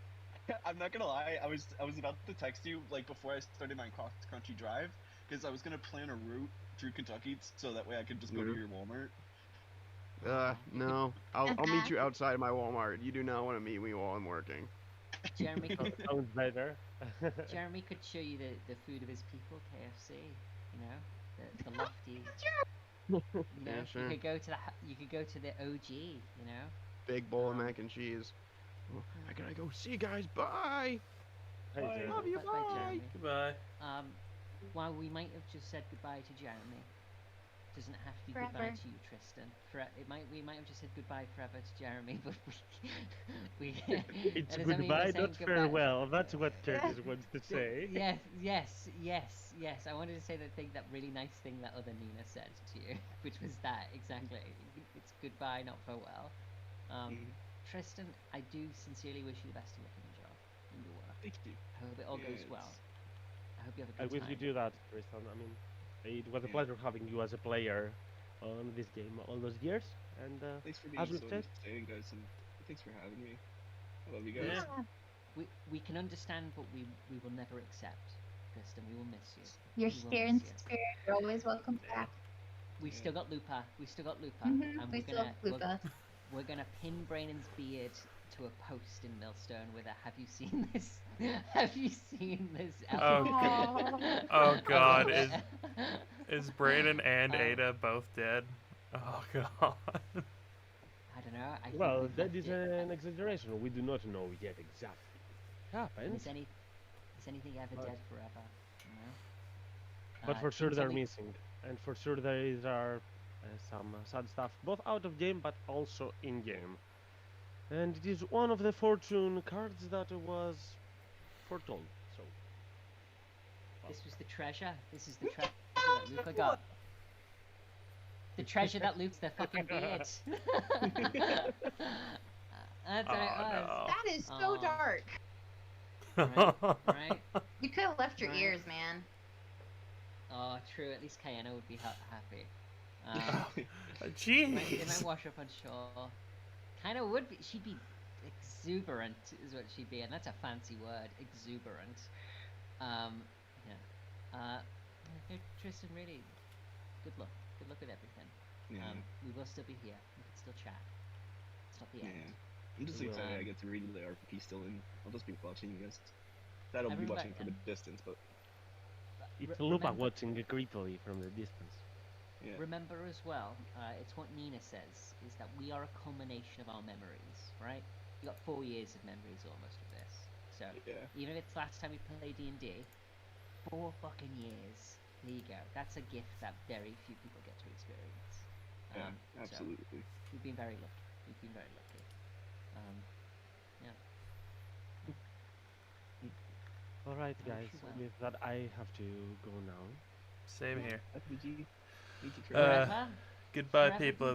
I'm not gonna lie, I was about to text you like before I started my cross country drive because I was gonna plan a route through Kentucky so that way I could just go to Mhm. your Walmart. No. I'll meet you outside my Walmart. You do not want to meet me while I'm working. Jeremy could, Sounds better. Jeremy could show you the food of his people, KFC. You know, the lofty. You know, Yeah, sure. you could go to you could go to the OG. You know. Big bowl of mac and cheese. Oh, I gotta go. See you guys. Bye. Hey, Bye. Jeremy. Love you. Bye, Bye. Jeremy. Goodbye. While we might have just said goodbye to Jeremy, doesn't have to be goodbye Forever. to you, Tristan. We might have just said goodbye forever to Jeremy, but we It's that doesn't mean we're goodbye, saying not goodbye. farewell. That's what Curtis wants to say. Yes. I wanted to say the thing, that really nice thing that other Nina said to you, which was that exactly. It's goodbye, not farewell. Tristan, I do sincerely wish you the best of luck in your job, in your work. Thank you. I hope it all goes Yes. well. I hope you have a I good wish time. you do that, Tristan. I mean, it was a Yeah. pleasure having you as a player on this game all those years. And Thanks for As being we so said- understanding, guys, and thanks for having me. I love you guys. Yeah. We can understand, but we will never accept. Tristan, we will miss you. You're We will here in miss you. spirit. You're always welcome back. We Yeah. still got Lupa. We still got Lupa. Mhm, And we we're still gonna have Lupa. we're gonna pin Brandon's beard to a post in Millstone with a "Have you seen this? Have you seen this?" Oh, element?" Oh I God, love it. Is Brandon and Um, Ada both dead? Oh God. I don't know. I think well, we've that left is it. an exaggeration. We do not know yet exactly what happens. Is anything ever But- dead forever? You know? But for sure things they're only- missing, and for sure there are some sad stuff, both out of game but also in game. And it is one of the fortune cards that was foretold. So This was the treasure. This is the treasure that Luca got. The treasure that Luke's the fucking beard. That's what it was. Oh, That is so Aw. dark. no. Right? You could have left your Right. ears, man. Oh, true. At least Kayana would be happy. It might Jeez. wash up on shore. Kind of would be. She'd be exuberant, is what she'd be, and that's a fancy word. Exuberant. Tristan, really, good luck. Good luck with everything. Yeah. We will still be here. We can still chat. It's not the Yeah. end. I'm just Well, excited I get to read the RP still, and I'll just be watching you guys. That I'll be Everybody- watching from a distance, but it's Re- Lupa remember- watching creepily from the distance. yeah. Remember as well, it's what Nina says, is that we are a culmination of our memories, right? You got 4 years of memories almost of this. So Yeah. even if it's last time we played D&D, 4 fucking years. There you go. That's a gift that very few people get to experience. Yeah, So absolutely. you've been very lucky. You've been very lucky. Yeah. Alright, I wish guys. you well. With that, I have to go now. Same here. BG. Forever. Goodbye, Forever people.